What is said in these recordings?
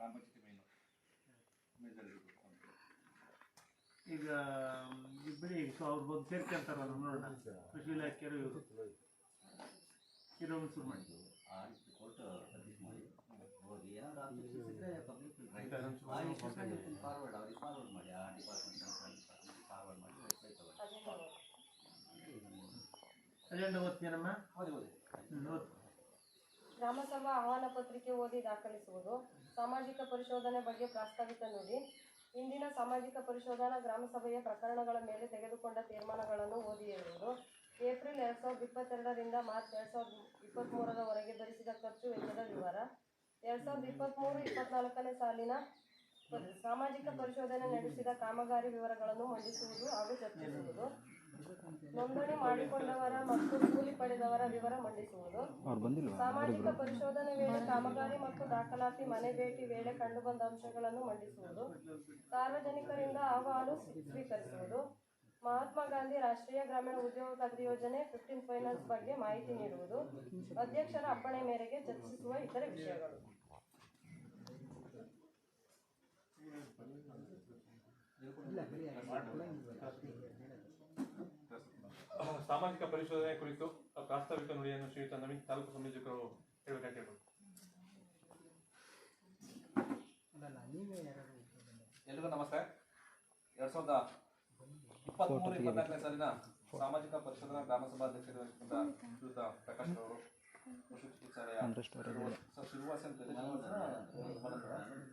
ಗ್ರಾಮ ಪಂಚಾಯತಿ ಮೇಜರ್ ಈಗ ಬಿಡಿ ಅವ್ರು ಬಂದು ಸೇರ್ಕೊಂತಾರಲ್ಲ ನೋಡೋಣ ಕೃಷಿ ಇಲಾಖೆಯವರು ಇವರು ಶುರು ಮಾಡಿ ಅಜೆಂಡಾ ಓದ್ತೀನಮ್ಮ. ಗ್ರಾಮಸಭಾ ಆಹ್ವಾನ ಪತ್ರಿಕೆ ಓದಿ ದಾಖಲಿಸುವುದು. ಸಾಮಾಜಿಕ ಪರಿಶೋಧನೆ ಬಗ್ಗೆ ಪ್ರಾಸ್ತಾವಿಕ ನುಡಿ. ಇಂದಿನ ಸಾಮಾಜಿಕ ಪರಿಶೋಧನಾ ಗ್ರಾಮಸಭೆಯ ಪ್ರಕರಣಗಳ ಮೇಲೆ ತೆಗೆದುಕೊಂಡ ತೀರ್ಮಾನಗಳನ್ನು ಓದಿ ಹೇಳುವುದು. ಏಪ್ರಿಲ್ 2022 ಮಾರ್ಚ್ 2023 ಭರಿಸಿದ ಖರ್ಚು ವೆಚ್ಚದ ವಿವರ. 2023-24 ಸಾಲಿನ ಸಾಮಾಜಿಕ ಪರಿಶೋಧನೆ ನಡೆಸಿದ ಕಾಮಗಾರಿ ವಿವರಗಳನ್ನು ಮಂಡಿಸುವುದು ಹಾಗೂ ಚರ್ಚಿಸುವುದು. ನೋಂದಣಿ ಮಾಡಿಕೊಂಡವರ ಮತ್ತು ಕೂಲಿ ಪಡೆದವರ ವಿವರ ಮಂಡಿಸುವುದು. ಸಾಮಾಜಿಕ ಪರಿಶೋಧನೆ ವೇಳೆ ಕಾಮಗಾರಿ ಮತ್ತು ದಾಖಲಾತಿ ಮನೆ ಭೇಟಿ ವೇಳೆ ಕಂಡುಬಂದ ಅಂಶಗಳನ್ನು ಮಂಡಿಸುವುದು. ಸಾರ್ವಜನಿಕರಿಂದ ಅಹವಾಲು ಸ್ವೀಕರಿಸುವುದು. ಮಹಾತ್ಮ ಗಾಂಧಿ ರಾಷ್ಟ್ರೀಯ ಗ್ರಾಮೀಣ ಉದ್ಯೋಗ ಖಾತ್ರಿ ಯೋಜನೆ 15 ಫೈನಾನ್ಸ್ ಬಗ್ಗೆ ಮಾಹಿತಿ ನೀಡುವುದು. ಅಧ್ಯಕ್ಷರ ಅಪ್ಪಣೆ ಮೇರೆಗೆ ಚರ್ಚಿಸುವ ಇತರೆ ವಿಷಯಗಳು. ಸಾಮಾಜಿಕ ಪರಿಶೋಧನೆ ಕುರಿತು ಪ್ರಾಸ್ತಾವಿಕ ನುಡಿಯನ್ನು ಶ್ರೀಯುತ ನವೀನ್ ತಾಲೂಕು ಸಂಯೋಜಕರು ಹೇಳಬೇಕಾಗಿರ್ಬೋದು. ಎಲ್ರಿಗೂ ನಮಸ್ತೆ. 2023-24 ಸಾಲಿನ ಸಾಮಾಜಿಕ ಪರಿಶೋಧನಾ ಗ್ರಾಮಸಭಾ ಅಧ್ಯಕ್ಷರಾಗಿದ್ದ ಶ್ರೀಯುತ ಪ್ರಕಾಶ್ ಅವರು ಪಶು ಚಿಕಿತ್ಸಾಲಯ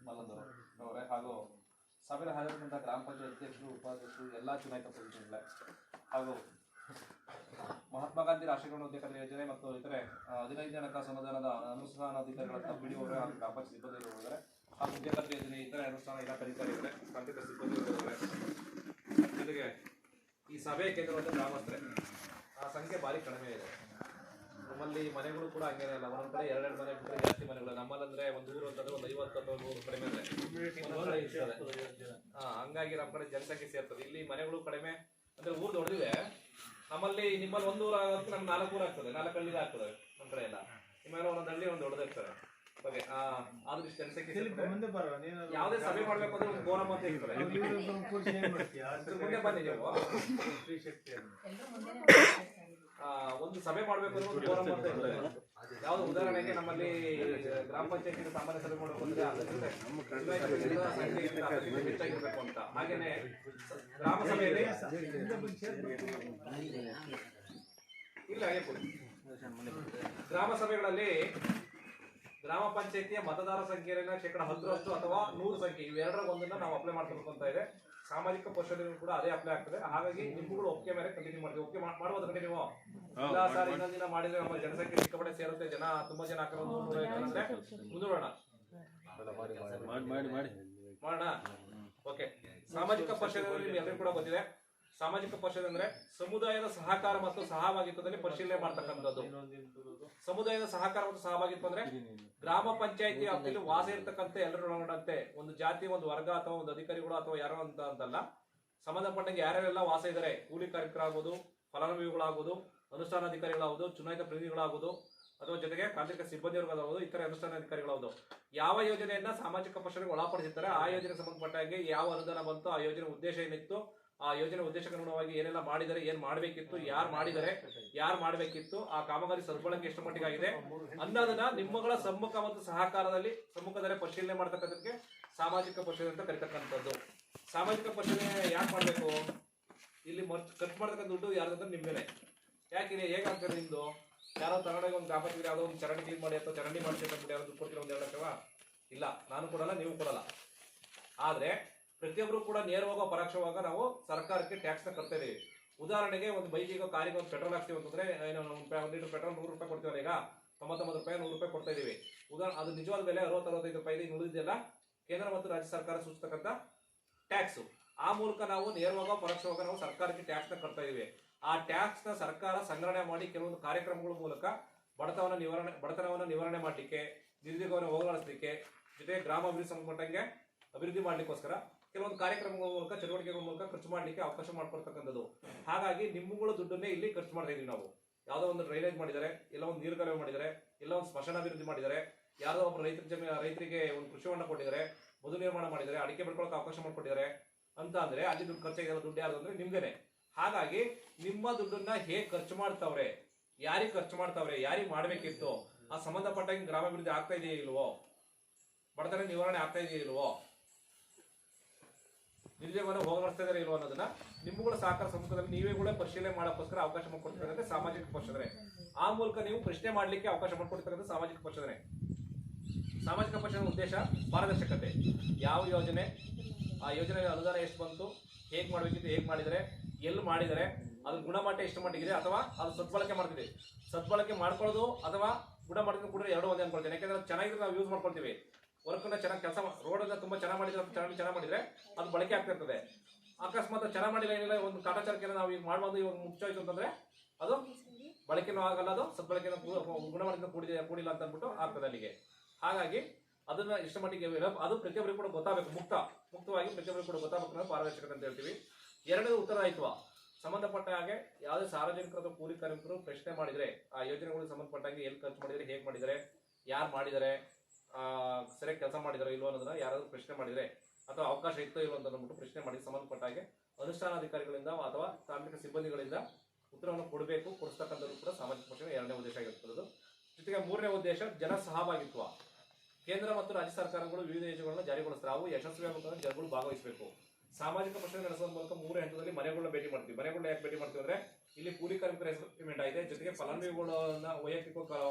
ಮಲ್ಲಂದವರೇ ಹಾಗೂ ಸಭೆಗೆ ಹಾಜರಾದಂಥ ಗ್ರಾಮ ಪಂಚಾಯತ್ ಅಧ್ಯಕ್ಷರು, ಉಪಾಧ್ಯಕ್ಷರು, ಎಲ್ಲ ಚುನಾಯಿತ ಪ್ರತಿನಿಧಿಗಳೇ ಹಾಗೂ ಮಹಾತ್ಮ ಗಾಂಧಿ ರಾಷ್ಟ್ರೀಯ ಗ್ರಾಮೀಣ ಉದ್ಯೋಗ ಖಾತ್ರಿ ಯೋಜನೆ ಮತ್ತು ಇತರೆ 15 ಹಣಕಾಸು ಅನುದಾನದ ಅನುಷ್ಠಾನಾಧಿಕಾರಿಗಳ ಬಿಡಿಒ ಹಾಗೂ ಗ್ರಾಮ ಪಂಚಾಯತ್ ಸಿಬ್ಬಂದಿ ಹೋದರೆ ಹಾಗೂ ಉದ್ಯೋಗ ಖಾತ್ರಿ ಯೋಜನೆ ಇತರೆ ಅನುಷ್ಠಾನ ಇಲಾಖೆ ಅಧಿಕಾರಿಗಳೇ, ತಾಂತ್ರಿಕ ಸಿಬ್ಬಂದಿ ಹೋದರೆ ಜೊತೆಗೆ ಈ ಸಭೆ ಕೇಂದ್ರವಾದ ಗ್ರಾಮಸ್ಥರೇ. ಆ ಸಂಖ್ಯೆ ಭಾರಿ ಕಡಿಮೆ ಇದೆ. ನಮ್ಮಲ್ಲಿ ಮನೆಗಳು ಕೂಡ ಹಂಗೇನೆ ಇಲ್ಲ. ಒಂದೊಂದು ಕಡೆ 2 ಮನೆ ಬಿಟ್ಟರೆ ಜಾಸ್ತಿ ಮನೆಗಳು. ನಮ್ಮಲ್ಲಂದ್ರೆ ಒಂದು ಊರು ಅಂತಂದ್ರೆ ಒಂದು 50 ಅಥವಾ 100 ಕಡಿಮೆ ಇರ್ತದೆ. ಹಂಗಾಗಿ ನಮ್ಮ ಕಡೆ ಜನಸಂಖ್ಯೆ ಸೇರ್ತದೆ. ಇಲ್ಲಿ ಮನೆಗಳು ಕಡಿಮೆ ಅಂದ್ರೆ ಊರು ದೊಡ್ಡದಿವೆ. ನಮ್ಮಲ್ಲಿ ನಿಮ್ಮಲ್ಲಿ 1 ಊರು ಆಗೋದಕ್ಕೆ ನಮ್ಗೆ 4 ಊರು ಆಗ್ತದೆ, 4 ಹಳ್ಳಿಗೆ ಆಗ್ತದೆ. ನಮ್ಮ ಕಡೆ ಎಲ್ಲ ನಿಮ್ಮೆಲ್ಲ ಒಂದೊಂದು ಹಳ್ಳಿ ಒಂದು ದೊಡ್ಡದಿರ್ತದೆ. ಓಕೆ, ಆದ್ರೂ ಇಷ್ಟು ಜನಸಂಖ್ಯೆ ಯಾವುದೇ ಸಭೆ ಮಾಡ್ಬೇಕು ಅಂದ್ರೆ ಒಂದು ಗೋರಮ್ ಅಂತ ಇರ್ತದೆ. ಮುಂದೆ ಬನ್ನಿ ನೀವು. ಒಂದು ಸಭೆ ಮಾಡ್ಬೇಕು ಅಂದ್ರೆ ಒಂದು ಗೋರಮ್ ಅಂತ ಇರ್ತದೆ. ಯಾವ್ದು ಉದಾಹರಣೆಗೆ ನಮ್ಮಲ್ಲಿ ಗ್ರಾಮ ಪಂಚಾಯತ್ ಸಾಮಾನ್ಯ ಸಭೆ ಮಾಡ್ಬೇಕು ಅಂದ್ರೆ ಹೆಚ್ಚಾಗಿರ್ಬೇಕು ಅಂತ. ಹಾಗೇನೆ ಗ್ರಾಮ ಸಭೆಯಲ್ಲಿ ಇಲ್ಲ ಗ್ರಾಮ ಸಭೆಗಳಲ್ಲಿ ಗ್ರಾಮ ಪಂಚಾಯತಿಯ ಮತದಾರ ಸಂಖ್ಯೆಯ 10% ಅಥವಾ 100 ಸಂಖ್ಯೆ ಇವೆರಡರ ಒಂದನ್ನ ನಾವು ಅಪ್ಲೈ ಮಾಡ್ಕೋಬೇಕು ಅಂತ ಇದೆ. ಸಾಮಾಜಿಕ ಪರಿಶೋಧನೆ ಕೂಡ ಅದೇ ಅಪ್ಲೈ ಆಗ್ತದೆ. ಹಾಗಾಗಿ ನಿಮ್ಗಳು ಒಪ್ಪಿಗೆ ಮೇಲೆ ಕಂಟಿನ್ಯೂ ಮಾಡ್ತೀವಿ. ಒಪ್ಪಿಗೆ ಮಾಡ್ಬೋದು ಕಂಟಿನ್ಯೂ ಇಲ್ಲ ಸರ್, ಇನ್ನೊಂದು ದಿನ ಮಾಡಿದ್ರೆ ನಮ್ಮ ಜನಸಂಖ್ಯೆ ಸಿಕ್ಕಾಪಟ್ಟೆ ಸೇರುತ್ತೆ, ಜನ ತುಂಬಾ ಜನ ಹಾಕೋದು 100 ಅಂದ್ರೆ ಮುಂದೂಡೋಣ ಮಾಡೋಣ. ಓಕೆ, ಸಾಮಾಜಿಕ ಪರಿಶೋಧನೆ ನಿಮ್ಗೆ ಎಲ್ಲರಿಗೂ ಕೂಡ ಗೊತ್ತಿದೆ. ಸಾಮಾಜಿಕ ಪರಿಶೋಧನೆ ಅಂದ್ರೆ ಸಮುದಾಯದ ಸಹಕಾರ ಮತ್ತು ಸಹಭಾಗಿತ್ವದಲ್ಲಿ ಪರಿಶೀಲನೆ ಮಾಡ್ತಕ್ಕಂಥದ್ದು. ಸಮುದಾಯದ ಸಹಕಾರ ಮತ್ತು ಸಹಭಾಗಿತ್ವ ಅಂದ್ರೆ ಗ್ರಾಮ ಪಂಚಾಯತಿ ವ್ಯಾಪ್ತಿಯಲ್ಲಿ ವಾಸ ಇರ್ತಕ್ಕಂಥ ಎಲ್ಲರೂ ಒಳಗೊಂಡಂತೆ ಒಂದು ಜಾತಿ, ಒಂದು ವರ್ಗ ಅಥವಾ ಒಂದು ಅಧಿಕಾರಿಗಳು ಅಥವಾ ಯಾರೋ ಅಂತಲ್ಲ, ಸಂಬಂಧಪಟ್ಟಂಗೆ ಯಾರ್ಯಾರೆಲ್ಲ ವಾಸ ಇದ್ದಾರೆ, ಕೂಲಿ ಕಾರ್ಮಿಕರಾಗ್ಬೋದು, ಫಲಾನುಭವಿಗಳಾಗ್ಬೋದು, ಅನುಷ್ಠಾನಾಧಿಕಾರಿಗಳಾಗ್ಬೋದು, ಚುನಾಯಿತ ಪ್ರತಿನಿಧಿಗಳಾಗ್ಬೋದು, ಅಥವಾ ಜೊತೆಗೆ ತಾಂತ್ರಿಕ ಸಿಬ್ಬಂದಿವರ್ಗದಾಗ್ಬೋದು, ಇತರ ಅನುಷ್ಠಾನಾಧಿಕಾರಿಗಳಾಗ್ಬೋದು. ಯಾವ ಯೋಜನೆಯನ್ನ ಸಾಮಾಜಿಕ ಪರಿಶೋಧನೆಗೆ ಒಳಪಡಿಸಿರ್ತಾರೆ, ಆ ಯೋಜನೆಗೆ ಸಂಬಂಧಪಟ್ಟಾಗೆ ಯಾವ ಅನುದಾನ ಬಂತು, ಆ ಯೋಜನೆ ಉದ್ದೇಶ ಏನಿತ್ತು, ಆ ಯೋಜನೆ ಉದ್ದೇಶಕ್ಕೆ ಅನುಗುಣವಾಗಿ ಏನೆಲ್ಲ ಮಾಡಿದರೆ, ಏನ್ ಮಾಡ್ಬೇಕಿತ್ತು, ಯಾರು ಮಾಡಿದರೆ, ಯಾರು ಮಾಡ್ಬೇಕಿತ್ತು, ಆ ಕಾಮಗಾರಿ ಸದ್ಬಳಕೆ ಎಷ್ಟು ಮಟ್ಟಿಗಾಗಿದೆ ಅನ್ನೋದನ್ನ ನಿಮ್ಮಗಳ ಸಮ್ಮುಖ ಮತ್ತು ಸಹಕಾರದಲ್ಲಿ ಸಮ್ಮುಖದಲ್ಲಿ ಪರಿಶೀಲನೆ ಮಾಡ್ತಕ್ಕಂಥದಕ್ಕೆ ಸಾಮಾಜಿಕ ಪರಿಶೋಧನೆ ಅಂತ ಕರಿತಕ್ಕಂಥದ್ದು. ಸಾಮಾಜಿಕ ಪರಿಶೋಧನೆ ಯಾಕೆ ಮಾಡ್ಬೇಕು? ಇಲ್ಲಿ ಖರ್ಚು ಮಾಡ್ತಕ್ಕಂಥ ದುಡ್ಡು ಯಾರ್ದಂದ್ರೆ ನಿಮ್ಮೇಲೆ. ಯಾಕೆ ಹೇಗಾಗ್ತದೆ ನಿಮ್ದು? ಯಾರೋ ತಗೊಂಡೋಗಿ ಒಂದು ಗ್ರಾಮ ಪಂಚಾಯತ್ ಯಾವುದೋ ಒಂದು ಚರಂಡಿ ಕ್ಲೀನ್ ಮಾಡಿ ಅಥವಾ ಚರಂಡಿ ಮಾಡಿಸಿ ಅಂತ ಯಾರು ದುಡ್ಡು ಕೊಡ್ತೀರ? 1-2 ಲಕ್ಷ ಇಲ್ಲ, ನಾನು ಕೊಡಲ್ಲ, ನೀವು ಕೊಡಲ್ಲ. ಆದ್ರೆ ಪ್ರತಿಯೊಬ್ಬರು ಕೂಡ ನೇರವಾಗ ಪರೋಕ್ಷವಾಗ ನಾವು ಸರ್ಕಾರಕ್ಕೆ ಟ್ಯಾಕ್ಸ್ ನ ಕಟ್ತಾ ಇದೀವಿ. ಉದಾಹರಣೆಗೆ ಒಂದು ಬೈಕಿಗೆ ಕಾರಿಗೆ ಒಂದು ಪೆಟ್ರೋಲ್ ಹಾಕ್ತೀವಿ ಅಂತಂದ್ರೆ 1 ಲೀಟರ್ ಪೆಟ್ರೋಲ್ 100 ರೂಪಾಯಿ ಕೊಡ್ತೀವಲ್ಲ, ಈಗ 99 ರೂಪಾಯಿ 100 ರೂಪಾಯಿ ಕೊಡ್ತಾ ಇದೀವಿ. ಅದು ನಿಜವಾದ ಬೆಲೆ 60-65 ರೂಪಾಯಿ. ಇನ್ನು ಉಳಿದಿದೆಲ್ಲ ಕೇಂದ್ರ ಮತ್ತು ರಾಜ್ಯ ಸರ್ಕಾರ ಸೂಚಿಸ್ತಕ್ಕಂಥ ಟ್ಯಾಕ್ಸ್. ಆ ಮೂಲಕ ನಾವು ನೇರವಾಗ ಪರೋಕ್ಷವಾಗ ನಾವು ಸರ್ಕಾರಕ್ಕೆ ಟ್ಯಾಕ್ಸ್ ನ ಕಟ್ತಾ ಇದೀವಿ. ಆ ಟ್ಯಾಕ್ಸ್ ನ ಸರ್ಕಾರ ಸಂಗ್ರಹಣೆ ಮಾಡಿ ಕೆಲವೊಂದು ಕಾರ್ಯಕ್ರಮಗಳ ಮೂಲಕ ಬಡತನವನ್ನ ನಿವಾರಣೆ ಮಾಡಲಿಕ್ಕೆ, ನಿರುದ್ಯೋಗವನ್ನು ಹೋಗಲಾಡಿಸಲಿಕ್ಕೆ, ಜೊತೆಗೆ ಗ್ರಾಮಾಭಿವೃದ್ಧಿ ಸಂಬಂಧಪಟ್ಟಂಗೆ ಅಭಿವೃದ್ಧಿ ಮಾಡ್ಲಿಕ್ಕೋಸ್ಕರ ಕೆಲವೊಂದು ಕಾರ್ಯಕ್ರಮಗಳ ಮೂಲಕ, ಚಟುವಟಿಕೆಗಳ ಮೂಲಕ ಖರ್ಚು ಮಾಡ್ಲಿಕ್ಕೆ ಅವಕಾಶ ಮಾಡ್ಕೊಡ್ತಕ್ಕಂಥದ್ದು. ಹಾಗಾಗಿ ನಿಮ್ಮಗಳ ದುಡ್ಡನ್ನೇ ಇಲ್ಲಿ ಖರ್ಚು ಮಾಡ್ತಾ ಇದೀವಿ ನಾವು. ಯಾವುದೋ ಒಂದು ಡ್ರೈನೇಜ್ ಮಾಡಿದ್ದಾರೆ, ಎಲ್ಲ ಒಂದು ನೀರು ಕಾಲುವೆ ಮಾಡಿದ್ದಾರೆ, ಎಲ್ಲ ಒಂದು ಸ್ಮಶಾನ ಅಭಿವೃದ್ಧಿ ಮಾಡಿದ್ದಾರೆ, ಯಾರೋ ಒಬ್ಬರು ರೈತರಿಗೆ ಒಂದು ಕೃಷಿ ಹೊಂಡ ಕೊಟ್ಟಿದ್ದಾರೆ, ಮಧು ನಿರ್ಮಾಣ ಮಾಡಿದ್ದಾರೆ, ಅಡಿಕೆ ಬೆಳ್ಕೊಳ್ಳೋಕೆ ಅವಕಾಶ ಮಾಡಿಕೊಟ್ಟಿದ್ದಾರೆ ಅಂತ ಅಂದ್ರೆ ಅಲ್ಲಿ ದುಡ್ಡು ಖರ್ಚಾಗಿರೋ ದುಡ್ಡು ಯಾರು ಅಂದ್ರೆ ನಿಮ್ದೇನೆ. ಹಾಗಾಗಿ ನಿಮ್ಮ ದುಡ್ಡನ್ನ ಹೇಗ್ ಖರ್ಚು ಮಾಡ್ತಾವ್ರೆ, ಯಾರಿಗೆ ಖರ್ಚು ಮಾಡ್ತಾವ್ರೆ, ಯಾರಿಗೆ ಮಾಡ್ಬೇಕಿತ್ತು, ಆ ಸಂಬಂಧಪಟ್ಟ ಗ್ರಾಮಾಭಿವೃದ್ಧಿ ಆಗ್ತಾ ಇದೆಯೇ ಇಲ್ವೋ, ಬಡತನ ನಿವಾರಣೆ ಆಗ್ತಾ ಇದೆಯೇ ಇಲ್ವೋ, ನಿರ್ಜೀವನ ಹೋಗಲಾಡ್ತಾ ಇದಾರೆ ಇಲ್ವೋ ಅನ್ನೋದನ್ನ ನಿಮ್ಮಗಳ ಸಹಕಾರ ಸಮ್ಮುಖದಲ್ಲಿ ನೀವೇ ಕೂಡ ಪರಿಶೀಲನೆ ಮಾಡೋಕ್ಕೋಸ್ಕರ ಅವಕಾಶ ಮಾಡಿಕೊಡ್ತಿದ್ದಾರೆ ಸಾಮಾಜಿಕ ಪರಿಶೋಧನೆ. ಆ ಮೂಲಕ ನೀವು ಪ್ರಶ್ನೆ ಮಾಡ್ಲಿಕ್ಕೆ ಅವಕಾಶ ಮಾಡಿಕೊಡ್ತಿರೋದು ಸಾಮಾಜಿಕ ಪರಿಶೋಧನೆ. ಸಾಮಾಜಿಕ ಪರಿಶೋಧನೆ ಉದ್ದೇಶ ಪಾರದರ್ಶಕತೆ. ಯಾವ ಯೋಜನೆ, ಆ ಯೋಜನೆ ಅನುದಾನ ಎಷ್ಟು ಬಂತು, ಹೇಗ್ ಮಾಡ್ಬೇಕಿತ್ತು, ಹೇಗ್ ಮಾಡಿದರೆ, ಎಲ್ಲಿ ಮಾಡಿದರೆ, ಅದ್ರ ಗುಣಮಟ್ಟ ಎಷ್ಟು ಮಟ್ಟಿಗಿದೆ, ಅಥವಾ ಅದು ಸದ್ಬಳಕೆ ಮಾಡ್ತಿದೆ. ಸದ್ಬಳಕೆ ಮಾಡ್ಕೊಳ್ಳೋದು ಅಥವಾ ಗುಣಮಟ್ಟದ ಕೂಡ ಎರಡು ಒಂದೇ ಅನ್ಕೊಳ್ತೇನೆ. ಯಾಕಂದ್ರೆ ಚೆನ್ನಾಗಿದ್ರೆ ನಾವು ಯೂಸ್ ಮಾಡ್ಕೊಳ್ತೀವಿ. ವರ್ಕ್ನ ಚೆನ್ನಾಗಿ ಕೆಲಸ, ರೋಡನ್ನ ತುಂಬಾ ಚೆನ್ನಾಗಿ ಮಾಡಿದ್ರೆ, ಚೆನ್ನಾಗಿ ಮಾಡಿದ್ರೆ ಅದು ಬಳಕೆ ಆಗ್ತಿರ್ತದೆ. ಅಕಸ್ಮಾತ್ ಚೆನ್ನಾಗಿ ಮಾಡಿಲ್ಲ, ಏನಿಲ್ಲ, ಒಂದು ಕಾಟಾಚಾರಕ್ಕೆ ನಾವು ಈಗ ಮಾಡ್ಬೋದು, ಇವಾಗ ಮುಚ್ಚೋಯ್ತು ಅಂತಂದ್ರೆ ಅದು ಬಳಕೆನೂ ಆಗಲ್ಲ, ಅದು ಸದ್ಬಳಕೆನೂ ಗುಣಮಟ್ಟದಿಂದ ಕೂಡಿಲ್ಲ ಅಂತ ಅಂದ್ಬಿಟ್ಟು ಆಗ್ತದೆ ಅಲ್ಲಿಗೆ. ಹಾಗಾಗಿ ಅದನ್ನ ಇಷ್ಟ ಮಟ್ಟಿಗೆ ಅದು ಪ್ರತಿಯೊಬ್ಬರಿಗೂ ಕೂಡ ಗೊತ್ತಾಗಬೇಕು, ಮುಕ್ತವಾಗಿ ಪ್ರತಿಯೊಬ್ಬರಿಗೂ ಕೂಡ ಗೊತ್ತಾಗಬೇಕು ಅನ್ನೋದು ಪಾರದರ್ಶಕತೆ ಅಂತ ಹೇಳ್ತೀವಿ. ಎರಡನೇದು ಉತ್ತರದಾಯಿತ್ವ. ಸಂಬಂಧಪಟ್ಟ ಹಾಗೆ ಯಾವುದೇ ಸಾರ್ವಜನಿಕರು ಅಥವಾ ಕೂಲಿ ಕಾರ್ಮಿಕರು ಪ್ರಶ್ನೆ ಮಾಡಿದ್ರೆ ಆ ಯೋಜನೆಗಳಿಗೆ ಸಂಬಂಧಪಟ್ಟಾಗೆ ಎಲ್ಲಿ ಖರ್ಚು ಮಾಡಿದರೆ, ಹೇಗೆ ಮಾಡಿದರೆ, ಯಾರು ಮಾಡಿದರೆ, ಸರಿಯಾಗಿ ಕೆಲಸ ಮಾಡಿದಾರೋ ಇಲ್ವೋ ಅನ್ನೋದನ್ನ ಯಾರಾದ್ರೂ ಪ್ರಶ್ನೆ ಮಾಡಿದ್ರೆ ಅಥವಾ ಅವಕಾಶ ಇತ್ತೋ ಇಲ್ವೋ ಅಂತ ಅಂದ್ಬಿಟ್ಟು ಪ್ರಶ್ನೆ ಮಾಡಿ ಸಂಬಂಧಪಟ್ಟ ಹಾಗೆ ಅನುಷ್ಠಾನಾಧಿಕಾರಿಗಳಿಂದ ಅಥವಾ ತಾಂತ್ರಿಕ ಸಿಬ್ಬಂದಿಗಳಿಂದ ಉತ್ತರವನ್ನು ಕೊಡಿಸ್ತಕ್ಕಂಥದ್ದು ಕೂಡ ಸಾಮಾಜಿಕ ಪರಿಶೋಧನೆ ಎರಡನೇ ಉದ್ದೇಶ ಆಗಿರ್ತದೆ. ಜೊತೆಗೆ ಮೂರನೇ ಉದ್ದೇಶ ಜನ ಸಹಭಾಗಿತ್ವ. ಕೇಂದ್ರ ಮತ್ತು ರಾಜ್ಯ ಸರ್ಕಾರಗಳು ವಿವಿಧ ಯೋಜನೆಗಳನ್ನು ಜಾರಿಗೊಳಿಸ್ತಾರೆ, ಅವು ಯಶಸ್ವಿಯಾಗುತ್ತಂದ್ರೆ ಜನಗಳು ಭಾಗವಹಿಸಬೇಕು. ಸಾಮಾಜಿಕ ಪರಿಶೋಧನೆ ನಡೆಸುವ ಮೂಲಕ 3 ಹಂತದಲ್ಲಿ ಮನೆಗಳನ್ನ ಭೇಟಿ ಮಾಡ್ತೀವಿ. ಮನೆಗಳನ್ನ ಯಾಕೆ ಭೇಟಿ ಮಾಡ್ತೀವಿ ಅಂದ್ರೆ ಇಲ್ಲಿ ಕೂಲಿ ಕಾರ್ಮಿಕರ ಹೆಸರು ಪೇಮೆಂಟ್ ಆಗಿದೆ, ಜೊತೆಗೆ ಫಲಾನುಭವಿಗಳನ್ನ ವೈಯಕ್ತಿಕ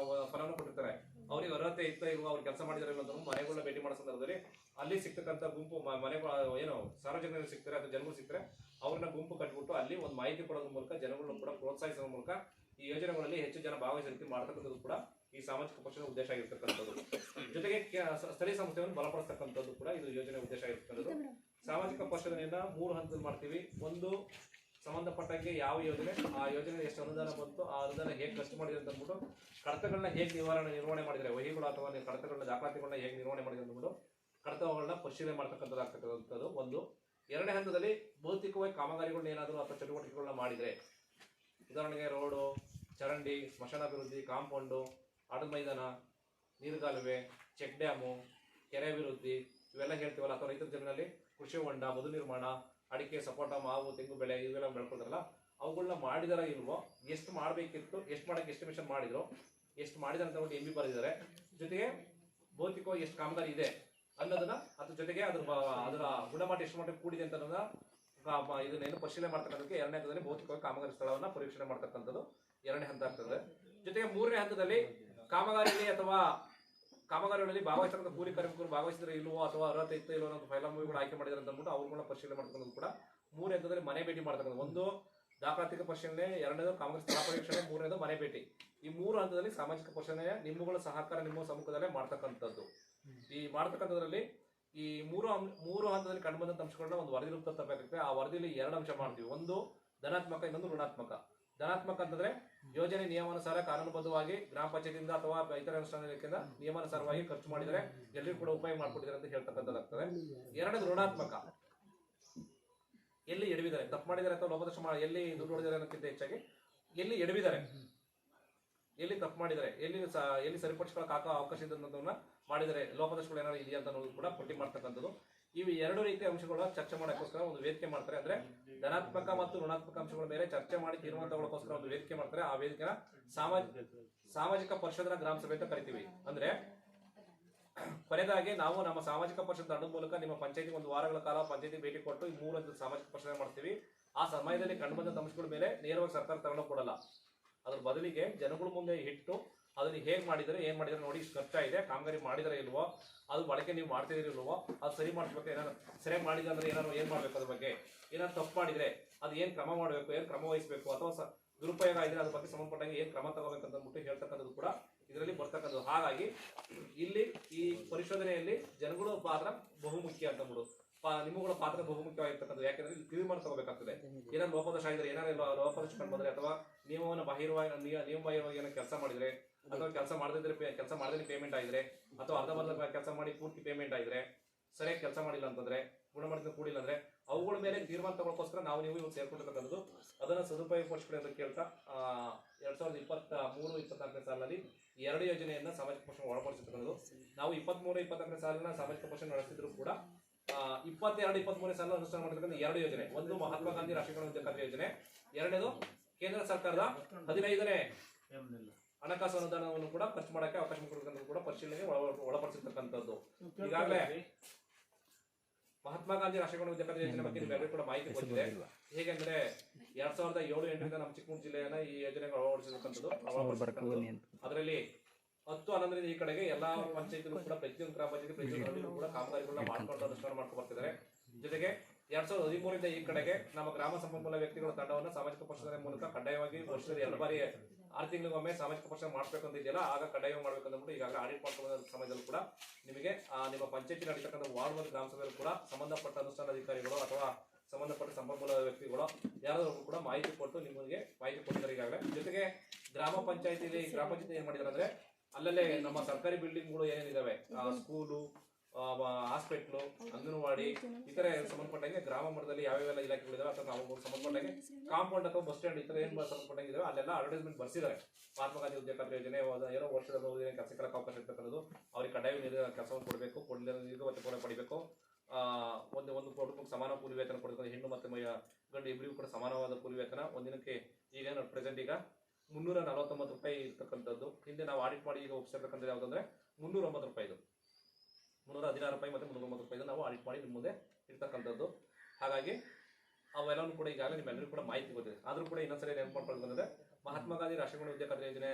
ಫಲಾನು ಕೊಟ್ಟಿರ್ತಾರೆ, ಅವ್ರಿಗೆ ಅರ್ಹತೆ ಇತ್ತ ಇಲ್ವಾ, ಅವ್ರು ಕೆಲಸ ಮಾಡಿದಾರೆ ಅಂತ ಮನೆಗಳನ್ನ ಭೇಟಿ ಮಾಡೋ ಸಂದರ್ಭದಲ್ಲಿ ಅಲ್ಲಿ ಸಿಗ್ತಕ್ಕಂಥ ಗುಂಪು ಮನೆಗಳು ಏನು ಸಾರ್ವಜನಿಕರು ಸಿಗ್ತಾರೆ ಅಥವಾ ಜನಗಳು ಸಿಗ್ತಾರೆ, ಅವ್ರನ್ನ ಗುಂಪು ಕಟ್ಬಿಟ್ಟು ಅಲ್ಲಿ ಒಂದು ಮಾಹಿತಿ ಕೊಡೋದ್ರ ಮೂಲಕ ಜನಗಳನ್ನ ಕೂಡ ಪ್ರೋತ್ಸಾಹಿಸೋದ್ರ ಮೂಲಕ ಈ ಯೋಜನೆಗಳಲ್ಲಿ ಹೆಚ್ಚು ಜನ ಭಾಗವಹಿಸೋ ರೀತಿ ಮಾಡ್ತಕ್ಕಂಥದ್ದು ಕೂಡ ಈ ಸಾಮಾಜಿಕ ಪರಿಶೋಧನೆ ಉದ್ದೇಶ ಆಗಿರ್ತಕ್ಕಂಥದ್ದು. ಜೊತೆಗೆ ಸ್ಥಳೀಯ ಸಂಸ್ಥೆಯನ್ನು ಬಲಪಡಿಸ್ತಕ್ಕಂಥದ್ದು ಕೂಡ ಇದು ಯೋಜನೆ ಉದ್ದೇಶ ಆಗಿರ್ತಕ್ಕಂಥದ್ದು. ಸಾಮಾಜಿಕ ಪರಿಶೋಧನೆಯನ್ನ 3 ಹಂತದಲ್ಲಿ ಮಾಡ್ತೀವಿ. ಒಂದು, ಸಂಬಂಧಪಟ್ಟಂಗೆ ಯಾವ ಯೋಜನೆ, ಆ ಯೋಜನೆ ಎಷ್ಟು ಅನುದಾನ ಬಂತು, ಆ ಅನುದಾನ ಹೇಗೆ ಖರ್ಚು ಮಾಡಿದೆ ಅಂತ ಅಂದ್ಬಿಟ್ಟು ಕಡತಗಳನ್ನ ಹೇಗೆ ನಿರ್ವಹಣೆ ಮಾಡಿದರೆ, ವಹಿಗಳು ಅಥವಾ ಕಡತಗಳನ್ನ ದಾಖಲಾತಿಗಳನ್ನ ಹೇಗೆ ನಿರ್ವಹಣೆ ಮಾಡಿದೆ ಅಂದ್ಬಿಟ್ಟು ಕಡತಗಳನ್ನ ಪರಿಶೀಲನೆ ಮಾಡ್ತಕ್ಕಂಥದ್ದು ಒಂದು. ಎರಡನೇ ಹಂತದಲ್ಲಿ ಭೌತಿಕವಾಗಿ ಕಾಮಗಾರಿಗಳನ್ನ ಏನಾದರೂ ಅಥವಾ ಚಟುವಟಿಕೆಗಳನ್ನ ಮಾಡಿದರೆ, ಉದಾಹರಣೆಗೆ ರೋಡು, ಚರಂಡಿ, ಸ್ಮಶಾನಾಭಿವೃದ್ಧಿ, ಕಾಂಪೌಂಡು, ಆಟದ ಮೈದಾನ, ನೀರುಗಾಲುವೆ, ಚೆಕ್ ಡ್ಯಾಮು, ಕೆರೆ ಅಭಿವೃದ್ಧಿ ಇವೆಲ್ಲ ಹೇಳ್ತೀವಲ್ಲ, ಅಥವಾ ರೈತರ ಜಮೀನಲ್ಲಿ ಕೃಷಿ ಹೊಂಡ, ಮಧು ನಿರ್ಮಾಣ, ಅಡಿಕೆ, ಸಪೋಟ, ಮಾವು, ತೆಂಗು ಬೆಳೆ ಇವೆಲ್ಲ ಬೆಳ್ಕೊಳ್ತಾರಲ್ಲ, ಅವುಗಳನ್ನ ಮಾಡಿದಾರ ಇಲ್ವೋ, ಎಷ್ಟು ಮಾಡಬೇಕಿತ್ತು, ಎಷ್ಟು ಮಾಡಕ್ಕೆ ಎಸ್ಟಿಮೇಷನ್ ಮಾಡಿದ್ರು, ಎಷ್ಟು ಮಾಡಿದಾರೆ ಅಂತ ಎಂ ಬಿ ಬರೆದಿದ್ದಾರೆ, ಜೊತೆಗೆ ಭೌತಿಕವಾಗಿ ಎಷ್ಟು ಕಾಮಗಾರಿ ಇದೆ ಅನ್ನೋದನ್ನ, ಅದ್ರ ಜೊತೆಗೆ ಅದರ ಗುಣಮಟ್ಟ ಎಷ್ಟು ಮಟ್ಟಿಗೆ ಕೂಡಿದೆ ಅಂತ ಇದನ್ನೇನು ಪರಿಶೀಲನೆ ಮಾಡ್ತಕ್ಕಂಥದ್ದು ಎರಡನೇ ಹಂತದಲ್ಲಿ ಭೌತಿಕವಾಗಿ ಕಾಮಗಾರಿ ಸ್ಥಳವನ್ನ ಪರೀಕ್ಷಣೆ ಮಾಡ್ತಕ್ಕಂಥದ್ದು ಎರಡನೇ ಹಂತ ಆಗ್ತದೆ. ಜೊತೆಗೆ ಮೂರನೇ ಹಂತದಲ್ಲಿ ಕಾಮಗಾರಿಯಲ್ಲಿ ಅಥವಾ ಕಾಮಗಾರಿಗಳಲ್ಲಿ ಭಾಗವಹಿಸ್ತಕ್ಕಂಥ ಕೂಲಿ ಕಾರ್ಮಿಕರು ಭಾಗವಹಿಸಿದ್ರೆ ಇಲ್ವೋ ಅಥವಾ ಅರ್ಹತೆ ಇತ್ತು ಇಲ್ವೋ ಅನ್ನೋ ಫಲಾನುಭವಿಗಳು ಆಯ್ಕೆ ಮಾಡಿದ್ದಾರೆ ಅಂತ ಅಂದ್ಬಿಟ್ಟು ಅವ್ರುಗಳನ್ನ ಪರಿಶೀಲನೆ ಮಾಡ್ತಕ್ಕಂಥದ್ದು ಕೂಡ ಮೂರನೇ ಹಂತದಲ್ಲಿ ಮನೆ ಭೇಟಿ ಮಾಡ್ತಕ್ಕಂಥ. ಒಂದು ದಾಖಲಾತಿಕ ಪರಿಶೀಲನೆ, ಎರಡನೇದು ಕಾಮಗಾರಿ ಸ್ಥಳ ಪರೀಕ್ಷಣೆ, ಮೂರನೇದು ಮನೆ ಭೇಟಿ. ಈ 3 ಹಂತದಲ್ಲಿ ಸಾಮಾಜಿಕ ಪರಿಶೀಲನೆ ನಿಮ್ಮಗಳ ಸಹಕಾರ ನಿಮ್ಮ ಸಮ್ಮುಖದಲ್ಲೇ ಮಾಡ್ತಕ್ಕಂಥದ್ದು. ಈ ಮಾಡ್ತಕ್ಕಂಥದ್ರಲ್ಲಿ ಈ ಮೂರು ಹಂತದಲ್ಲಿ ಕಂಡುಬಂದಂತ ಅಂಶಗಳನ್ನ ಒಂದು ವರದಿ ರೂಪ ತರಬೇಕಾಗುತ್ತೆ. ಆ ವರದಿಯಲ್ಲಿ 2 ಅಂಶ ಮಾಡ್ತೀವಿ. ಒಂದು ಧನಾತ್ಮಕ, ಇನ್ನೊಂದು ಋಣಾತ್ಮಕ. ಧನಾತ್ಮಕ ಅಂತಂದ್ರೆ ಯೋಜನೆ ನಿಯಮಾನುಸಾರ ಕಾನೂನುಬದ್ಧವಾಗಿ ಗ್ರಾಮ ಪಂಚಾಯತಿಯಿಂದ ಅಥವಾ ಇತರ ಅನುಷ್ಠಾನದಿಂದ ನಿಯಮಾನುಸಾರವಾಗಿ ಖರ್ಚು ಮಾಡಿದರೆ ಎಲ್ಲರಿಗೂ ಕೂಡ ಉಪಯೋಗ ಮಾಡ್ಕೊಟ್ಟಿದ್ದಾರೆ ಅಂತ ಹೇಳ್ತಕ್ಕಂಥದ್ದಾಗ್ತದೆ. ಎರಡನೇದು ಋಣಾತ್ಮಕ, ಎಲ್ಲಿ ಎಡವಿದ್ದಾರೆ, ತಪ್ಪು ಮಾಡಿದ್ದಾರೆ ಅಥವಾ ಲೋಪದೋಷ ಎಲ್ಲಿ ದುಡ್ಡು ಹೊಡೆದಿದ್ದಾರೆ ಅನ್ನೋಕ್ಕಿಂತ ಹೆಚ್ಚಾಗಿ ಎಲ್ಲಿ ಎಡವಿದ್ದಾರೆ, ಎಲ್ಲಿ ತಪ್ಪು ಮಾಡಿದರೆ, ಎಲ್ಲಿ ಸರಿಪಡಿಸ್ಕೊಳ್ಳೋಕೆ ಅವಕಾಶ ಇದ್ದನ್ನ ಮಾಡಿದರೆ, ಲೋಪದೋಷಗಳು ಏನಾದ್ರು ಇದೆಯಾ ಅಂತ ಅನ್ನೋದು ಕೂಡ ಪಟ್ಟಿ ಮಾಡ್ತಕ್ಕಂಥದ್ದು. ಇವು 2 ರೀತಿಯ ಅಂಶಗಳ ಚರ್ಚೆ ಮಾಡೋಕ್ಕೋಸ್ಕರ ಒಂದು ವೇದಿಕೆ ಮಾಡ್ತಾರೆ. ಅಂದ್ರೆ ಧನಾತ್ಮಕ ಮತ್ತು ಋಣಾತ್ಮಕ ಅಂಶಗಳ ಮೇಲೆ ಚರ್ಚೆ ಮಾಡಿ ತೀರ್ಮಾನ ತಗೊಳ್ಳೋಕ್ಕೋಸ್ಕರ ಒಂದು ವೇದಿಕೆ ಮಾಡ್ತಾರೆ. ಆ ವೇದಿಕೆನ ಸಾಮಾಜಿಕ ಪರಿಶೋಧನಾ ಗ್ರಾಮ ಸಭೆ ಅಂತ ಕರಿತೀವಿ. ಅಂದ್ರೆ ಕೊನೆಯದಾಗಿ ನಾವು ನಮ್ಮ ಸಾಮಾಜಿಕ ಪರಿಷತ್ ತಂಡದ ಮೂಲಕ ನಿಮ್ಮ ಪಂಚಾಯತಿ 1 ವಾರಗಳ ಕಾಲ ಪಂಚಾಯತಿ ಭೇಟಿ ಕೊಟ್ಟು ಈ 3 ಹಂತದ ಸಾಮಾಜಿಕ ಪರಿಶೋಧನೆ ಮಾಡ್ತೀವಿ. ಆ ಸಮಯದಲ್ಲಿ ಕಂಡುಬಂದ ಅಂಶಗಳ ಮೇಲೆ ನೇರವಾಗಿ ಸರ್ಕಾರ ತಗೊಂಡು ಕೊಡಲ್ಲ. ಅದ್ರ ಬದಲಿಗೆ ಜನಗಳ ಮುಂದೆ ಇಟ್ಟು ಅದನ್ನ ಹೇಗೆ ಮಾಡಿದರೆ, ಏನ್ ಮಾಡಿದ್ರೆ ನೋಡಿ, ಇಷ್ಟು ಖರ್ಚಾಗಿದೆ, ಕಾಮಗಾರಿ ಮಾಡಿದರೆ ಇಲ್ವೋ, ಅದು ಬಳಕೆ ನೀವು ಮಾಡ್ತಿದ್ದೀರಿ ಇಲ್ವೋ, ಅದು ಸರಿ ಮಾಡಿಸ್ಬೇಕು, ಏನಾದ್ರು ಸರಿಯಾಗಿ ಮಾಡಿದ್ರೆ ಅಂದ್ರೆ ಏನ್ ಮಾಡ್ಬೇಕು, ಅದ್ರ ಬಗ್ಗೆ ಏನಾದ್ರು ತಪ್ಪು ಮಾಡಿದ್ರೆ ಅದು ಏನ್ ಕ್ರಮ ಮಾಡಬೇಕು, ಏನ್ ಕ್ರಮ ವಹಿಸಬೇಕು, ಅಥವಾ ದುರುಪಯೋಗ ಆಗಿದ್ರೆ ಅದ್ರ ಬಗ್ಗೆ ಸಂಬಂಧಪಟ್ಟಂಗೆ ಏನ್ ಕ್ರಮ ತಗೋಬೇಕಂತ ಅಂದ್ಬಿಟ್ಟು ಹೇಳ್ತಕ್ಕಂಥದ್ದು ಕೂಡ ಇದರಲ್ಲಿ ಬರ್ತಕ್ಕಂಥದ್ದು. ಹಾಗಾಗಿ ಇಲ್ಲಿ ಈ ಪರಿಶೋಧನೆಯಲ್ಲಿ ಜನಗಳ ಪಾತ್ರ ಬಹುಮುಖ್ಯ ಅಂತ ಅಂದ್ಬಿಡು, ನಿಮ್ಮಗಳ ಪಾತ್ರ ಬಹುಮುಖ್ಯವಾಗಿರ್ತಕ್ಕಂಥದ್ದು. ಯಾಕಂದ್ರೆ ಇಲ್ಲಿ ತೀರ್ಮಾನ ತಗೋಬೇಕಾಗ್ತದೆ. ಏನಾದ್ರು ಲೋಪದೋಷ ಆಗಿದ್ರೆ, ಏನಾದ್ರು ಲೋಪದೋಷ ಕಂಡು ಬಂದ್ರೆ, ಅಥವಾ ನಿಯಮ ಬಾಹಿರವಾಗಿ ಏನೋ ಕೆಲಸ ಮಾಡಿದ್ರೆ, ಅಥವಾ ಕೆಲಸ ಮಾಡದೇ ಪೇಮೆಂಟ್ ಆಗಿದ್ರೆ, ಅಥವಾ ಅರ್ಧಬರ್ಧ ಕೆಲಸ ಮಾಡಿ ಪೂರ್ತಿ ಪೇಮೆಂಟ್ ಆಗಿದ್ರೆ, ಸರಿಯಾಗಿ ಕೆಲಸ ಮಾಡಿಲ್ಲ ಅಂತಂದ್ರೆ, ಗುಣಮಟ್ಟದ ಕೂಡಿಲ್ಲ ಅಂದ್ರೆ ಅವುಗಳ ಮೇಲೆ ತೀರ್ಮಾನ ತಗೊಳ್ಳೋಕ್ಕೋಸ್ಕರ ನೀವು ಇವಾಗ ಸೇರ್ಕೊಂಡಿರ್ತಕ್ಕಂಥದ್ದು. ಅದನ್ನ ಸದುಪಯೋಗ ಪಡಿಸ್ಕೊಳ್ಳಿ ಅಂತ ಕೇಳ್ತಾ 2023-24 ಸಾಲಿನಲ್ಲಿ 2 ಯೋಜನೆಯನ್ನ ಸಾಮಾಜಿಕ ಪೋಷಣೆ ಒಳಪಡಿಸಿರ್ತಕ್ಕಂಥದ್ದು. ನಾವು 23-24 ಸಾಲಿನ ಸಾಮಾಜಿಕ ಪೋಷಣೆ ನಡೆಸಿದ್ರು ಕೂಡ 22-23 ಸಾಲ ಅನುಷ್ಠಾನ ಮಾಡಿರ್ತಕ್ಕಂಥ 2 ಯೋಜನೆ, ಒಂದು ಮಹಾತ್ಮ ಗಾಂಧಿ ರಾಷ್ಟ್ರೀಯ ಗ್ರಾಮೀಣ ಉದ್ಯೋಗ ಖಾತ್ರಿ ಯೋಜನೆ, ಎರಡನೇದು ಕೇಂದ್ರ ಸರ್ಕಾರದ 15ನೇ ಹಣಕಾಸು ಅನುದಾನವನ್ನು ಕೂಡ ಖರ್ಚು ಮಾಡಕ್ಕೆ ಅವಕಾಶ ಮಾಡಿಕೊಡ್ತಕ್ಕಂಥದ್ದು ಕೂಡ ಪರಿಶೀಲನೆಗೆ ಒಳಪಡಿಸಿರ್ತಕ್ಕಂಥದ್ದು. ಈಗಾಗಲೇ ಮಹಾತ್ಮ ಗಾಂಧಿ ರಾಷ್ಟ್ರೀಯ ಗ್ರಾಮೀಣ ಉದ್ಯೋಗ ಖಾತ್ರಿ ಯೋಜನೆ ಬಗ್ಗೆ ನಿಮ್ಮೆಲ್ಲರಿಗೂ ಕೂಡ ಮಾಹಿತಿ ಗೊತ್ತಿದೆ. ಹೇಗೆಂದ್ರೆ 2007-8ರಿಂದ ನಮ್ಮ ಚಿಕ್ಕಮಗಳೂರು ಜಿಲ್ಲೆಯನ್ನ ಈ ಯೋಜನೆಗೆ ಅಳವಡಿಸಿರ್ತಕ್ಕಂಥದ್ದು. ಅದರಲ್ಲಿ 10-11ರಿಂದ ಈ ಕಡೆಗೆ ಎಲ್ಲಾ ಪಂಚಾಯತ್ಗಳು ಕೂಡ ಪ್ರತಿಯೊಂದು ಗ್ರಾಮ ಪಂಚಾಯತ್ ಪ್ರತಿಯೊಂದು ಕೂಡ ಕಾಮಗಾರಿಗಳನ್ನ ಮಾಡ್ಕೊಂಡು ಅನುಷ್ಠಾನ ಮಾಡ್ಕೊಂಡು ಬರ್ತಿದ್ದಾರೆ. ಜೊತೆಗೆ 2013ರಿಂದ ಈ ಕಡೆಗೆ ನಮ್ಮ ಗ್ರಾಮ ಸಂಪನ್ಮೂಲ ವ್ಯಕ್ತಿಗಳ ತಂಡವನ್ನು ಸಾಮಾಜಿಕ ಪೋಷಣೆ ಮೂಲಕ ಕಡ್ಡಾಯವಾಗಿ ವರ್ಷದಲ್ಲಿ 2 ಬಾರಿ 6 ತಿಂಗಳಿಗೊಮ್ಮೆ ಸಾಮಾಜಿಕ ಪೋಷಣೆ ಮಾಡ್ಬೇಕಂತ ಇದೆಯಲ್ಲ, ಆಗ ಕಡ್ಡಾಯವಾಗಿ ಮಾಡ್ಬೇಕಂದ್ಬಿಟ್ಟು ಈಗಾಗಲೇ ಆಡಿಟ್ ಮಾಡ್ಕೊಳ್ಳೋ ಸಮಯದಲ್ಲೂ ಕೂಡ ನಿಮಗೆ ನಿಮ್ಮ ಪಂಚಾಯತಿ ನಡೀತಕ್ಕಂಥ ವಾರ್ಡ್ ಮತ್ತು ಗ್ರಾಮ ಸಭೆಯಲ್ಲಿ ಕೂಡ ಸಂಬಂಧಪಟ್ಟ ಅನುಷ್ಠಾನ ಅಧಿಕಾರಿಗಳು ಅಥವಾ ಸಂಬಂಧಪಟ್ಟ ಸಂಪನ್ಮೂಲ ವ್ಯಕ್ತಿಗಳು ಯಾರಾದರೂ ಕೂಡ ಮಾಹಿತಿ ಕೊಟ್ಟು ನಿಮಗೆ ಮಾಹಿತಿ ಕೊಟ್ಟಿದ್ದಾರೆ ಈಗಾಗಲೇ. ಜೊತೆಗೆ ಗ್ರಾಮ ಪಂಚಾಯತಿ ಏನ್ ಮಾಡಿದ್ದಾರೆ ಅಂದ್ರೆ ಅಲ್ಲಲ್ಲೇ ನಮ್ಮ ಸರ್ಕಾರಿ ಬಿಲ್ಡಿಂಗ್ಗಳು ಏನೇನಿದಾವೆ, ಸ್ಕೂಲು, ಹಾಸ್ಪಿಟ್ಲು, ಅಂಗನವಾಡಿ, ಇತರೆ ಸಂಬಂಧಪಟ್ಟಂಗೆ ಗ್ರಾಮ ಮಟ್ಟದಲ್ಲಿ ಯಾವ್ಯಾವೆಲ್ಲ ಇಲಾಖೆಗಳಿದಾವೆ ಅಥವಾ ನಾವು ಸಂಬಂಧಪಟ್ಟಂಗೆ ಕಾಂಪೌಂಡ್ ಅಥವಾ ಬಸ್ ಸ್ಟ್ಯಾಂಡ್ ಇತರ ಏನ್ ಸಂಬಂಧಪಟ್ಟಂಗೆ ಇದಾವೆ ಅಲ್ಲೆಲ್ಲ ಅಡ್ವರ್ಟೈಸ್ಮೆಂಟ್ ಬರ್ಸಿದ್ದಾರೆ. ಮಹಾತ್ಮ ಗಾಂಧಿ ಉದ್ಯೋಗ ಖಾತ್ರಿ ಯೋಜನೆ ಏನೋ ವರ್ಷದ ಕೆಲಸಕ್ಕೆ ಅವಕಾಶ ಇರ್ತಕ್ಕಂಥದ್ದು, ಅವ್ರಿಗೆ ಕಡ್ಡಾಯ ಕೆಲಸವನ್ನು ಕೊಡಬೇಕು, ನಿರ್ಗವತೆ ಪಡಿಬೇಕು, ಒಂದು ಕುಟುಂಬಕ್ಕೆ ಸಮಾನ ಕೂಲಿ ವೇತನ ಕೊಡಬೇಕು, ಹೆಣ್ಣು ಮತ್ತು ಗಂಡು ಇಬ್ಬರಿಗೂ ಕೂಡ ಸಮಾನವಾದ ಕೂಲಿ ವೇತನ ಒಂದಿನಕ್ಕೆ ಈಗ ಪ್ರೆಸೆಂಟ್ ಈಗ 349 ರೂಪಾಯಿ ಇರ್ತಕ್ಕಂಥದ್ದು. ಹಿಂದೆ ನಾವು ಆಡಿಟ್ ಮಾಡಿ ಈಗ ಒಪ್ಪಿಸಿರ್ತಕ್ಕಂಥದ್ದು ಯಾವುದಂದ್ರೆ 309 ರೂಪಾಯಿ, 316 ರೂಪಾಯಿ ಮತ್ತೆ 309 ರೂಪಾಯಿ ನಾವು ಆಡಿಟ್ ಮಾಡಿ ನಿಮ್ಮ ಮುಂದೆ ಇರ್ತಕ್ಕಂಥದ್ದು. ಹಾಗಾಗಿ ಅವೆಲ್ಲವೂ ಕೂಡ ಈಗಾಗಲೇ ನಿಮ್ಮೆಲ್ಲರಿಗೂ ಕೂಡ ಮಾಹಿತಿ ಗೊತ್ತಿದೆ. ಆದ್ರೂ ಕೂಡ ಇನ್ನೊಂದ್ಸರಿ ನೆನಪು ಮಾಡ್ಕೊಳ್ಳೋದಂದ್ರೆ ಮಹಾತ್ಮ ಗಾಂಧಿ ರಾಷ್ಟ್ರೀಯ ಗ್ರಾಮೀಣ ಉದ್ಯೋಗ ಖಾತ್ರಿ ಯೋಜನೆ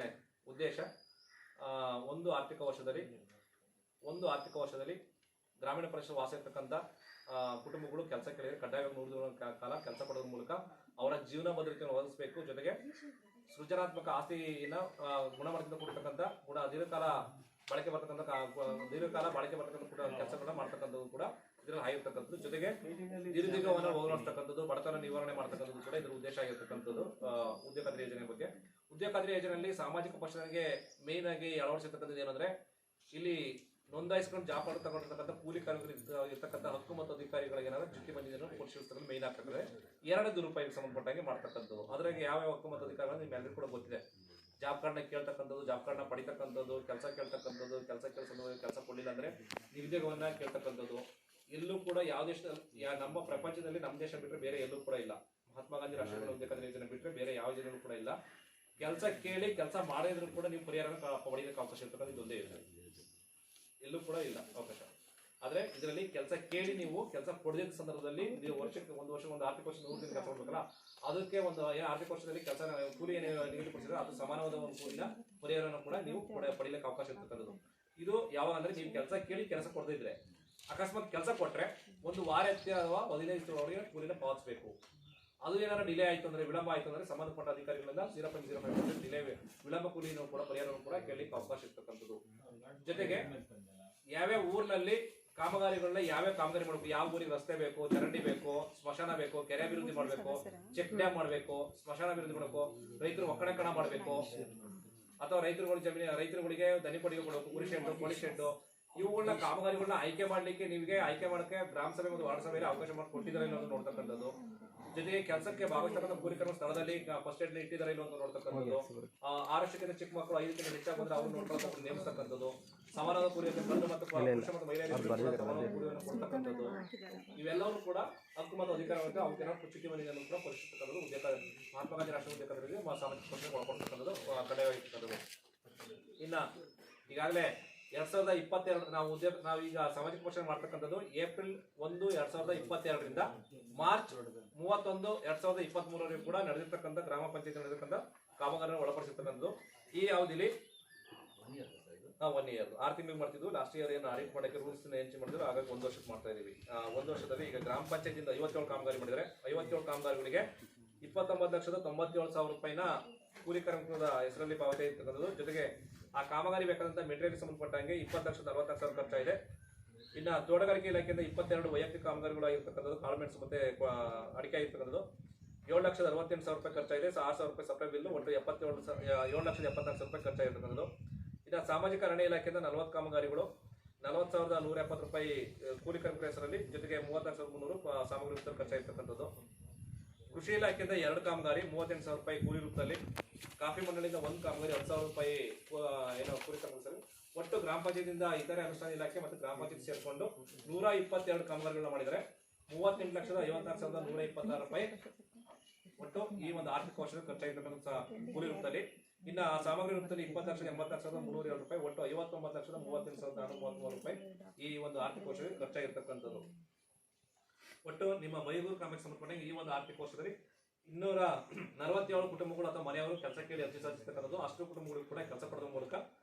ಉದ್ದೇಶ ಒಂದು ಆರ್ಥಿಕ ವರ್ಷದಲ್ಲಿ ಗ್ರಾಮೀಣ ಪ್ರದೇಶ ವಾಸ ಇರ್ತಕ್ಕಂಥ ಕುಟುಂಬಗಳು ಕೆಲಸ ಕೇಳಿದರೆ ಕಡ್ಡಾಯವಾಗಿ 100 ದಿನಗಳ ಕಾಲ ಕೆಲಸ ಕೊಡೋದ್ರ ಮೂಲಕ ಅವರ ಜೀವನ ಭದ್ರತೆಯನ್ನು ಒದಗಿಸಬೇಕು. ಜೊತೆಗೆ ಸೃಜನಾತ್ಮಕ ಆಸ್ತಿನ ಗುಣಮಟ್ಟದಿಂದ ಕೂಡಿರ್ತಕ್ಕಂಥ ದೀರ್ಘಕಾಲ ಬಾಳಿಕೆ ಬರ್ತಕ್ಕಂಥ ಕೆಲಸಗಳನ್ನ ಮಾಡ್ತಕ್ಕಂಥದ್ದು ಕೂಡ ಇದರಲ್ಲಿ ಆಗಿರ್ತಕ್ಕಂಥದ್ದು. ಜೊತೆಗೆ ದೀರ್ಘವನ್ನು ಹೋಗಲಾಡ್ತಕ್ಕಂಥದ್ದು, ಬಡತನ ನಿವಾರಣೆ ಮಾಡ್ತಕ್ಕಂಥದ್ದು ಕೂಡ ಇದರ ಉದ್ದೇಶ ಆಗಿರ್ತಕ್ಕಂಥದ್ದು ಉದ್ಯೋಗ ಖಾತ್ರಿ ಯೋಜನೆ ಬಗ್ಗೆ. ಉದ್ಯೋಗ ಖಾತ್ರಿ ಯೋಜನೆಯಲ್ಲಿ ಸಾಮಾಜಿಕ ಪೋಷಣೆಗೆ ಮೇನ್ ಆಗಿ ಅಳವಡಿಸಿರ್ತಕ್ಕಂಥದ್ದು ಏನಂದ್ರೆ ಇಲ್ಲಿ ನೋಂದಾಯಿಸಿಕೊಂಡು ಜಾಬ್ ತಗೊಂಡಿರ್ತಕ್ಕಂಥ ಕೂಲಿ ಕಾರ್ಮಿಕರು ಇರ್ತಕ್ಕಂಥ ಹಕ್ಕು ಮತ್ತು ಅಧಿಕಾರಿಗಳಿಗೆ ಏನಾದ್ರು ಚುಕ್ಕಿ ಬಂದಿದ್ದನ್ನು ಪರಿಶೀಲಿಸಲು ಮೇನ್ ಆಗ್ತದೆ. 2 ರೂಪಾಯಿಗೆ ಸಂಬಂಧಪಟ್ಟಂಗೆ ಮಾಡ್ತಕ್ಕಂಥದ್ದು. ಅದ್ರಾಗೆ ಯಾವ ಹಕ್ಕು ಮತ್ತು ಅಧಿಕಾರಿಗಳು ನಿಮ್ಮೆಲ್ಲರಿಗೂ ಕೂಡ ಗೊತ್ತಿದೆ. ಜಾಬ್ ಕಾರ್ಡ್ನ ಕೇಳ್ತಕ್ಕಂಥದ್ದು, ಜಾಬ್ ಕಾರ್ಡ್ನ ಪಡಿತಕ್ಕಂಥದ್ದು, ಕೆಲಸ ಕೇಳ್ತಕ್ಕಂಥದ್ದು, ಕೆಲಸ ಕೊಡಲಿಲ್ಲ ಅಂದ್ರೆ ನಿರುದ್ಯೋಗವನ್ನ ಕೇಳ್ತಕ್ಕಂಥದ್ದು. ಎಲ್ಲೂ ಕೂಡ ಯಾವ ದೇಶದಲ್ಲಿ ನಮ್ಮ ಪ್ರಪಂಚದಲ್ಲಿ ನಮ್ಮ ದೇಶ ಬಿಟ್ಟರೆ ಬೇರೆ ಎಲ್ಲೂ ಕೂಡ ಇಲ್ಲ. ಮಹಾತ್ಮ ಗಾಂಧಿ ರಾಷ್ಟ್ರೀಯ ಗ್ರಾಮೀಣ ಉದ್ಯೋಗ ಖಾತ್ರಿ ಯೋಜನೆ ಬಿಟ್ಟರೆ ಬೇರೆ ಯಾವ ಯೋಜನೆಯೂ ಕೂಡ ಇಲ್ಲ. ಕೆಲಸ ಕೇಳಿ ಕೆಲಸ ಮಾಡಿದ್ರು ಕೂಡ ನೀವು ಪರಿಹಾರ ಪಡೆಯೋದಕ್ಕೆ ಅವಕಾಶ ಇರ್ತಕ್ಕಂಥ ಇದೊಂದೇ ಯೋಜನೆ, ಎಲ್ಲೂ ಕೂಡ ಇಲ್ಲ ಅವಕಾಶ. ಆದ್ರೆ ಇದರಲ್ಲಿ ಕೆಲಸ ಕೇಳಿ ನೀವು ಕೆಲಸ ಕೊಡದಿದ್ದ ಸಂದರ್ಭದಲ್ಲಿ ನೀವು ವರ್ಷಕ್ಕೆ ಒಂದು ಆರ್ಥಿಕ ವರ್ಷ 100 ದಿನ ಕೆಲಸ ಕೊಡ್ಬೇಕಲ್ಲ, ಅದಕ್ಕೆ ಒಂದು ಆರ್ಥಿಕ ವರ್ಷದಲ್ಲಿ ಕೆಲಸ ಕೂಲಿ ನಿಗದಿಪಡಿಸಿದ್ರೆ ಅದು ಸಮಾನವಾದ ಒಂದು ಕೂಲಿನ ಪರಿಹಾರವನ್ನು ಕೂಡ ನೀವು ಪಡೆಯಲಿಕ್ಕೆ ಅವಕಾಶ ಇರ್ತಕ್ಕಂಥದ್ದು. ಇದು ಯಾವಾಗ ಅಂದ್ರೆ ನೀವು ಕೆಲಸ ಕೇಳಿ ಕೆಲಸ ಕೊಡದಿದ್ರೆ, ಅಕಸ್ಮಾತ್ ಕೆಲಸ ಕೊಟ್ರೆ 1 ವಾರ ಅಥವಾ 15 ದಿನದೊಳಗೆ ಕೂಲಿನ ಪಾವತಿಸಬೇಕು. ಅದು ಏನಾದ್ರು ಡಿಲೇ ಆಯ್ತು ಅಂದ್ರೆ, ವಿಳಂಬ ಆಯ್ತು ಅಂದ್ರೆ ಸಂಬಂಧಪಟ್ಟ ಅಧಿಕಾರಿಗಳಿಂದ 0.05% ಡಿಲೇ ವಿಳಂಬ ಕೂಲಿಯನ್ನು ಕೂಡ ಪರಿಹಾರವನ್ನು ಕೂಡ ಕೇಳಲಿಕ್ಕೆ ಅವಕಾಶ ಇರ್ತಕ್ಕಂಥದ್ದು. ಜೊತೆಗೆ ಯಾವ್ಯಾವ ಊರಿನಲ್ಲಿ ಕಾಮಗಾರಿಗಳನ್ನ ಯಾವ್ಯಾವ ಕಾಮಗಾರಿ ಮಾಡಬೇಕು, ಯಾವ ಊರಿಗೆ ರಸ್ತೆ ಬೇಕು, ಚರಂಡಿ ಬೇಕು, ಸ್ಮಶಾನ ಬೇಕು, ಕೆರೆ ಅಭಿವೃದ್ಧಿ ಮಾಡಬೇಕು, ಚೆಕ್ ಡ್ಯಾಮ್ ಮಾಡಬೇಕು, ಸ್ಮಶಾನ ಅಭಿವೃದ್ಧಿ ಮಾಡಬೇಕು, ರೈತರು ಒಕ್ಕಣೆ ಮಾಡಬೇಕು, ಅಥವಾ ರೈತರುಗಳಿಗೆ ದನಿ ಪಡಿಗೆ ಕೊಡಬೇಕು, ಕುರಿ ಶೆಡ್, ಕೋಳಿ ಶೆಡ್, ಇವುಗಳನ್ನ ಕಾಮಗಾರಿಗಳನ್ನ ಆಯ್ಕೆ ಮಾಡ್ಲಿಕ್ಕೆ ನಿಮಗೆ ಆಯ್ಕೆ ಮಾಡಕ್ಕೆ ಗ್ರಾಮ ಸಭೆ ಮತ್ತು ವಾರ್ಡ್ ಸಭೆಯಲ್ಲಿ ಅವಕಾಶ ಮಾಡಿ ಕೊಟ್ಟಿದ್ದಾರೆ ಅನ್ನೋದು ನೋಡ್ತಕ್ಕಂಥದ್ದು. ಜೊತೆಗೆ ಕೆಲಸಕ್ಕೆ ಭಾಗವಹಿಸ್ತಕ್ಕಂಥ ಕೂಲಿಕರ ಸ್ಥಳದಲ್ಲಿ ಫಸ್ಟ್ ಏಡ್ ಇಟ್ಟಿದ್ದಾರೆ ಇಲ್ಲ ಅಂತ ನೋಡ್ತಕ್ಕಂಥದ್ದು. 6 ವರ್ಷಕ್ಕಿಂತ ಚಿಕ್ಕ ಮಕ್ಕಳು 5 ತಿಂಗಳು ಹೆಚ್ಚಾಗಿ ಬಂದ್ರೆ ಅವ್ರು ನೋಡ್ಕೊಳ್ಳೋಕೆ ನೇಮಿಸ್ತಕ್ಕಂಥದ್ದು. ಸಮಾನವಾದ ಕೂಲಿಯನ್ನು ಗಂಡು ಮತ್ತು ಪುರುಷ ಮತ್ತು ಮಹಿಳೆಯರಿಗೆ ಸಮಾನವಾದ ಕೂಲಿಯನ್ನು ಕೊಡ್ತಕ್ಕಂಥದ್ದು. ಇವೆಲ್ಲವೂ ಕೂಡ ಹಕ್ಕು ಮತ್ತು ಅಧಿಕಾರವಾಗಿ ಅವಕ್ಕೆ ಚುಕ್ಕಿ ಬಂದಿದ್ದನ್ನು ಕೂಡ ಪರಿಶೀಲಿಸತಕ್ಕಂಥದ್ದು ಉದ್ಯೋಗ ಮಹಾತ್ಮ ಗಾಂಧಿ ರಾಷ್ಟ್ರೀಯ ಉದ್ಯೋಗ ಖಾತ್ರಿಗೆ ಸಾಮಾಜಿಕ ಪೋಷಣೆ ಒಳಪಡಿಸ್ತಕ್ಕಂಥದ್ದು ಕಡ್ಡಾಯವಾಗಿರ್ತಕ್ಕಂಥದ್ದು. ಇನ್ನ ಈಗಾಗಲೇ 2022 ನಾವೀಗ ಸಾಮಾಜಿಕ ಪೋಷಣೆ ಮಾಡ್ತಕ್ಕಂಥದ್ದು ಏಪ್ರಿಲ್ 1, 2022ರಿಂದ ಮಾರ್ಚ್ 31, 2023 ಕೂಡ ನಡೆದಿರ್ತಕ್ಕಂಥ ಗ್ರಾಮ ಪಂಚಾಯತ್ ನಡೆದಿರ್ತಕ್ಕಂಥ ಕಾಮಗಾರಿಯನ್ನು ಒಳಪಡಿಸಿರ್ತಕ್ಕಂಥದ್ದು. ಈ ಅವಧಿಲಿ 1 ಇಯರ್ 6 ತಿಂಗಳು ಮಾಡ್ತಿದ್ವು. ಲಾಸ್ಟ್ ಇಯರ್ ಏನು ಆಡಿಟ್ ಮಾಡಕ್ಕೆ ರೂಲ್ಸ್ ಹೆಂಚಿ ಮಾಡಿದ್ರು, ಹಾಗಾಗಿ 1 ವರ್ಷಕ್ಕೆ ಮಾಡ್ತಾ ಇದೀವಿ. 1 ವರ್ಷದಲ್ಲಿ ಈಗ ಗ್ರಾಮ ಪಂಚಾಯತಿಂದ 57 ಕಾಮಗಾರಿ ಮಾಡಿದರೆ 57 ಕಾಮಗಾರಿಗಳಿಗೆ 29,97,000 ರೂಪಾಯಿನ ಕೂಲಿ ಕಾರ್ಮಿಕರ ಹೆಸರಲ್ಲಿ ಪಾವತಿ ಇರ್ತಕ್ಕಂಥದ್ದು. ಜೊತೆಗೆ ಆ ಕಾಮಗಾರಿ ಬೇಕಾದಂತ ಮೆಟೀರಿಯಲ್ ಸಂಬಂಧಪಟ್ಟಂಗೆ 20,60,40,000 ಖರ್ಚಾಗಿದೆ. ಇನ್ನ ತೋಟಗಾರಿಕೆ ಇಲಾಖೆಯಿಂದ 22 ವೈಯಕ್ತಿಕ ಕಾಮಗಾರಿಗಳು ಆಗಿರ್ತಕ್ಕಂಥದ್ದು, ಕಾಳುಮೆಣಸು ಮತ್ತೆ ಅಡಿಕೆ ಆಗಿರ್ತಕ್ಕಂಥದ್ದು 7,68,000 ರೂಪಾಯಿ ಖರ್ಚಾಗಿದೆ. 6,000 ರೂಪಾಯಿ ಸಪ್ಲೈ ಬಿಲ್, ಒಟ್ಟು 7,74,000 ರೂಪಾಯಿ ಖರ್ಚಾಗಿರ್ತಕ್ಕಂಥದ್ದು. ಇನ್ನು ಸಾಮಾಜಿಕ ಅರಣ್ಯ ಇಲಾಖೆಯಿಂದ 40 ಕಾಮಗಾರಿಗಳು, 40,170 ರೂಪಾಯಿ ಕೂಲಿ ಕಾರ್ಮಿಕರ ಹೆಸರಲ್ಲಿ, ಜೊತೆಗೆ 34,300 ಸಾಮಗ್ರಿ ಖರ್ಚಾಗಿರ್ತಕ್ಕಂಥದ್ದು. ಕೃಷಿ ಇಲಾಖೆಯಿಂದ 2 ಕಾಮಗಾರಿ 38,000 ರೂಪಾಯಿ ಕೂಲಿ ರೂಪದಲ್ಲಿ, ಕಾಫಿ ಮಂಡಳಿಯಿಂದ ಒಂದು ಕಾಮಗಾರಿ 10,000 ರೂಪಾಯಿ ಏನೋ ಕುರಿತು ಒಟ್ಟು ಗ್ರಾಮ ಪಂಚಾಯತಿಯಿಂದ ಇತರೆ ಅನುಷ್ಠಾನ ಇಲಾಖೆ ಮತ್ತು ಗ್ರಾಮ ಪಂಚಾಯತ್ ಸೇರಿಕೊಂಡು 122 ಕಾಮಗಾರಿಗಳನ್ನ ಮಾಡಿದ್ದಾರೆ. 38,56,126 ರೂಪಾಯಿ ಒಟ್ಟು ಈ ಒಂದು ಆರ್ಥಿಕ ವರ್ಷದ ಖರ್ಚಾಗಿರ್ತಕ್ಕಂಥ ಕೂಲಿ ರೂಪದಲ್ಲಿ. ಇನ್ನ ಸಾಮಗ್ರಿ ರೂಪದಲ್ಲಿ 20,86,302 ರೂಪಾಯಿ ಒಟ್ಟು 59,38,433 ರೂಪಾಯಿ ಈ ಒಂದು ಆರ್ಥಿಕ ವರ್ಷದಲ್ಲಿ ಖರ್ಚಾಗಿರ್ತಕ್ಕಂಥದ್ದು. ಒಟ್ಟು ನಿಮ್ಮ ಬೈಗೂರು ಗ್ರಾಮಕ್ಕೆ ಸಂಬಂಧಪಟ್ಟ ಈ ಒಂದು ಆರ್ಥಿಕ ವರ್ಷದಲ್ಲಿ 247 ಕುಟುಂಬಗಳು ಅಥವಾ ಮನೆಯವರು ಕೆಲಸ ಕೇಳಿ ಅರ್ಜಿ ಸಲ್ಲಿಸಿರ್ತಕ್ಕಂಥದ್ದು. ಅಷ್ಟು ಕುಟುಂಬಗಳು ಕೂಡ ಕೆಲಸ ಪಡೆದ ಮೂಲಕ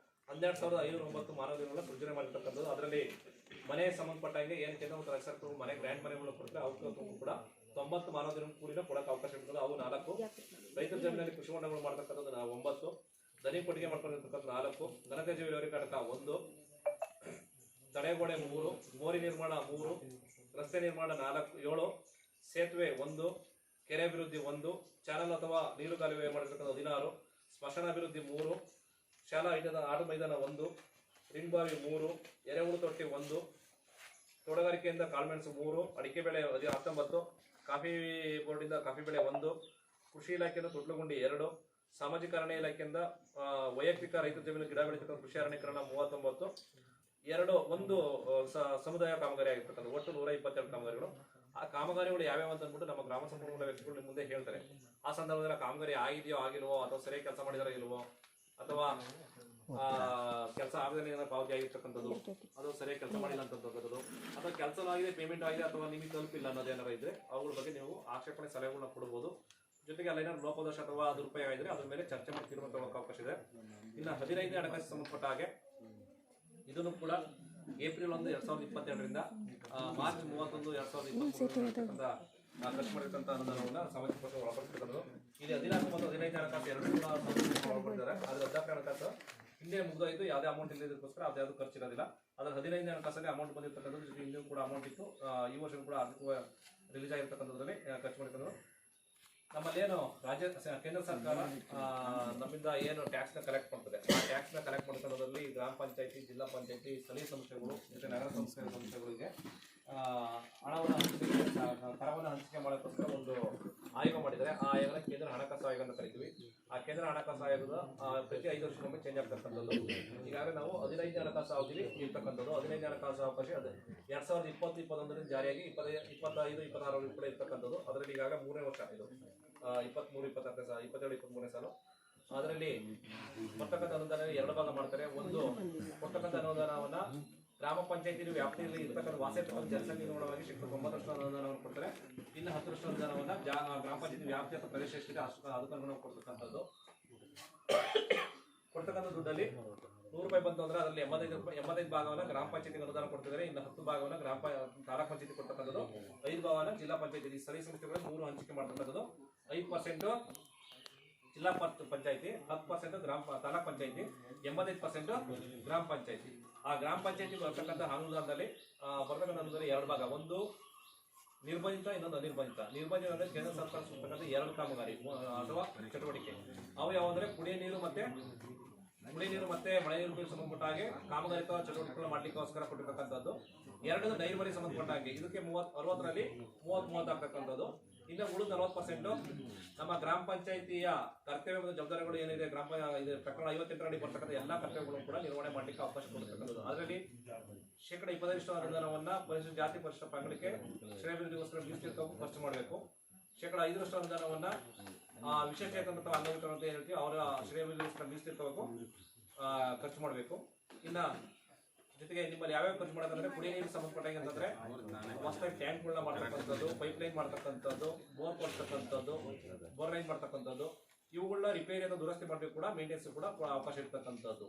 12,509 ಮಾನವ ದಿನಗಳ ಸೃಜನೆ ಮಾಡಿರ್ತಕ್ಕಂಥದ್ದು. ಅದರಲ್ಲಿ ಮನೆ ಸಂಬಂಧಪಟ್ಟಂಗೆ ಏನು ಕೇಂದ್ರ ಮತ್ತು ರಾಜ್ಯ ಸರ್ಕಾರಗಳು ಮನೆ ಗ್ರ್ಯಾಂಡ್ ಮನೆಗಳು ಕೊಡ್ತಾರೆ ಅವಕ್ಕೂ ಕೂಡ 90 ಮಾನವ ದಿನ ಕೂಲಿನ ಕೊಡಕ್ಕೆ ಅವಕಾಶ ಇರ್ತದೆ. ಅವು 4, ರೈತರ ಜಮೀನಲ್ಲಿ ಕೃಷಿ ಹೊಂಡಗಳು ಮಾಡ್ತಕ್ಕಂಥದ್ದು 9, ದನಿ ಕೊಟ್ಟಿಗೆ ಮಾಡ್ಕೊಂಡಿರ್ತಕ್ಕಂಥ 4, ಘನತ್ಯಾಜ್ಯ ವಿಲೇವಾರಿ ಘಟಕ 1, ತಡೆಗೋಡೆ 3, ಮೋರಿ ನಿರ್ಮಾಣ 3, ರಸ್ತೆ ನಿರ್ಮಾಣ 7, ಸೇತುವೆ 1, ಕೆರೆ ಅಭಿವೃದ್ಧಿ 1, ಚಾನಲ್ ಅಥವಾ ನೀರುಗಾಲುವೆ ಮಾಡಿರ್ತಕ್ಕಂಥ 16, ಸ್ಮಶಾನ ಅಭಿವೃದ್ಧಿ 3, ಶಾಲಾ ಆಟ ಮೈದಾನ 1, ರಿಂಗ್ಬಾವಿ 3, ಎರೆಹುಳು ತೊಟ್ಟಿ 1, ತೋಟಗಾರಿಕೆಯಿಂದ ಕಾಳುಮೆಣಸು 3, ಅಡಿಕೆ ಬೆಳೆ 19, ಕಾಫಿ ಬೋರ್ಡಿಂದ ಕಾಫಿ ಬೆಳೆ 1, ಕೃಷಿ ಇಲಾಖೆಯಿಂದ ತೊಟ್ಲುಗುಂಡಿ 2, ಸಾಮಾಜಿಕ ಅರಣ್ಯ ಇಲಾಖೆಯಿಂದ ವೈಯಕ್ತಿಕ ರೈತರ ಜಮೀನು ಗಿಡ ಬೆಳೆತಕ್ಕಂಥ ಕೃಷಿ ಅರಣ್ಯೀಕರಣ 39, 1 ಸಮುದಾಯ ಕಾಮಗಾರಿ ಆಗಿರ್ತಕ್ಕಂಥ ಒಟ್ಟು 122 ಕಾಮಗಾರಿಗಳು. ಆ ಕಾಮಗಾರಿಗಳು ಯಾವ್ಯಾವ ಅಂತ ಅಂದ್ಬಿಟ್ಟು ನಮ್ಮ ಗ್ರಾಮ ಸಂಪನ್ಮೂಲ ವ್ಯಕ್ತಿಗಳು ನಿಮ್ಮ ಮುಂದೆ ಹೇಳ್ತಾರೆ. ಆ ಸಂದರ್ಭದಲ್ಲಿ ಕಾಮಗಾರಿ ಆಗಿದೆಯೋ ಆಗಿಲ್ವೋ ಅಥವಾ ಸರಿಯಾಗಿ ಕೆಲಸ ಮಾಡಿದಾರೋ ಇಲ್ವೋ ಅಥವಾ ಕೆಲಸ ಆಗದೇ ಪಾವತಿ ಆಗಿರ್ತಕ್ಕಂಥದ್ದು, ಅದು ಸರಿಯಾಗಿ ಕೆಲಸ ಮಾಡಿಲ್ಲ ಅಂತಕ್ಕಂಥದ್ದು, ಅಥವಾ ಕೆಲಸ ಆಗಿದೆ ಪೇಮೆಂಟ್ ಆಗಿದೆ ಅಥವಾ ನಿಮಗೆ ತಲುಪಿಲ್ಲ ಅನ್ನೋದೇನಾರ ಇದ್ರೆ ಅವುಗಳ ಬಗ್ಗೆ ನೀವು ಆಕ್ಷೇಪಣೆ ಸಲಹೆಗಳನ್ನ ಕೊಡಬಹುದು. ಜೊತೆಗೆ ಅಲ್ಲೇನಾದ್ರು ಲೋಪದೋಷ ಅಥವಾ ದುರುಪಯೋಗ ಇದ್ರೆ ಅದ್ರ ಮೇಲೆ ಚರ್ಚೆ ಮಾಡಿ ತೀರ್ಮಾನ ತಗೊಳ್ಳೋಕೆ ಅವಕಾಶ ಇದೆ. ಇನ್ನು 15ನೇ ಹಣಕಾಸು ಸಂಬಂಧಪಟ್ಟ ಹಾಗೆ ಇದನ್ನು ಕೂಡ ಏಪ್ರಿಲ್ 1, 2022ರಿಂದ ಮಾರ್ಚ್ 31, 2023 ಖರ್ಚು ಮಾಡಿರ್ತಕ್ಕಂಥ ಅನುದಾನವನ್ನು ಸಾಮಾಜಿಕ ಪಕ್ಷ ಒಳಪಡಿಸಿರ್ತಕ್ಕಂಥದ್ದು. ಇಲ್ಲಿ 14 ಮತ್ತು 15ನೇ ಹಣಕಾಸು ಎರಡೂ ಕೂಡ ಒಳಪಡಿಸಿದ್ದಾರೆ. ಅದ್ರ 14ನೇ ಹಣಕಾಸು ಹಿಂದೆ ಮುಗಿದೋಯ್ತು, ಯಾವುದೇ ಅಮೌಂಟ್ ಇಲ್ಲದಕ್ಕೋಸ್ಕರ ಅದ್ಯಾವುದು ಖರ್ಚಿರೋದಿಲ್ಲ. ಅದ್ರ 15ನೇ ಹಣಕಾಸಲ್ಲಿ ಅಮೌಂಟ್ ಬಂದಿರ್ತಕ್ಕಂಥದ್ದು, ಜೊತೆಗೆ ಇನ್ನೂ ಕೂಡ ಅಮೌಂಟ್ ಇತ್ತು. ಈ ವರ್ಷ ಕೂಡ ಆರ್ಥಿಕ ರಿಲೀಸ್ ಆಗಿರ್ತಕ್ಕಂಥದ್ರಲ್ಲಿ ಖರ್ಚು ಮಾಡಿರ್ತಕ್ಕಂಥದ್ದು. ನಮ್ಮಲ್ಲಿ ಏನು ಕೇಂದ್ರ ಸರ್ಕಾರ ನಮ್ಮಿಂದ ಏನು ಟ್ಯಾಕ್ಸ್ ನ ಕಲೆಕ್ಟ್ ಮಾಡ್ತದೆ, ಆ ಟ್ಯಾಕ್ಸ್ ನ ಕಲೆಕ್ಟ್ ಮಾಡ್ಕೊಳ್ಳೋದ್ರಲ್ಲಿ ಗ್ರಾಮ ಪಂಚಾಯತಿ, ಜಿಲ್ಲಾ ಪಂಚಾಯತಿ, ಸ್ಥಳೀಯ ಸಂಸ್ಥೆಗಳು ಮತ್ತೆ ನಗರ ಸಂಸ್ಥೆಗಳಿಗೆ ಹಣವನ್ನು ಕರವನ್ನು ಹಂಚಿಕೆ ಮಾಡೋಕ್ಕೋಸ್ಕರ ಒಂದು ಆಯೋಗ ಮಾಡಿದ್ದಾರೆ. ಆ ಆಯೋಗನ ಕೇಂದ್ರ ಹಣಕಾಸು ಆಯೋಗ ಅಂತ ಕರಿತೀವಿ. ಆ ಕೇಂದ್ರ ಹಣಕಾಸು ಆಯೋಗದ ಪ್ರತಿ 5 ವರ್ಷಕ್ಕೊಮ್ಮೆ ಚೇಂಜ್ ಆಗ್ತಕ್ಕಂಥದ್ದು. ಈಗಾಗಲೇ ನಾವು 15ನೇ ಹಣಕಾಸು ಅವಧಿಲಿ ಇರ್ತಕ್ಕಂಥದ್ದು. 15ನೇ ಹಣಕಾಸು ಅವಕಾಶ ಅದು 2020-21 ಜಾರಿಯಾಗಿ 25-26 ಕೂಡ ಇರ್ತಕ್ಕಂಥದ್ದು. ಅದರಲ್ಲಿ ಈಗಾಗಲೇ 3ನೇ ವರ್ಷ ಇದು 23-24 ಸಾಲು. ಅದರಲ್ಲಿ ಕೊಡ್ತಕ್ಕಂಥ ಅನುದಾನ 2 ಭಾಗ ಮಾಡ್ತಾರೆ. ಒಂದು ಕೊಡ್ತಕ್ಕಂಥ ಅನುದಾನವನ್ನ ಗ್ರಾಮ ಪಂಚಾಯತಿ ವ್ಯಾಪ್ತಿಯಲ್ಲಿ ಇರ್ತಕ್ಕಂಥ ವಾಸೇತಕ್ಕಂಥ ಜನಸಂಖ್ಯೆ ಅನುಗುಣವಾಗಿ ಶೇಕಡ 90% ಅನುದಾನವನ್ನು ಕೊಡ್ತಾರೆ. ಇನ್ನು 10% ಅನುದಾನವನ್ನ ಗ್ರಾಮ ಪಂಚಾಯತಿ ವ್ಯಾಪ್ತಿ ಅಥವಾ ಪ್ರದೇಶ ಎಷ್ಟಿದೆ ಅದಕ್ಕೆ ಅನುಗುಣವಾಗಿ ಕೊಡ್ತಕ್ಕಂಥದ್ದು. ಕೊಡ್ತಕ್ಕಂಥ ದುಡ್ಡಲ್ಲಿ 100 ರೂಪಾಯಿ ಬಂತು ಅಂದ್ರೆ ಅದರಲ್ಲಿ 85 ಭಾಗವನ್ನ ಗ್ರಾಮ ಪಂಚಾಯತಿಗೆ ಅನುದಾನ ಕೊಡ್ತಿದ್ದಾರೆ. ಇನ್ನು 10 ಭಾಗವನ್ನ ತಾಲೂಕ್ ಪಂಚಾಯತಿ ಕೊಡ್ತಕ್ಕಂಥದ್ದು. 5 ಭಾಗವನ್ನ ಜಿಲ್ಲಾ ಪಂಚಾಯತಿ ಸ್ಥಳೀಯ ಸಂಸ್ಥೆಗಳು 3 ಹಂಚಿಕೆ ಮಾಡ್ತಕ್ಕಂಥದ್ದು. 5% ಜಿಲ್ಲಾ ಪಂಚಾಯತಿ, 10% ತಾಲೂಕ್ ಪಂಚಾಯತಿ, 85% ಗ್ರಾಮ ಪಂಚಾಯತಿ. ಆ ಗ್ರಾಮ ಪಂಚಾಯತಿ ಬರ್ತಕ್ಕಂಥ ಅನುದಾನದಲ್ಲಿ ಬರ್ತಕ್ಕಂಥ ಅನುದಾನ 2 ಭಾಗ, ಒಂದು ನಿರ್ಬಂಧಿತ, ಇನ್ನೊಂದು ಅನಿರ್ಬಂಧಿತ. ನಿರ್ಬಂಧಿತ ಅಂದ್ರೆ ಕೇಂದ್ರ ಸರ್ಕಾರ ಸೂಚಿಸ್ತಕ್ಕಂಥ 2 ಕಾಮಗಾರಿ ಅಥವಾ ಚಟುವಟಿಕೆ. ಅವು ಯಾವಂದ್ರೆ ಕುಡಿಯ ನೀರು ಮತ್ತೆ ಮಳೆ ನೀರು ಸಂಬಂಧಪಟ್ಟ ಹಾಗೆ ಕಾಮಗಾರಿ ಚಟುವಟಿಕೆಗಳು ಮಾಡ್ಲಿಕ್ಕೋಸ್ಕರ ಕೊಟ್ಟಿರ್ತಕ್ಕಂಥದ್ದು. 2 ನೈರ್ಮಲ್ಯ ಸಂಬಂಧಪಟ್ಟ ಹಾಗೆ ಇದಕ್ಕೆ 60ರಲ್ಲಿ 30 ಆಗ್ತಕ್ಕಂಥದ್ದು. ಇನ್ನು ಉಳಿದ 40% ನಮ್ಮ ಗ್ರಾಮ ಪಂಚಾಯತಿಯ ಕರ್ತವ್ಯ ಮತ್ತು ಜವಾಬ್ದಾರಿಗಳು ಏನಿದೆ, ಪ್ರಕರಣ 58 ಅಡಿ ಬರ್ತಕ್ಕಂಥ ಎಲ್ಲಾ ಕರ್ತವ್ಯಗಳನ್ನು ಕೂಡ ನಿರ್ವಹಣೆ ಮಾಡಲಿಕ್ಕೆ ಅವಕಾಶ ಕೊಡ್ತಕ್ಕಂಥದ್ದು. ಅದರಲ್ಲಿ ಶೇಕಡ 25% ಅನುದಾನವನ್ನ ಪರಿಶಿಷ್ಟ ಜಾತಿ, ಪರಿಶಿಷ್ಟ ಪಂಗಡಕ್ಕೆ ಶ್ರೇಯಭಿವೃದ್ಧಿಗೋಸ್ಕರ ಮೀಸಲಿಟ್ಟವು ಖರ್ಚು ಮಾಡಬೇಕು. ಶೇಕಡ 5% ಅನುದಾನವನ್ನ ವಿಶೇಷಚೇತನ ಅಥವಾ ಅಂಗವಿಕಲ ಅಂತ ಹೇಳ್ತೀವಿ ಅವರ ಶ್ರೇಯಭಿವೃದ್ಧಿಗೋಸ್ಕರ ಮೀಸಲಿಟ್ಟವು ಖರ್ಚು ಮಾಡಬೇಕು. ಇನ್ನ ಜೊತೆಗೆ ನಿಮ್ಮಲ್ಲಿ ಯಾವ್ಯಾವ ಖರ್ಚು ಮಾಡೋದಂದ್ರೆ ಕುಡಿಯ ನೀರಿಗೆ ಸಂಬಂಧಪಟ್ಟಾಗ ಅಂತಂದ್ರೆ ಹೊಸದಾಗಿ ಟ್ಯಾಂಕ್ಗಳನ್ನ ಮಾಡ್ತಕ್ಕಂಥದ್ದು, ಪೈಪ್ ಲೈನ್ ಮಾಡ್ತಕ್ಕಂಥದ್ದು, ಬೋರ್ ಕೊಡ್ತಕ್ಕಂಥದ್ದು, ಬೋರ್ ಲೈನ್ ಮಾಡ್ತಕ್ಕಂಥದ್ದು, ಇವುಗಳನ್ನ ರಿಪೇರಿ ಅಥವಾ ದುರಸ್ತಿ ಮಾಡಬೇಕು ಕೂಡ ಮೇಂಟೆನೆನ್ಸ್ ಕೂಡ ಅವಕಾಶ ಇರ್ತಕ್ಕಂಥದ್ದು.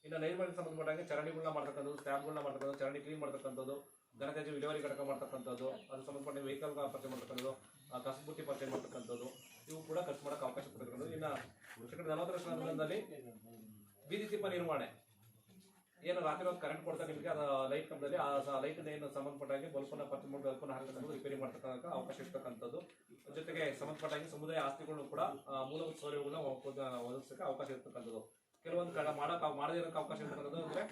ಇನ್ನು ನೈರ್ಮಲ್ಯ ಸಂಬಂಧಪಟ್ಟಾಗ ಚರಂಡಿಗಳನ್ನ ಮಾಡ್ತಕ್ಕಂಥದ್ದು, ಸ್ಲ್ಯಾಬ್ಗಳನ್ನ ಮಾಡ್ತಕ್ಕಂಥದ್ದು, ಚರಂಡಿ ಕ್ಲೀನ್ ಮಾಡ್ತಕ್ಕಂಥದ್ದು, ಘನತ್ಯಾಜ್ಯ ವಿಲೇವಾರಿ ಘಟಕ ಮಾಡ್ತಕ್ಕಂಥದ್ದು, ಅದು ಸಂಬಂಧಪಟ್ಟ ವೆಹಿಕಲ್ ಪರ್ಚೇಸ್ ಮಾಡ್ತಕ್ಕಂಥದ್ದು, ಕಸಬುಟ್ಟಿ ಪರ್ಚೇಸ್ ಮಾಡ್ತಕ್ಕಂಥದ್ದು, ಇವು ಕೂಡ ಖರ್ಚು ಮಾಡಕ್ಕೆ ಅವಕಾಶ ಕೊಡ್ತಕ್ಕಂಥದ್ದು. ಇನ್ನು ಶೇಕಡ 40% ಅನುದಾನದಲ್ಲಿ ಬೀದಿ ದೀಪ ನಿರ್ವಹಣೆ, ಏನು ರಾತ್ರಿ ಹೊತ್ತು ಕರೆಂಟ್ ಕೊಡ್ತಾರೆ ನಿಮಗೆ, ಅದು ಲೈಟ್ ಕಂಬದಲ್ಲಿ ಆ ಲೈಟ್ ಏನು ಸಂಬಂಧಪಟ್ಟಾಗಿ ಬಲ್ಪನ್ನ ಪರ್ಚೇಸ್ ಮಾಡಿ ಬಲ್ಪನ್ನ ಹಾಕತಕ್ಕಂಥದ್ದು, ರಿಪೇರಿ ಮಾಡ್ತಕ್ಕಂಥ ಅವಕಾಶ ಇರ್ತಕ್ಕಂಥದ್ದು. ಜೊತೆಗೆ ಸಂಬಂಧಪಟ್ಟಾಗಿ ಸಮುದಾಯ ಆಸ್ತಿಗಳನ್ನು ಕೂಡ ಮೂಲಭೂತ ಸೌಲಭ್ಯಗಳನ್ನ ಒದಗಿಸಕ್ಕೆ ಅವಕಾಶ ಇರ್ತಕ್ಕಂಥದ್ದು. ಕೆಲವೊಂದು ಮಾಡದೇ ಇರೋಕೆ ಅವಕಾಶ ಇರ್ತಕ್ಕಂಥದ್ದು ಅಂದ್ರೆ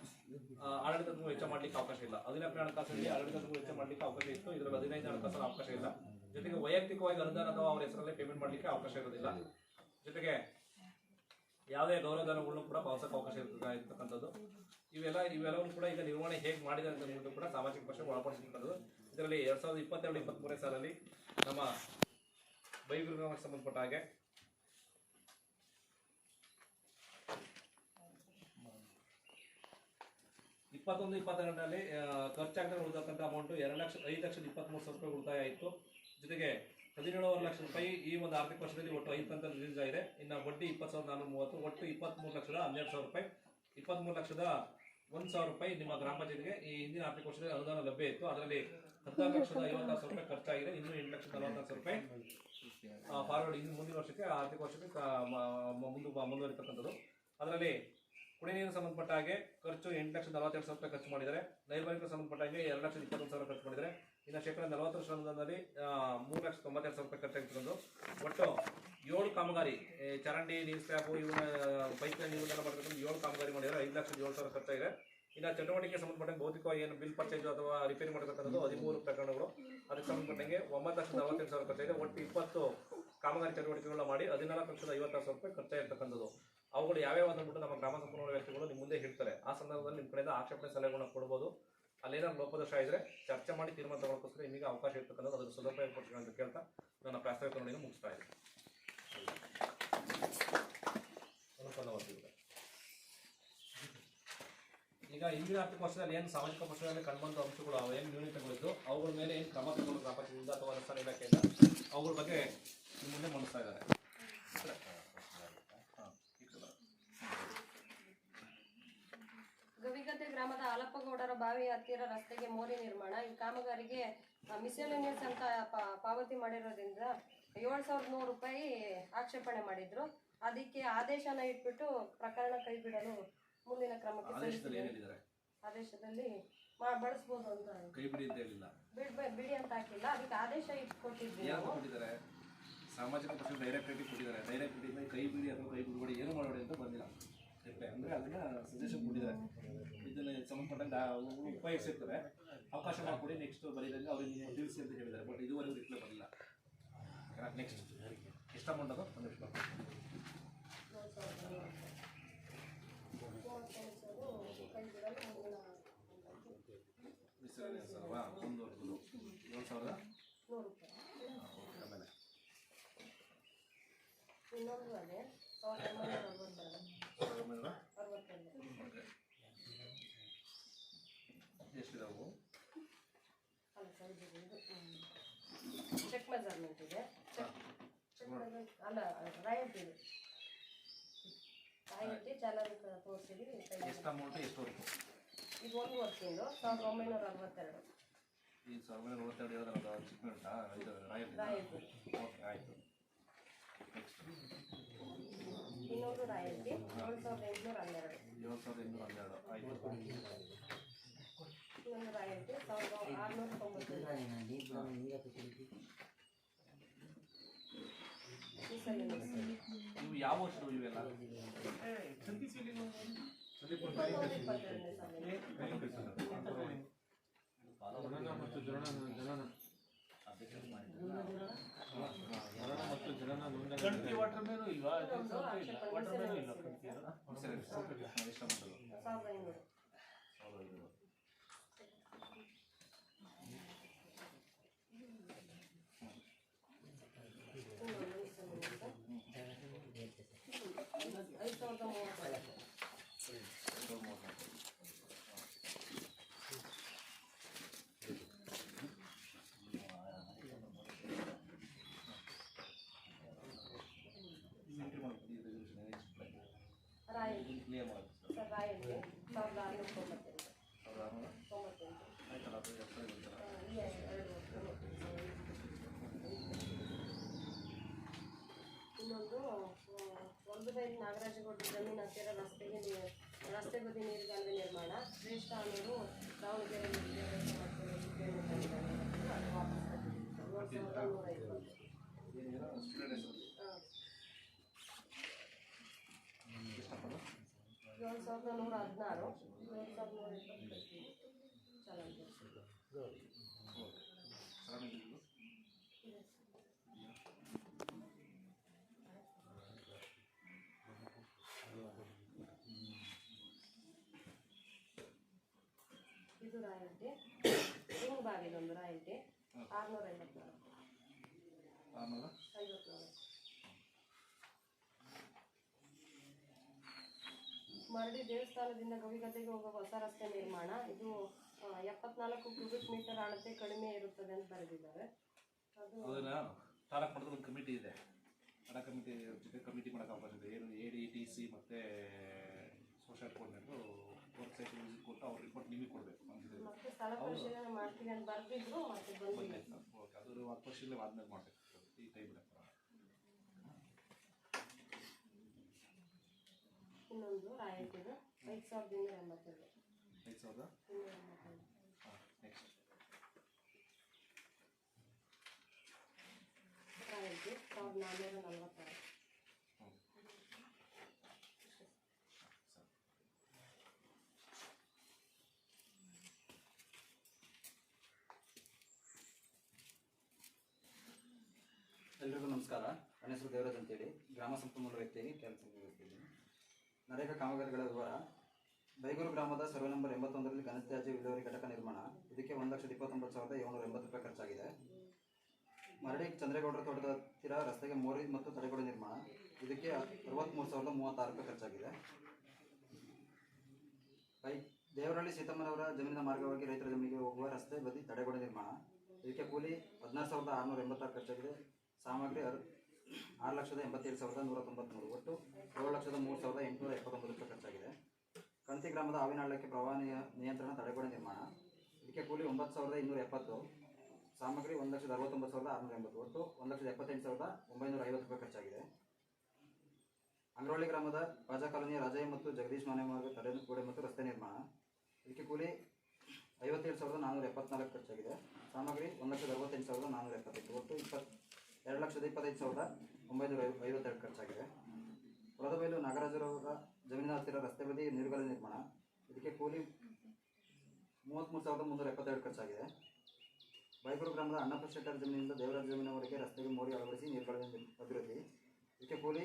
ಆಡಳಿತಕ್ಕೂ ವೆಚ್ಚ ಮಾಡ್ಲಿಕ್ಕೆ ಅವಕಾಶ ಇಲ್ಲ. 14ನೇ ಹಣಕಾಸಲ್ಲಿ ಆಡಳಿತಕ್ಕೂ ವೆಚ್ಚ ಮಾಡ್ಲಿಕ್ಕೆ ಅವಕಾಶ ಇತ್ತು, ಇದರಲ್ಲಿ 15ನೇ ಹಣಕಾಸಲ್ಲಿ ಅವಕಾಶ ಇಲ್ಲ. ಜೊತೆಗೆ ವೈಯಕ್ತಿಕವಾಗಿ ಅನುದಾನ ಅಥವಾ ಅವರ ಹೆಸರಲ್ಲಿ ಪೇಮೆಂಟ್ ಮಾಡ್ಲಿಕ್ಕೆ ಅವಕಾಶ ಇರೋದಿಲ್ಲ. ಜೊತೆಗೆ ಯಾವುದೇ ಗೌರವಧನಗಳನ್ನು ಕೂಡ ಪಾವತಿಸಕ್ಕೆ ಅವಕಾಶ ಇರ್ತಕ್ಕಂಥದ್ದು. ಇವೆಲ್ಲವೂ ಕೂಡ ಈಗ ನಿರ್ವಹಣೆ ಹೇಗೆ ಮಾಡಿದೆ ಅಂತ ನಿಮ್ಮದು ಕೂಡ ಸಾಮಾಜಿಕ ಪ್ರಶ್ನೆ ಒಳಪಡಿಸಿರ್ತಕ್ಕಂಥದ್ದು. ಇದರಲ್ಲಿ 2022-23 ಸಾಲಲ್ಲಿ ನಮ್ಮ ಬೈಗುರುಗಳಿಗೆ ಸಂಬಂಧಪಟ್ಟ ಹಾಗೆ 21-22ರಲ್ಲಿ ಖರ್ಚಾಗದೆ ಉಳಿದಕ್ಕಂಥ ಅಮೌಂಟ್ 5,23,000 ರೂಪಾಯಿ ಉಳಿತಾಯ ಆಯಿತು. ಜೊತೆಗೆ 17.5 ಲಕ್ಷ ರೂಪಾಯಿ ಈ ಒಂದು ಆರ್ಥಿಕ ವರ್ಷದಲ್ಲಿ ಒಟ್ಟು 5 ಕಂತಲ್ಲಿ ರಿಲೀಸ್ ಆಗಿದೆ. ಇನ್ನು ಬಡ್ಡಿ 20,430, ಒಟ್ಟು 23,12,000 ರೂಪಾಯಿ. 23,01,000 ರೂಪಾಯಿ ನಿಮ್ಮ ಗ್ರಾಮ ಪಂಚಾಯತ್ಗೆ ಈ ಹಿಂದಿನ ಆರ್ಥಿಕ ವರ್ಷದಲ್ಲಿ ಅನುದಾನ ಲಭ್ಯ ಇತ್ತು. ಅದರಲ್ಲಿ 16,50,000 ರೂಪಾಯಿ ಖರ್ಚಾಗಿದೆ. ಇನ್ನೂ 8,40,000 ರೂಪಾಯಿ ಫಾರ್ವರ್ಡ್ ಇನ್ನು ಮುಂದಿನ ವರ್ಷಕ್ಕೆ ಆರ್ಥಿಕ ವರ್ಷಕ್ಕೆ ಮುಂದುವರಿತಕ್ಕಂಥದ್ದು. ಅದರಲ್ಲಿ ಕುಡಿಯ ನೀರಿಗೆ ಸಂಬಂಧಪಟ್ಟ ಹಾಗೆ ಖರ್ಚು 8,42,000 ರೂಪಾಯಿ ಖರ್ಚು ಮಾಡಿದ್ದಾರೆ. ನೈರ್ಮಲ್ಯಕ್ಕೆ ಸಂಬಂಧಪಟ್ಟ ಹಾಗೆ 2,21,000 ಖರ್ಚು ಮಾಡಿದ್ದಾರೆ. ಇನ್ನು ಶೇಕಡ 40% ಅನುದಾನದಲ್ಲಿ 3,92,000 ರೂಪಾಯಿ ಖರ್ಚಾಗಿರ್ತಕ್ಕಂಥದ್ದು. ಒಟ್ಟು 7 ಕಾಮಗಾರಿ, ಚರಂಡಿ, ನೀರು ಸ್ಲ್ಯಾಬ್, ಇವನ್ನ ಪೈಪ್ ಲೈನ್ ನೀರು ಮಾಡಬೇಕಂದ್ರೆ 7 ಕಾಮಗಾರಿ ಮಾಡಿದ್ದಾರೆ. 5,07,000 ಖರ್ಚಾಗಿದೆ. ಇನ್ನು ಚಟುವಟಿಕೆ ಸಂಬಂಧಪಟ್ಟಂಗೆ ಭೌತಿಕವಾಗಿ ಏನು ಬಿಲ್ ಪರ್ಚೇಜ್ ಅಥವಾ ರಿಪೇರಿ ಮಾಡತಕ್ಕಂಥದ್ದು 13 ಪ್ರಕರಣಗಳು. ಅದಕ್ಕೆ ಸಂಬಂಧಪಟ್ಟಂಗೆ 9,48,000 ಖರ್ಚಾಗಿದೆ. ಒಟ್ಟು 20 ಕಾಮಗಾರಿ ಚಟುವಟಿಕೆಗಳನ್ನ ಮಾಡಿ 14,50,000 ರೂಪಾಯಿ ಖರ್ಚಾಗಿರ್ತಕ್ಕಂಥದ್ದು. ಅವುಗಳು ಯಾವ್ಯಾವ ಅಂದ್ಬಿಟ್ಟು ನಮ್ಮ ಗ್ರಾಮ ಸಂಪನ್ಮೂಲ ವ್ಯಕ್ತಿಗಳು ನಿಮ್ಮ ಮುಂದೆ ಹೇಳ್ತಾರೆ. ಆ ಸಂದರ್ಭದಲ್ಲಿ ನಿಮ್ಮ ಕಡೆಯಿಂದ ಆಕ್ಷೇಪಣೆ ಸಲಹೆಗಳನ್ನ ಕೊಡ್ಬೋದು. ಅಲ್ಲೇನಾದ್ರು ಲೋಪದೋಷ ಇದ್ರೆ ಚರ್ಚೆ ಮಾಡಿ ತೀರ್ಮಾನ ತಗೊಳ್ಳೋಕ್ಕೋಸ್ಕರ ನಿಮಗೆ ಅವಕಾಶ ಇರ್ತಕ್ಕಂಥದ್ದು. ಅದಕ್ಕೆ ಸದುಪಯೋಗ ಪಡ್ತೀವಿ ಅಂತ ಕೇಳ್ತಾ ನನ್ನ ಪ್ರಾಸ್ತಾವಿಕ ನುಡಿಯನ್ನು ಮುಗಿಸ್ತಾ ಇದ್ದೀನಿ. ಈಗ ಹಿಂದಿನ ಆರ್ಥಿಕ ವರ್ಷದಲ್ಲಿ ಏನು ಸಾಮಾಜಿಕ ವರ್ಷದಲ್ಲಿ ಕಂಡುಬಂದ ಅಂಶಗಳು ಏನು ನ್ಯೂನತೆಗಳಿದ್ದು ಅವುಗಳ ಮೇಲೆ ಏನು ಕ್ರಮ ತಗೊಂಡು ಗ್ರಾಮ ಪಂಚಾಯತಿಯಿಂದ ಅಥವಾ ರಸ್ತೆ ಇಲಾಖೆಯಿಂದ ಅವುಗಳ ಬಗ್ಗೆ ನಿಮ್ಮ ಮುಂದೆ ಮಂಡಿಸ್ತಾ ಇದ್ದಾರೆ. ಗವಿಗದ್ದೆ ಗ್ರಾಮದ ಆಲಪ್ಪಗೌಡರ ಬಾವಿ ಹತ್ತಿರ ರಸ್ತೆಗೆ ಮೋರಿ ನಿರ್ಮಾಣ. ಈ ಕಾಮಗಾರಿಗೆ ಮಿಸೆಲೇನಿಯಸ್ ಅಂತ ಪಾವತಿ ಮಾಡಿರೋದ್ರಿಂದ 7,100 ರೂಪಾಯಿ ಆಕ್ಷೇಪಣೆ ಮಾಡಿದ್ರು. ಅದಕ್ಕೆ ಆದೇಶನ ಇಟ್ಬಿಟ್ಟು ಪ್ರಕರಣ ಕೈ ಬಿಡಲು ಮುಂದಿನ ಕ್ರಮಕ್ಕೆ ಆದೇಶದಲ್ಲಿ ಬಳಸಬಹುದು ಅಂತ ಕೈ ಬಿಡಿ ಅಂತ ಹೇಳಿಲ್ಲ, ಬಿಡಿ ಅಂತ ಹಾಕಿಲ್ಲ. ಅದಕ್ಕೆ ಆದೇಶ ಇಟ್ಕೊಟ್ಟಿದ್ವಿ. ಸಾಮಾಜಿಕ ಪ್ರಶ್ನೆ ಡೈರೆಕ್ಟ್ ಆಗಿ ಕೊಟ್ಟಿದ್ದಾರೆ. ಡೈರೆಕ್ಟ್ ಕೈ ಬಿಡಿ ಅಥವಾ ಕೈ ಬಿಡಬೇಡಿ ಏನು ಮಾಡಬೇಡಿ ಅಂತ ಬಂದಿಲ್ಲ. ಅಂದರೆ ಅದನ್ನ ಸಜೆಷನ್ ಕೊಟ್ಟಿದ್ದಾರೆ. ಇದನ್ನ ಸಂಬಂಧಪಟ್ಟಂಗೆ ಉಪಯೋಗಿಸಿರ್ತಾರೆ. ಅವಕಾಶ ಮಾಡಿಕೊಡಿ, ನೆಕ್ಸ್ಟ್ ಬರೀದಂಗೆ ಅವ್ರಿಗೆ ನೀವು ತಿಳಿಸಿ ಅಂತ ಹೇಳಿದ್ದಾರೆ. ಬಟ್ ಇದುವರೆಗೂ ರಿಪ್ಲೈ ಬರಲಿಲ್ಲ. ನೆಕ್ಸ್ಟ್ ಎಷ್ಟು ಅಮೌಂಟ್ ಅದು ಒಂದಿಷ್ಟು ಅಲ್ವಾ? ಮುಂದುವರೆದು 7,100 ಆಮೇಲೆ ಇನ್ನೊಂದು ಅದೇ 1,962 ಎಷ್ಟಿದಾವು? ಅಲ್ಲ ಸರ್, ಇದು ಚೆಕ್ ಮೆಜರ್ಮೆಂಟ್ ಇದೆ. ಅಲ್ಲ, ರಾಯಲ್ಟಿ ಇದೆ. ರಾಯಲ್ಟಿ ಚಾಲನೆ ತೋರಿಸಿದ್ವಿ. ಎಷ್ಟು ಅಮೌಂಟ್ ಎಷ್ಟು ವರ್ಕು? ಇದು 1 ವರ್ಷದಿಂದ 1,962. ಈ 1,962 ಹೇಳಿದ್ರೆ ಅದು ಚಿಕ್ಕ ಇದು ರಾಯಲ್ಟಿ. ಓಕೆ, ಆಯಿತು. ನೆಕ್ಸ್ಟ್ ಇನ್ನೊಂದು ರಾಯಲ್ಟಿ 7,812. 7,812 ಆಯಿತು. ಇನ್ನೊಂದು ರಾಯಲ್ಟಿ 1,690. ಇವು ಯಾವ ವರ್ಷಗಳು ಇವೆಲ್ಲ? ಗಣತಿ ವಾಟರ್ ಮೇನು ಇಲ್ವಾ? ವಾಟರ್ ಮೇನು ಇಲ್ಲ. ಎಷ್ಟು ಅಮೌಂಟ್? 1,500. ರಾಯಲ್ಟಿ 1,698. ಆಯ್ತಲ್ಲ, ಅದು ಎಷ್ಟು ಗೊತ್ತಿಲ್ಲ. ಇನ್ನೊಂದು ಹೊಲಬೈಲು ನಾಗರಾಜಗೌಡ ಜಮೀನು ಹತ್ತಿರ ರಸ್ತೆ ಬದಿ ನೀರುಗಾಲುವೆ ನಿರ್ಮಾಣ. ಶ್ರೇಷ್ಠ ಅನ್ನೋರು ದಾವಣಗೆರೆ ವಾಪಸ್ 7,150. 7,116, 7,120 ಚಾಲನೆ. ರಾಯಲ್ಟಿ 654 ಮರಡಿ ದೇವಸ್ಥಾನದಿಂದ ಗವಿಗದ್ದೆಗೆ ಹೋಗುವ ಹೊಸ ರಸ್ತೆ ನಿರ್ಮಾಣ. ಇದು 74 ಕ್ಯೂಬಿಕ್ ಮೀಟರ್ ಅಳತೆ ಕಡಿಮೆ ಇರುತ್ತದೆ ಅಂತ ಬರೆದಿದ್ದಾರೆ. ಅದು ಅದನ್ನ ತಾಲೂಕು ಮಟ್ಟದ ಒಂದು ಕಮಿಟಿ ಇದೆ. ಆ ಕಮಿಟಿ ಜೊತೆ ಕಮಿಟಿ ಮಾಡೋಕೆ ಅವಕಾಶ ಇದೆ. ಏನು ADTC ಮತ್ತು ಸೋಷಿಯಲ್ ಕೋರ್ಡಿನೇಟರು ವೆಬ್ಸೈಟ್ ವಿಸಿಟ್ ಕೊಟ್ಟು ಅವ್ರ ರಿಪೋರ್ಟ್ ನಿಮಗೆ ಕೊಡಬೇಕು ಅಂತಿದೆ. ಮತ್ತೆ ಸ್ಥಳ ಪರಿಶೀಲನೆ ಮಾಡ್ತೀವಿ ಅಂತ ಬರೆದಿದ್ರು, ಮತ್ತೆ ಬಂದಿಲ್ಲ. ಓಕೆ, ಅದು ಪರಿಶೀಲನೆ ಆದ್ಮೇಲೆ ಮಾಡಬೇಕು ಈ ಟೈಮಲ್ಲಿ. ಇನ್ನೊಂದು ರಾಯಲ್ಟಿದು 5282. 5282. Next royalty 1446. ಎಲ್ರಿಗೂ ನಮಸ್ಕಾರ. ನನ್ನ ಹೆಸರು ದೇವರಾಜ್ ಅಂತೇಳಿ, ಗ್ರಾಮ ಸಂಪನ್ಮೂಲ ವ್ಯಕ್ತಿಯಾಗಿ ಕೆಲಸ ನಿರ್ವಹಿಸ್ತಿದ್ದೀನಿ. ನರೇಗಾ ಕಾಮಗಾರಿಗಳ ವಿವರ: ಬೈಗೂರು ಗ್ರಾಮದ ಸರ್ವೆ ನಂಬರ್ 81ರಲ್ಲಿ ಘನತ್ಯಾಜ್ಯ ವಿಲೇವಾರಿ ಘಟಕ ನಿರ್ಮಾಣ. ಇದಕ್ಕೆ 1,29,780 ರೂಪಾಯಿ ಖರ್ಚಾಗಿದೆ. ಮರಡಿ ಚಂದ್ರೇಗೌಡರ ತೋಟದ ಹತ್ತಿರ ರಸ್ತೆಗೆ ಮೋರಿ ಮತ್ತು ತಡೆಗೋಡೆ ನಿರ್ಮಾಣ. ಇದಕ್ಕೆ 63,036 ರೂಪಾಯಿ ಖರ್ಚಾಗಿದೆ. ದೇವರಹಳ್ಳಿ ಸೀತಮ್ಮನವರ ಜಮೀನಿನ ಮಾರ್ಗವಾಗಿ ರೈತರ ಜಮೀನಿಗೆ ಹೋಗುವ ರಸ್ತೆ ಬದಿ ತಡೆಗೋಡೆ ನಿರ್ಮಾಣ. ಇದಕ್ಕೆ ಕೂಲಿ 16,686 ಖರ್ಚಾಗಿದೆ. ಸಾಮಗ್ರಿ 6,87,193, ಒಟ್ಟು 7,03,871 ರೂಪಾಯಿ ಖರ್ಚಾಗಿದೆ. ಕಣತಿ ಗ್ರಾಮದ ಆವಿನಹಳ್ಳಕ್ಕೆ ಪ್ರವಾಹ ನಿಯಂತ್ರಣ ತಡೆಗೋಡೆ ನಿರ್ಮಾಣ. ಇದಕ್ಕೆ ಕೂಲಿ 9,270, ಸಾಮಗ್ರಿ 1,69,680, ಒಟ್ಟು 1,78,950 ರೂಪಾಯಿ ಖರ್ಚಾಗಿದೆ. ಅಂಗ್ರವಳ್ಳಿ ಗ್ರಾಮದ ಬಾಜಾ ಕಾಲೋನಿಯ ರಾಜಯ್ಯ ಮತ್ತು ಜಗದೀಶ್ ಮನೆ ಮಾರ್ಗ ತಡೆಗೋಡೆ ಮತ್ತು ರಸ್ತೆ ನಿರ್ಮಾಣ. ಇದಕ್ಕೆ ಕೂಲಿ 57,474 ಖರ್ಚಾಗಿದೆ. ಸಾಮಗ್ರಿ 1,68,478, ಒಟ್ಟು 2,25,952 ಖರ್ಚಾಗಿದೆ. ಹೊಳದಬೈಲು ನಾಗರಾಜರವರ ಜಮೀನಿನ ಹತ್ತಿರ ರಸ್ತೆ ಬದಿ ನೀರುಗಾಲು ನಿರ್ಮಾಣ. ಇದಕ್ಕೆ ಕೂಲಿ 33,372 ಖರ್ಚಾಗಿದೆ. ಬೈಗೂರು ಗ್ರಾಮದ ಅಣ್ಣಪ್ಪ ಶೆಟ್ಟರ್ ಜಮೀನಿನಿಂದ ದೇವರಾಜ ಜಮೀನಿನವರೆಗೆ ರಸ್ತೆಗೆ ಮೋರಿ ಅಳವಡಿಸಿ ನೀರುಗಾಲಿನ ಅಭಿವೃದ್ಧಿ. ಇದಕ್ಕೆ ಕೂಲಿ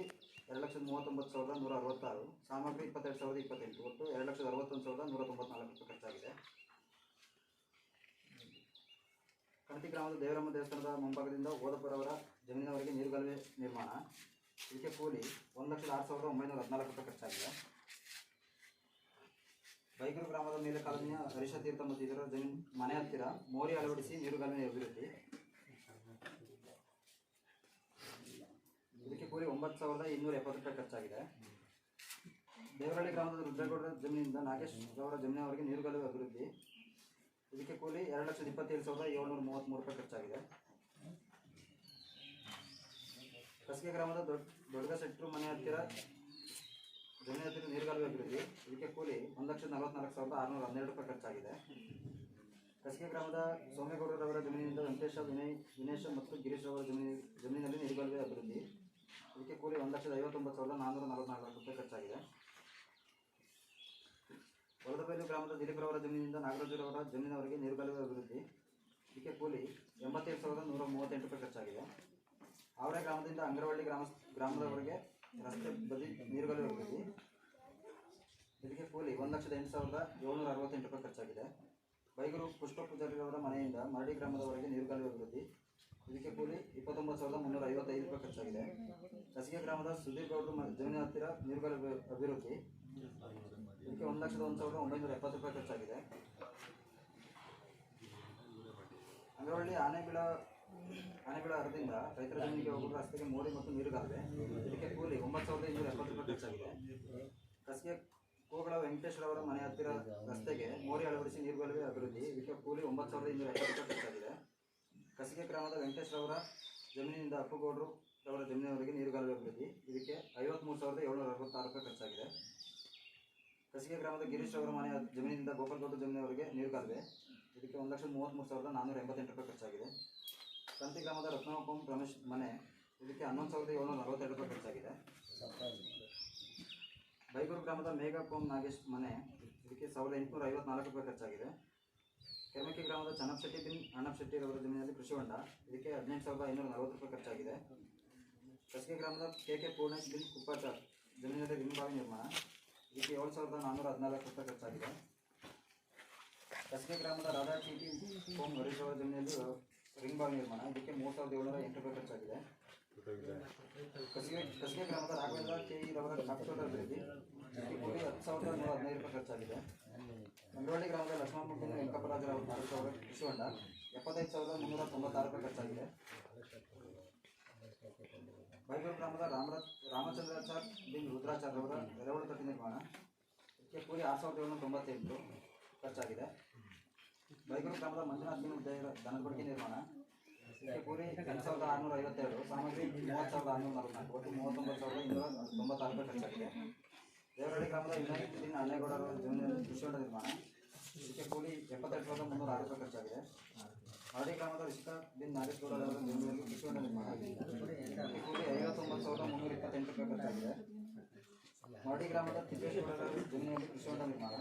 2,39,166, ಸಾಮಗ್ರಿ 22,028, ಒಟ್ಟು 2,61,194 ರೂಪಾಯಿ ಖರ್ಚಾಗಿದೆ. ಕಣತಿ ಗ್ರಾಮದ ದೇವರಮ್ಮ ದೇವಸ್ಥಾನದ ಮುಂಭಾಗದಿಂದ ಓದಪುರವರ ಜಮೀನಿನವರೆಗೆ ನೀರುಗಾಲುವೆ ನಿರ್ಮಾಣ. ಇದಕ್ಕೆ ಕೂಲಿ 1,06,914 ರೂಪಾಯಿ ಖರ್ಚಾಗಿದೆ. ಬೈಗೂರು ಗ್ರಾಮದ ಮೇಲೆ ಕಾಲೋನಿಯ ಹರೀಶ ತೀರ್ಥ ಮತ್ತು ಇದರ ಜಮೀನು ಮನೆ ಹತ್ತಿರ ಮೋರಿ ಅಳವಡಿಸಿ ನೀರುಗಾಲುವೆ ಅಭಿವೃದ್ಧಿ. ಇದಕ್ಕೆ ಕೂಲಿ 9,270 ರೂಪಾಯಿ ಖರ್ಚಾಗಿದೆ. ದೇವರಹಳ್ಳಿ ಗ್ರಾಮದ ರುದ್ರೇಗೌಡರ ಜಮೀನಿನಿಂದ ನಾಗೇಶ್ ಅವರ ಜಮೀನಿನವರೆಗೆ ನೀರುಗಾಲುವೆ ಅಭಿವೃದ್ಧಿ. ಇದಕ್ಕೆ ಕೂಲಿ 2,27,733 ರೂಪಾಯಿ ಖರ್ಚಾಗಿದೆ. ಕಸ್ಗೆ ಗ್ರಾಮದ ದೊಡ್ಡ ಶೆಟ್ರು ಮನೆ ಹತ್ತಿರ ಜಮೀನು ಹತ್ತಿರ ನೀರುಗಾಲುವೆ ಅಭಿವೃದ್ಧಿ. ಇದಕ್ಕೆ ಕೂಲಿ 1,44,612 ರೂಪಾಯಿ ಖರ್ಚಾಗಿದೆ. ಕಸ್ಗೆ ಗ್ರಾಮದ ಸೋಮೇಗೌಡರವರ ಜಮೀನಿನಿಂದ ವಿನೇಶ ಮತ್ತು ಗಿರೀಶ್ ಅವರ ಜಮೀನಿನಲ್ಲಿ ನೀರುಗಾಲುವೆ ಅಭಿವೃದ್ಧಿ. ಇದಕ್ಕೆ ಕೂಲಿ 1,59,444 ರೂಪಾಯಿ ಖರ್ಚಾಗಿದೆ. ಹೊಳದಬೈಲು ಗ್ರಾಮದ ದಿಲೀಪ್ರವರ ಜಮೀನಿನಿಂದ ನಾಗರಾಜರವರ ಜಮೀನಿನವರೆಗೆ ನೀರುಗಾಲುವೆ ಅಭಿವೃದ್ಧಿ. ಇದಕ್ಕೆ ಕೂಲಿ 87,138 ರೂಪಾಯಿ ಖರ್ಚಾಗಿದೆ. ಅವರೇ ಗ್ರಾಮದಿಂದ ಅಂಗರವಳ್ಳಿ ಗ್ರಾಮದವರೆಗೆ ರಸ್ತೆ ಬದಿ ನೀರುಗಾಲುವೆ ಅಭಿವೃದ್ಧಿ. ಇದಕ್ಕೆ ಕೂಲಿ 1,08,768 ರೂಪಾಯಿ ಖರ್ಚಾಗಿದೆ. ಬೈಗೂರು ಪುಷ್ಪ ಪೂಜಾರಿರವರ ಮನೆಯಿಂದ ಮರಡಿ ಗ್ರಾಮದವರೆಗೆ ನೀರುಗಾಲುವೆ ಅಭಿವೃದ್ಧಿ. ಇದಕ್ಕೆ ಕೂಲಿ 29,355 ರೂಪಾಯಿ ಖರ್ಚಾಗಿದೆ. ಕಸಿಗೆ ಗ್ರಾಮದ ಸುಧೀರ್ ಗೌಡರು ಜಮೀನಿನ ಹತ್ತಿರ ನೀರುಗಾಲುವೆ ಅಭಿವೃದ್ಧಿ. ಇದಕ್ಕೆ 1,01,970 ರೂಪಾಯಿ ಖರ್ಚಾಗಿದೆ. ಅಂಗರವಳ್ಳಿ ಆನೆಬಿಳ ಹರದಿಂದ ರೈತರ ಜಮೀನಿಗೆ ಹೋಗುವ ರಸ್ತೆಗೆ ಮೋರಿ ಮತ್ತು ನೀರುಗಾಲುವೆ. ಇದಕ್ಕೆ ಕೂಲಿ 9,270 ರೂಪಾಯಿ ಖರ್ಚಾಗಿದೆ. ಕಸಿಗೆ ಕೋಗಳ ವೆಂಕಟೇಶ್ವರವರ ಮನೆ ಹತ್ತಿರ ರಸ್ತೆಗೆ ಮೋರಿ ಅಳವಡಿಸಿ ನೀರುಗಾಲುವೆ ಅಭಿವೃದ್ಧಿ. ಇದಕ್ಕೆ ಕೂಲಿ 9,270 ರೂಪಾಯಿ ಖರ್ಚಾಗಿದೆ. ಕಸಿಗೆ ಗ್ರಾಮದ ವೆಂಕಟೇಶ್ವರವರ ಜಮೀನಿನಿಂದ ಅಪ್ಪುಗೌಡರು ಅವರ ಜಮೀನಿನವರೆಗೆ ನೀರುಗಾಲುವೆ ಅಭಿವೃದ್ಧಿ. ಇದಕ್ಕೆ 53,766 ರೂಪಾಯಿ ಖರ್ಚಾಗಿದೆ. ಕಸಿಗೆ ಗ್ರಾಮದ ಗಿರೀಶ್ ಅವರ ಮನೆ ಜಮೀನಿನಿಂದ ಗೋಪಾಲಗೌಡ ಜಮೀನಿನವರೆಗೆ ನೀರುಗಾಲುವೆ. ಇದಕ್ಕೆ 1,33,482 ರೂಪಾಯಿ ಖರ್ಚಾಗಿದೆ. ಕಂತಿ ಗ್ರಾಮದ ರತ್ನೋಪಂ ರಮೇಶ್ ಮನೆ, ಇದಕ್ಕೆ 11,742 ರೂಪಾಯಿ ಖರ್ಚಾಗಿದೆ. ಬೈಗೂರು ಗ್ರಾಮದ ಮೇಘಪಂ ನಾಗೇಶ್ ಮನೆ, ಇದಕ್ಕೆ 1,854 ರೂಪಾಯಿ ಖರ್ಚಾಗಿದೆ. ಕೆರ್ಮಕ್ಕಿ ಗ್ರಾಮದ ಚನ್ನಪ್ಪ ಶೆಟ್ಟಿ ಬಿನ್ ಅಣ್ಣಪ್ಪ ಶೆಟ್ಟಿರವರ ಜಮೀನಿನಲ್ಲಿ ಕೃಷಿ ಹೊಂಡ. ಇದಕ್ಕೆ 18,540 ರೂಪಾಯಿ ಖರ್ಚಾಗಿದೆ. ಕಸಿಗೆ ಗ್ರಾಮದ KK ಪೂರ್ಣೇಶ್ ಬಿನ್ ಕುಪ್ಪಾಚಾರ್ ಜಮೀನಿನಲ್ಲಿ ರಿಂಗ್ಬಾವಿ ನಿರ್ಮಾಣ. ಇದಕ್ಕೆ 7,414 ರೂಪಾಯಿ ಖರ್ಚಾಗಿದೆ. ಕಸ್ಗೆ ಗ್ರಾಮದ ರಾಧಾ ಚೀಟಿ ಹೋಮ್ ಗರಿಸವರ ಜಮೀನಲ್ಲಿ ರಿಂಗ್ ಬಾಲ್ ನಿರ್ಮಾಣ, ಇದಕ್ಕೆ 3708 ರೂಪಾಯಿ ಖರ್ಚಾಗಿದೆ. ಕಸ್ಗೆ ಗ್ರಾಮದ ರಾಘವೇಂದ್ರ ಕೆ.ಇ. ರವರ ಕಾಪ್ಟೋರ್ ಅಭಿವೃದ್ಧಿ, ಇದಕ್ಕೆ ಕೂಲಿ 10,115 ರೂಪಾಯಿ ಖರ್ಚಾಗಿದೆ. ಅಂಗನವಾಡಿ ಗ್ರಾಮದ ಲಕ್ಷ್ಮಣಮೂರ್ತಿ ವೆಂಕಟರಾಜ ಅವರ ಕೃಷಿ ಹೊಂಡ 75,396 ರೂಪಾಯಿ ಖರ್ಚಾಗಿದೆ. ಬೈಗೂರು ಗ್ರಾಮದ ರಾಮಚಂದ್ರಾಚಾರ್ ಬಿನ್ ರುದ್ರಾಚಾರ್ ಅವರ ಎರೆಹುಳು ತೊಟ್ಟಿ ನಿರ್ಮಾಣ, ಇದಕ್ಕೆ ಕೂಲಿ 6,798 ಖರ್ಚಾಗಿದೆ. ಬೈಗೂರು ಗ್ರಾಮದ ಮಂಜುನಾಥ್ ಬಿನ್ ದನದ ಕೊಟ್ಟಿಗೆ ನಿರ್ಮಾಣ, ಇದಕ್ಕೆ ಕೂಲಿ 8,652, ಸಾಮಗ್ರಿ 30,644, ಒಟ್ಟು 39,296 ರೂಪಾಯಿ ಖರ್ಚಾಗಿದೆ. ದೇವರಹಳ್ಳಿ ಗ್ರಾಮದ ವಿನಾಯಕ್ ಬಿನ್ ಅಣ್ಣೇಗೌಡರ ಜಮೀನಿನಲ್ಲಿ ಕೃಷಿ ಹೊಂಡ ನಿರ್ಮಾಣ, ಇದಕ್ಕೆ ಕೂಲಿ 78,306 ರೂಪಾಯಿ ಖರ್ಚಾಗಿದೆ. ಮರಡಿ ಗ್ರಾಮದ ರಿಷಿಕಾ ಬಿನ್ ನಾಗೇಶ್ಗೌಡರ ಜಮೀನಿನಲ್ಲಿ ಕೃಷಿ ಹೊಂಡ ನಿರ್ಮಾಣ, ಇದಕ್ಕೆ ಕೂಲಿ 59,328 ರೂಪಾಯಿ ಖರ್ಚಾಗಿದೆ. ಮರಡಿ ಗ್ರಾಮದ ತಿಪ್ಪೇಶ್ವರರ ಜಮೀನಿನಲ್ಲಿ ಕೃಷಿ ಹೊಂಡ ನಿರ್ಮಾಣ,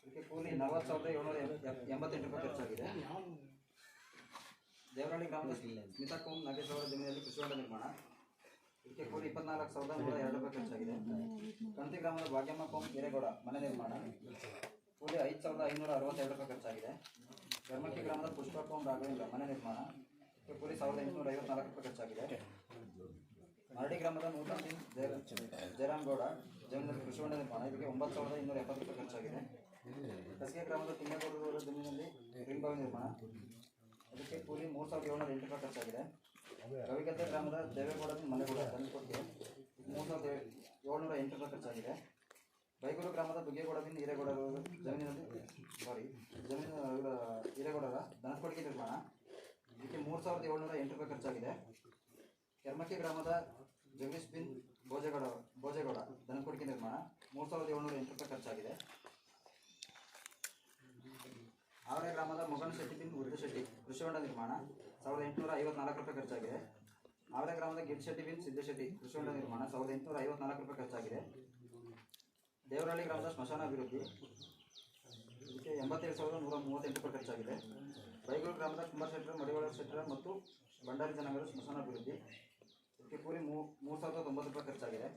ಇದಕ್ಕೆ ಕೂಲಿ 40,788 ರೂಪಾಯಿ ಖರ್ಚಾಗಿದೆ. ದೇವರಹಳ್ಳಿ ಗ್ರಾಮದ ಸ್ಮಿತಾ ಕೋಮ್ ನಾಗೇಶ್ ಅವರ ಜಮೀನಿನಲ್ಲಿ ಕೃಷಿ ಹೊಂಡ ನಿರ್ಮಾಣ, ಇದಕ್ಕೆ ಕೂಲಿ 24,102 ರೂಪಾಯಿ ಖರ್ಚಾಗಿದೆ. ಕಂತಿ ಗ್ರಾಮದ ಭಾಗ್ಯಮ್ಮ ಕೋಮ್ ಹಿರೇಗೌಡ ಮನೆ ನಿರ್ಮಾಣ, ಕೂಲಿ 5,562 ರೂಪಾಯಿ ಖರ್ಚಾಗಿದೆ. ಗರ್ಮಕ್ಕಿ ಗ್ರಾಮದ ಪುಷ್ಪ ಕೋಮ್ ರಾಘವೇಂದ್ರ ಮನೆ ನಿರ್ಮಾಣ, ಇದಕ್ಕೆ ಕೂಲಿ 1,854 ರೂಪಾಯಿ ಖರ್ಚಾಗಿದೆ. ಮರಡಿ ಗ್ರಾಮದ ನೂತನ್ ಸಿಂಗ್ ಜಯರಾಮ್ಗೌಡ ಜಮೀನಿನಲ್ಲಿ ಕೃಷಿ ಹೊಂಡ ನಿರ್ಮಾಣ, ಇದಕ್ಕೆ 9,270 ರೂಪಾಯಿ ಖರ್ಚಾಗಿದೆ. ಕಸ್ಗೆ ಗ್ರಾಮದ ತಿಮ್ಮೇಗೌಡರವರ ಜಮೀನಿನಲ್ಲಿ ರಿಂಗ್ ಬಾವಿ ನಿರ್ಮಾಣ, ಅದಕ್ಕೆ ಕೂಲಿ 3,708 ರೂಪಾಯಿ ಖರ್ಚಾಗಿದೆ. ಗವಿಗದ್ದೆ ಗ್ರಾಮದ ದೇವೇಗೌಡ ಮನೆಗೌಡ ತಂದುಕೊಟ್ಟಿಗೆ 3,708 ರೂಪಾಯಿ ಖರ್ಚಾಗಿದೆ. ಬೈಗೂರು ಗ್ರಾಮದ ದುಗ್ಗೇಗೌಡ ಬಿನ್ ಹಿರೇಗೌಡರ ಹಿರೇಗೌಡರ ದನಕೊಟ್ಟಿಗೆ ನಿರ್ಮಾಣ, ಇದಕ್ಕೆ 3,708 ರೂಪಾಯಿ ಖರ್ಚಾಗಿದೆ. ಕೆರ್ಮಕ್ಕಿ ಗ್ರಾಮದ ಜಗದೀಶ್ ಬಿನ್ ಭೋಜೇಗೌಡ ದನಕೊಟ್ಟಿಗೆ ನಿರ್ಮಾಣ, 3,708 ರೂಪಾಯಿ ಖರ್ಚಾಗಿದೆ. ಆವರೆ ಗ್ರಾಮದ ಮೊಗನ್ ಶೆಟ್ಟಿ ಬಿನ್ ಉರ್ದು ಶೆಟ್ಟಿ ಕೃಷಿ ಹೊಂಡ ನಿರ್ಮಾಣ, 1,854 ರೂಪಾಯಿ ಖರ್ಚಾಗಿದೆ. ಆವರೆ ಗ್ರಾಮದ ಗಿಡ್ ಶೆಟ್ಟಿ ಬಿನ್ ಸಿದ್ದೇಶೆಟ್ಟಿ ಕೃಷಿ ಹೊಂಡ ನಿರ್ಮಾಣ, 1,854 ರೂಪಾಯಿ ಖರ್ಚಾಗಿದೆ. ದೇವರಹಳ್ಳಿ ಗ್ರಾಮದ ಸ್ಮಶಾನ ಅಭಿವೃದ್ಧಿ, ಇದಕ್ಕೆ 87,138 ರೂಪಾಯಿ ಖರ್ಚಾಗಿದೆ. ಬೈಗೂರು ಗ್ರಾಮದ ಕುಮಾರ್ ಶೆಟ್ಟರ್, ಮಡಿವಾಳ ಶೆಟ್ಟರ್ ಮತ್ತು ಭಂಡಾರಿ ಜನಾಂಗದ ಸ್ಮಶಾನ ಅಭಿವೃದ್ಧಿ, ಇದಕ್ಕೆ ಕೂಲಿ 3,090 ರೂಪಾಯಿ ಖರ್ಚಾಗಿದೆ.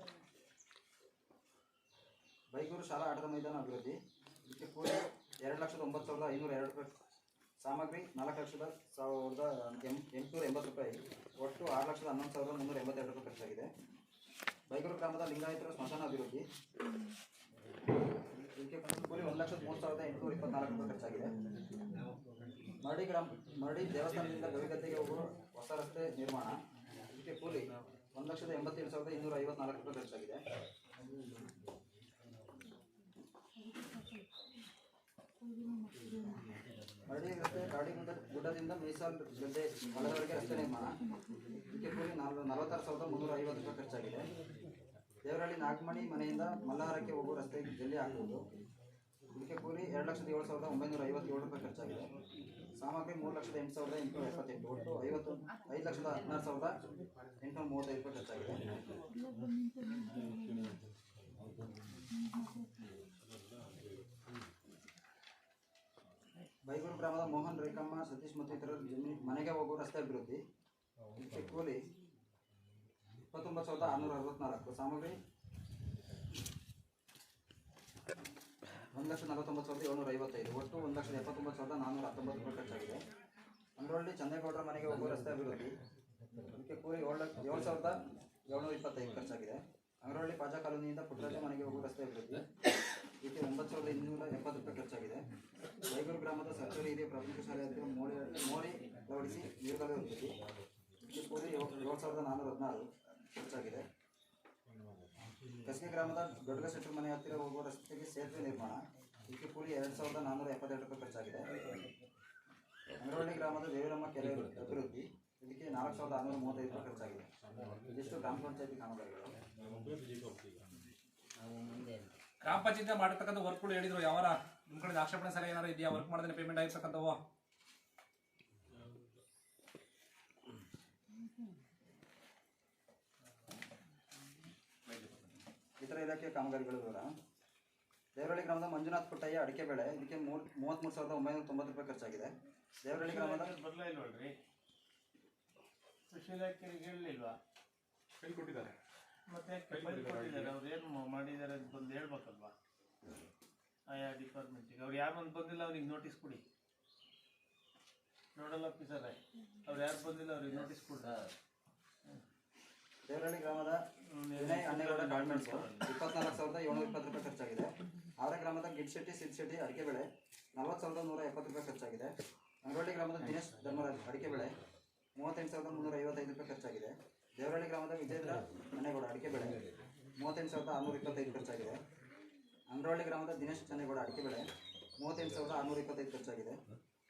ಬೈಗೂರು ಶಾಲಾ ಆಟದ ಮೈದಾನ ಅಭಿವೃದ್ಧಿ, ಇದಕ್ಕೆ ಕೂಲಿ 2,09,502 ರೂಪಾಯಿ, ಸಾಮಗ್ರಿ 4,00,880 ರೂಪಾಯಿ, ಒಟ್ಟು 6,11,382 ರೂಪಾಯಿ ಖರ್ಚಾಗಿದೆ. ಬೈಗೂರು ಗ್ರಾಮದ ಲಿಂಗಾಯತರ ಸ್ಮಶಾನ ಅಭಿವೃದ್ಧಿ, ಇದಕ್ಕೆ ಕೂಲಿ 1,03,824 ರೂಪಾಯಿ ಖರ್ಚಾಗಿದೆ. ಮರಡಿ ದೇವಸ್ಥಾನದಿಂದ ಗವಿಗದ್ದೆಗೆ ಹೋಗುವ ಹೊಸ ರಸ್ತೆ ನಿರ್ಮಾಣ, ಇದಕ್ಕೆ ಕೂಲಿ 1,87,254 ರೂಪಾಯಿ ಖರ್ಚಾಗಿದೆ. ಮರಡಿ ರಸ್ತೆ ಗುಡ್ಡದಿಂದ ಮೀಸಾಲ್ ಗದ್ದೆ ಹೊಲದವರೆಗೆ ರಸ್ತೆ ನಿರ್ಮಾಣ, ಇದಕ್ಕೆ ಕೂಲಿ 46,350 ರೂಪಾಯಿ ಖರ್ಚಾಗಿದೆ. ದೇವರಹಳ್ಳಿ ನಾಗಮಣಿ ಮನೆಯಿಂದ ಮಲ್ಲಾಹಾರಕ್ಕೆ ಹೋಗುವ ರಸ್ತೆಗೆ ಜಲ್ಲಿ ಹಾಕುವುದು, ಇದಕ್ಕೆ ಕೂಲಿ 2,07,957 ರೂಪಾಯಿ ಖರ್ಚಾಗಿದೆ. ಸಾಮಗ್ರಿ 3,08,878, ಒಟ್ಟು 5,16,835 ರೂಪಾಯಿ ಖರ್ಚಾಗಿದೆ. ಬೈಗೂರು ಗ್ರಾಮದ ಮೋಹನ್, ರೇಖಮ್ಮ, ಸತೀಶ್ ಮತ್ತು ಇತರ ಮನೆಗೆ ಹೋಗುವ ರಸ್ತೆ ಅಭಿವೃದ್ಧಿ, ಇದಕ್ಕೆ ಕೂಲಿ 29,664, ಸಾಮಗ್ರಿ 1,49,755, ಒಟ್ಟು 1,79,419 ರೂಪಾಯಿ ಖರ್ಚಾಗಿದೆ. ಅಂಗನವಾಡಿ ಚಂದೇಗೌಡರ ಮನೆಗೆ ಹೋಗುವ ರಸ್ತೆ ಅಭಿವೃದ್ಧಿ, ಇದಕ್ಕೆ ಕೂಲಿ 7,725 ಖರ್ಚಾಗಿದೆ. ಅಂಗನವಾಡಿ ಪಾಜಾ ಕಾಲೋನಿಯಿಂದ ಪುಟ್ಟರಾಜ ಮನೆಗೆ ಹೋಗುವ ರಸ್ತೆ ಅಭಿವೃದ್ಧಿ, ಇದಕ್ಕೆ 9,270 ರೂಪಾಯಿ ಖರ್ಚಾಗಿದೆ. ಬೈಗೂರು ಗ್ರಾಮದ ಸರ್ಕಾರಿ ಹಿರಿಯ ಪ್ರಾಥಮಿಕ ಶಾಲೆ ಹತ್ತಿರ ಮೋರಿ ಅಳವಡಿಸಿ ನೀರುಗಾಲ ಅಭಿವೃದ್ಧಿ, ಇದಕ್ಕೆ ಕೂಲಿ 7,416 ಖರ್ಚಾಗಿದೆ. ಕಸ್ಗೆ ಗ್ರಾಮದ ದೊಡ್ಡ ಶೆಟ್ಟರ್ ಮನೆ ಹತ್ತಿರ ಹೋಗುವ ರಸ್ತೆಗೆ ಸೇತುವೆ ನಿರ್ಮಾಣ, ಇದಕ್ಕೆ ಕೂಲಿ 2,472 ರೂಪಾಯಿ ಖರ್ಚಾಗಿದೆ. ಅಂಗನವಾಡಿ ಗ್ರಾಮದ ದೇವರಮ್ಮ ಕೆರೆ ಅಭಿವೃದ್ಧಿ, ಇದಕ್ಕೆ 4,635 ರೂಪಾಯಿ ಖರ್ಚಾಗಿದೆ. ಇದಿಷ್ಟು ಗ್ರಾಮ ಪಂಚಾಯತಿ ಕಾಮಗಾರಿಗಳು. ಗ್ರಾಮ ಪಂಚಾಯತ್ ಮಾಡಿರ್ತಕ್ಕಂಥ ವರ್ಕ್ಗಳು ಹೇಳಿದ್ರು, ಯಾವ ನಿಮ್ಮ ಕಡೆ ಆಕ್ಷೇಪಣೆ ಸಲ ಏನಾರು ಇದೆಯಾ? ವರ್ಕ್ ಮಾಡಿದ್ರೆ ಪೇಮೆಂಟ್ ಆಗಿರ್ತಕ್ಕಂಥವು ಇತರ ಇಲಾಖೆಯ ಕಾಮಗಾರಿಗಳು ವಿವರ. ದೇವರಹಳ್ಳಿ ಗ್ರಾಮದ ಮಂಜುನಾಥ್ ಪುಟ್ಟಯ್ಯ ಅಡಿಕೆ ಬೆಳೆ, ಇದಕ್ಕೆ 33,990 ರೂಪಾಯಿ ಖರ್ಚಾಗಿದೆ. ದೇವರಹಳ್ಳಿ ಗ್ರಾಮದ ಬರಲೇ ಇಲ್ವಲ್ರಿ, ಕೃಷಿ ಇಲಾಖೆಗೆ ಹೇಳಲಿಲ್ವಾ? ಕೈ ಕೊಟ್ಟಿದ್ದಾರೆ, ಮತ್ತೆ ಕೊಟ್ಟಿದ್ದಾರೆ, ಅವ್ರು ಏನು ಮಾಡಿದ್ದಾರೆ ಅಂತ ಬಂದು ಹೇಳ್ಬೇಕಲ್ವಾ? ಆಯಾ ಡಿಪಾರ್ಟ್ಮೆಂಟಿಗೆ ಅವ್ರು ಯಾರು ಒಂದು ಬಂದಿಲ್ಲ ಅವ್ರಿಗೆ ನೋಟಿಸ್ ಕೊಡಿ. ನೋಡಲ್ ಆಫೀಸರ್ ಅವ್ರು ಯಾರು ಬಂದಿಲ್ಲ ಅವ್ರಿಗೆ ನೋಟಿಸ್ ಕೊಡ. ದೇವರಹಳ್ಳಿ ಗ್ರಾಮದ ವಿನಯ್ ಅನ್ನೇಗೌಡ ಗಾರ್ಮೆಂಟ್ಸ್ 24,720 ರೂಪಾಯಿ ಖರ್ಚಾಗಿದೆ. ಆವರ ಗ್ರಾಮದ ಗಿಡ್ ಶೆಟ್ಟಿ ಸಿದ್ ಶೆಟ್ಟಿ ಅಡಿಕೆ ಬೆಳೆ 40,170 ರೂಪಾಯಿ ಖರ್ಚಾಗಿದೆ. ಅಂಗರಳ್ಳಿ ಗ್ರಾಮದ ದಿನೇಶ್ ಧರ್ಮರಾಜ್ ಅಡಿಕೆ ಬೆಳೆ 38,355 ರೂಪಾಯಿ ಖರ್ಚಾಗಿದೆ. ದೇವರಹಳ್ಳಿ ಗ್ರಾಮದ ವಿಜೇಂದ್ರ ಅನ್ನೇಗೌಡ ಅಡಿಕೆ ಬೆಳೆ 38,625 ಖರ್ಚಾಗಿದೆ. ಅಂಗರಳ್ಳಿ ಗ್ರಾಮದ ದಿನೇಶ್ ಚನ್ನೇಗೌಡ ಅಡಿಕೆ ಬೆಳೆ 38,625 ಖರ್ಚಾಗಿದೆ.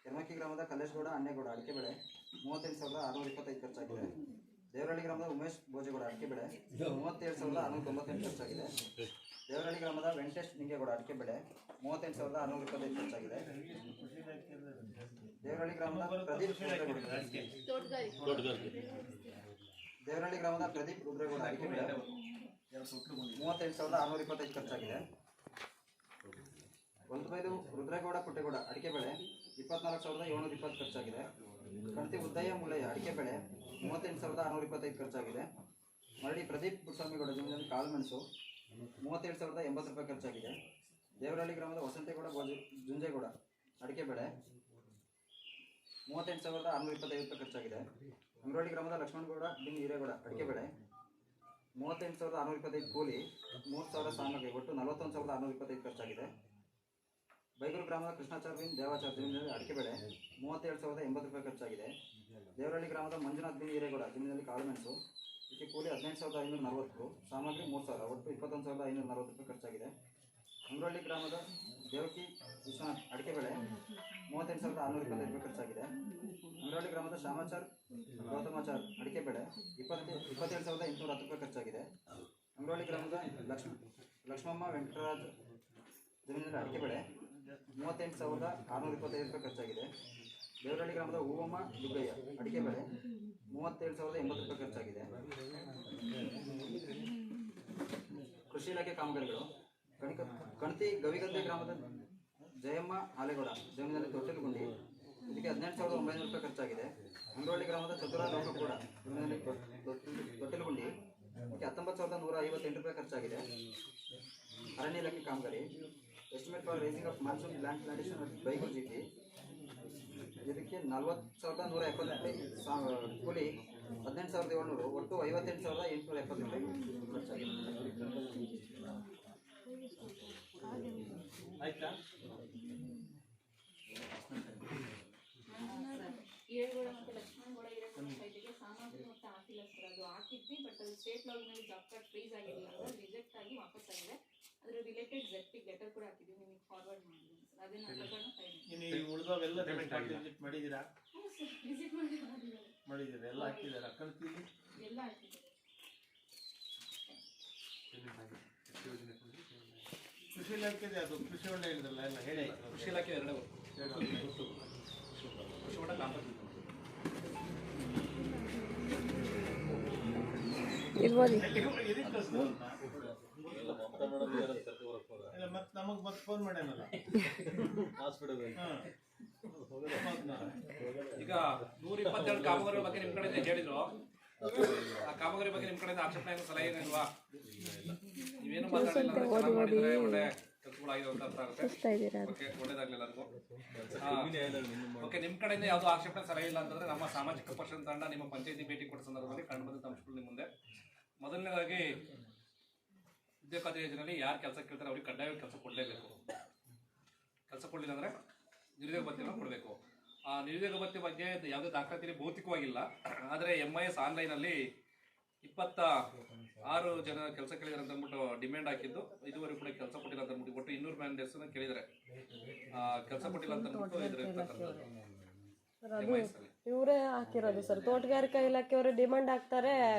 ಯರ್ಮಕ್ಕಿ ಗ್ರಾಮದ ಕಲ್ಲೇಶ್ಗೌಡ ಅನ್ನೇಗೌಡ ಅಡಿಕೆ ಬೆಳೆ 38,625 ಖರ್ಚಾಗಿದೆ. ದೇವರಹಳ್ಳಿ ಗ್ರಾಮದ ಉಮೇಶ್ ಭೋಜೇಗೌಡ ಅಡಿಕೆ ಬೆಳೆ 37,698 ಖರ್ಚಾಗಿದೆ. ದೇವರಹಳ್ಳಿ ಗ್ರಾಮದ ವೆಂಕಟೇಶ್ ನಿಂಗೇಗೌಡ ಅಡಿಕೆ ಬೆಳೆ 38,625 ಖರ್ಚಾಗಿದೆ. ದೇವರಹಳ್ಳಿ ಗ್ರಾಮದ ಪ್ರದೀಪ್ ರುದ್ರೇಗೌಡ ಅಡಿಕೆ ಬೆಳೆ 38,625 ಖರ್ಚಾಗಿದೆ. ಒಂದುಬೈಲು ರುದ್ರೇಗೌಡ ಪುಟ್ಟೇಗೌಡ ಅಡಿಕೆ ಬೆಳೆ 24,720 ಖರ್ಚಾಗಿದೆ. ಕಣತಿ ಉದ್ದಯ್ಯ ಮುಳ್ಳಯ್ಯ ಅಡಿಕೆ ಬೆಳೆ 38,625 ಖರ್ಚಾಗಿದೆ. ಮರಳಿ ಪ್ರದೀಪ್ ಪುಟ್ಟಸ್ವಾಮಿಗೌಡ ಜಮೀನಲ್ಲಿ ಕಾಳುಮೆಣಸು 37,080 ರೂಪಾಯಿ ಖರ್ಚಾಗಿದೆ. ದೇವರಹಳ್ಳಿ ಗ್ರಾಮದ ವಸಂತೇಗೌಡ ಜುಂಜೇಗೌಡ ಅಡಿಕೆ ಬೆಳೆ 38,625 ರೂಪಾಯಿ ಖರ್ಚಾಗಿದೆ. ಅಂಗರಳ್ಳಿ ಗ್ರಾಮದ ಲಕ್ಷ್ಮಣಗೌಡ ಬಿನ್ ಹಿರೇಗೌಡ ಅಡಿಕೆ ಬೆಳೆ 38,625 ಕೂಲಿ 3,000 ಸಾಮಗ್ರಿ ಒಟ್ಟು 41,625 ಖರ್ಚಾಗಿದೆ. ಬೈಗೂರು ಗ್ರಾಮದ ಕೃಷ್ಣಾಚಾರ್ವಿನ್ ದೇವಾಚಾರ್ಯ ಜಮೀನಿನಲ್ಲಿ ಅಡಿಕೆ ಬೆಳೆ 37,080 ರೂಪಾಯಿ ಖರ್ಚಾಗಿದೆ. ದೇವರಹಳ್ಳಿ ಗ್ರಾಮದ ಮಂಜುನಾಥ್ ಬಿನ್ ಹಿರೇಗೌಡ ಜಮೀನಿನಲ್ಲಿ ಕಾಳುಮೆಣಸು ಇದಕ್ಕೆ ಕೂಲಿ 18,540 ಸಾಮಗ್ರಿ 3,000 ಒಟ್ಟು 21,540 ರೂಪಾಯಿ ಖರ್ಚಾಗಿದೆ. ಅಂಗರಳ್ಳಿ ಗ್ರಾಮದ ದೇವಕಿ ವಿಶ್ವನಾಥ್ ಅಡಿಕೆ ಬೆಳೆ 38,625 ರೂಪಾಯಿ ಖರ್ಚಾಗಿದೆ. ಅಂಗರಳ್ಳಿ ಗ್ರಾಮದ ಶ್ಯಾಮಾಚಾರ್ ಗೌತಮಾಚಾರ್ ಅಡಿಕೆ ಬೆಳೆ 27,810 ರೂಪಾಯಿ ಖರ್ಚಾಗಿದೆ. ಅಂಗರಳ್ಳಿ ಗ್ರಾಮದ ಲಕ್ಷ್ಮಮ್ಮ ವೆಂಕಟರಾಜ್ ಜಮೀನಿನಲ್ಲಿ ಅಡಿಕೆ ಬೆಳೆ 38,625 ರೂಪಾಯಿ ಖರ್ಚಾಗಿದೆ. ದೇವರಹಳ್ಳಿ ಗ್ರಾಮದ ಹೂವಮ್ಮ ದುಗ್ಗಯ್ಯ ಅಡಿಕೆ ಬೆಳೆ 37,080 ರೂಪಾಯಿ ಖರ್ಚಾಗಿದೆ. ಕೃಷಿ ಇಲಾಖೆ ಕಾಮಗಾರಿಗಳು ಕಣತಿ ಗವಿಗದ್ದೆ ಗ್ರಾಮದ ಜಯಮ್ಮ ಆಲೆಗೌಡ ಜಮೀನಿನಲ್ಲಿ ತೊಟ್ಟಿಲುಗುಂಡಿ ಇದಕ್ಕೆ 18,900 ರೂಪಾಯಿ ಖರ್ಚಾಗಿದೆ. ಅಂಗರಳ್ಳಿ ಗ್ರಾಮದ ಚತುರ ಲೋಕಗೌಡ ಜಮೀನಿನಲ್ಲಿ ತೊಟ್ಟಿಲುಗುಂಡಿ ಇದಕ್ಕೆ 19,158 ರೂಪಾಯಿ ಖರ್ಚಾಗಿದೆ. ಅರಣ್ಯ ಇಲಾಖೆ ಕಾಮಗಾರಿ estimate for raising of monsoon land plantation Baiguru GP ಇದಕ್ಕೆ 40,170 ರೂಪಾಯಿ ಕೂಲಿ 18,700 ಒಟ್ಟು 58,870 ರೂಪಾಯಿ ಖರ್ಚಾಗಿದೆ. ಆಯ್ತಾ? ಏಳುಗೌಡ ಮತ್ತು ಲಕ್ಷ್ಮಣಗೌಡ ಸೈಟಿಗೆ ಸಾಮಾಜಿಕ ಮತ್ತು ಹಾಕಿಲ್ಲ ಸರ್. ಅದು ಹಾಕಿದ್ವಿ, ಬಟ್ ಅದು ಸ್ಟೇಟ್ ಲಾಗಿನಲ್ಲಿ ಜಾಬ್ ಕಾರ್ಡ್ ಫ್ರೀಸ್ ಆಗಿರಲಿಲ್ಲ, ಅದು ರಿಜೆಕ್ಟ್ ಆಗಿ ವಾಪಸ್ ಆಗಿದೆ. ಅದರ ರಿಲೇಟೆಡ್ ಜೆಡ್ಪಿಗೆ ಲೆಟರ್ ಕೂಡ ಹಾಕಿದ್ವಿ, ನಿಮಗೆ ಫಾರ್ವರ್ಡ್ ಮಾಡಿದ್ದೀನಿ ಸರ್. ಅದನ್ನ ಪ್ರಕರಣ ಉಳಿದವೆಲ್ಲ ವಿಸಿಟ್ ಮಾಡಿದ್ದೀರಾ? ಹ್ಞೂ ಸರ್, ವಿಸಿಟ್ ಮಾಡಿದ್ದೀರಾ? ಎಲ್ಲ ಹಾಕಿದ್ದೀರಾ? ಕಲ್ತಿಲ್ಲಿ ಎಲ್ಲ ಹಾಕಿದ್ದೀವಿ. ಕೃಷಿ ಇಲಾಖೆದೆ ಅದು ಕೃಷಿ ಹೊಂಡ ಹೇಳಿದ್ರಲ್ಲ ಎಲ್ಲ ಹೇಳಿ. ಕೃಷಿ ಇಲಾಖೆ ಎರಡೇ ಕೃಷಿ ಹೊಂಡ ಗ್ರಾಮ ಮತ್ತೆ ನಮಗ್ ಮತ್ತೆ ಫೋನ್ ಮಾಡ್ಯಾನಲ್ಲ ಈಗ 122 ಕಾಮಗಾರಿ ಬಗ್ಗೆ ನಿಮ್ ಕಡೆ ಹೇಳಿದ್ರು. ಆ ಕಾಮಗಾರಿ ಬಗ್ಗೆ ನಿಮ್ ಕಡೆಯಿಂದ ಆಕ್ಷೇಪಣೆ ಸಲಹೆ ಏನಿಲ್ವಾ? ನೀವೇನು ಮಾತಾಡಿಲ್ಲ ಅಂದ್ರೆ ಒಳ್ಳೆ ಕೆಲಸಗಳಾಗಿದೆ ಅಂತ ಅರ್ಥ ಆಗುತ್ತೆ. ಓಕೆ, ಒಳ್ಳೇದಾಗ್ಲಿ ಎಲ್ಲರಿಗೂ. ಓಕೆ, ನಿಮ್ ಕಡೆಯಿಂದ ಯಾವ್ದು ಆಕ್ಷೇಪಣೆ ಸಲಹೆ ಇಲ್ಲ ಅಂತಂದ್ರೆ ನಮ್ಮ ಸಾಮಾಜಿಕ ಪರಿಷತ್ ತಂಡ ನಿಮ್ಮ ಪಂಚಾಯತಿ ಭೇಟಿ ಕೊಟ್ಟ ಸಂದರ್ಭದಲ್ಲಿ ಕಂಡು ಬಂದ ಅಂಶಗಳು ನಿಮ್ಮ ಮುಂದೆ. ಮೊದಲನೇದಾಗಿ ಉದ್ಯೋಗ ಖಾತೆ ಯೋಜನೆಯಲ್ಲಿ ಯಾರು ಕೆಲಸ ಕೇಳ್ತಾರೆ ಅವ್ರಿಗೆ ಕಡ್ಡಾಯ ಕೆಲಸ ಕೊಡಲೇಬೇಕು. ಕೆಲಸ ಕೊಡಲಿಲ್ಲ ಅಂದರೆ ನಿರುದ್ಯೋಗ ಭತ್ಯೆಯನ್ನು ಕೊಡಬೇಕು. ಆ ನಿರುದ್ಯೋಗ ಭತ್ಯೆ ಬಗ್ಗೆ ಯಾವುದೇ ದಾಖಲಾತಿ ಭೌತಿಕವಾಗಿಲ್ಲ, ಆದರೆ MIS ಆನ್ಲೈನಲ್ಲಿ 26 ಜನ ಕೆಲಸ ಕೇಳಿದಾರೆ ಅಂತ ಅಂದ್ಬಿಟ್ಟು ಡಿಮ್ಯಾಂಡ್ ಹಾಕಿದ್ದು. ಇದುವರೆಗೂ ಕೂಡ ಕೆಲಸ ಕೊಟ್ಟಿಲ್ಲ ಅಂತ ಅಂದ್ಬಿಟ್ಟು ಒಟ್ಟು 200 ಮ್ಯಾಂಡೇಟ್ಸ್ ಕೇಳಿದರೆ ಕೆಲಸ ಕೊಟ್ಟಿಲ್ಲ ಅಂತ ಅಂದ್ಬಿಟ್ಟು ಇವರೇ ಹಾಕಿರೋದು ಸರ್. ತೋಟಗಾರಿಕಾ ಇಲಾಖೆಯವರು ಡಿಮಾಂಡ್ ಹಾಕ್ತಾರೆ,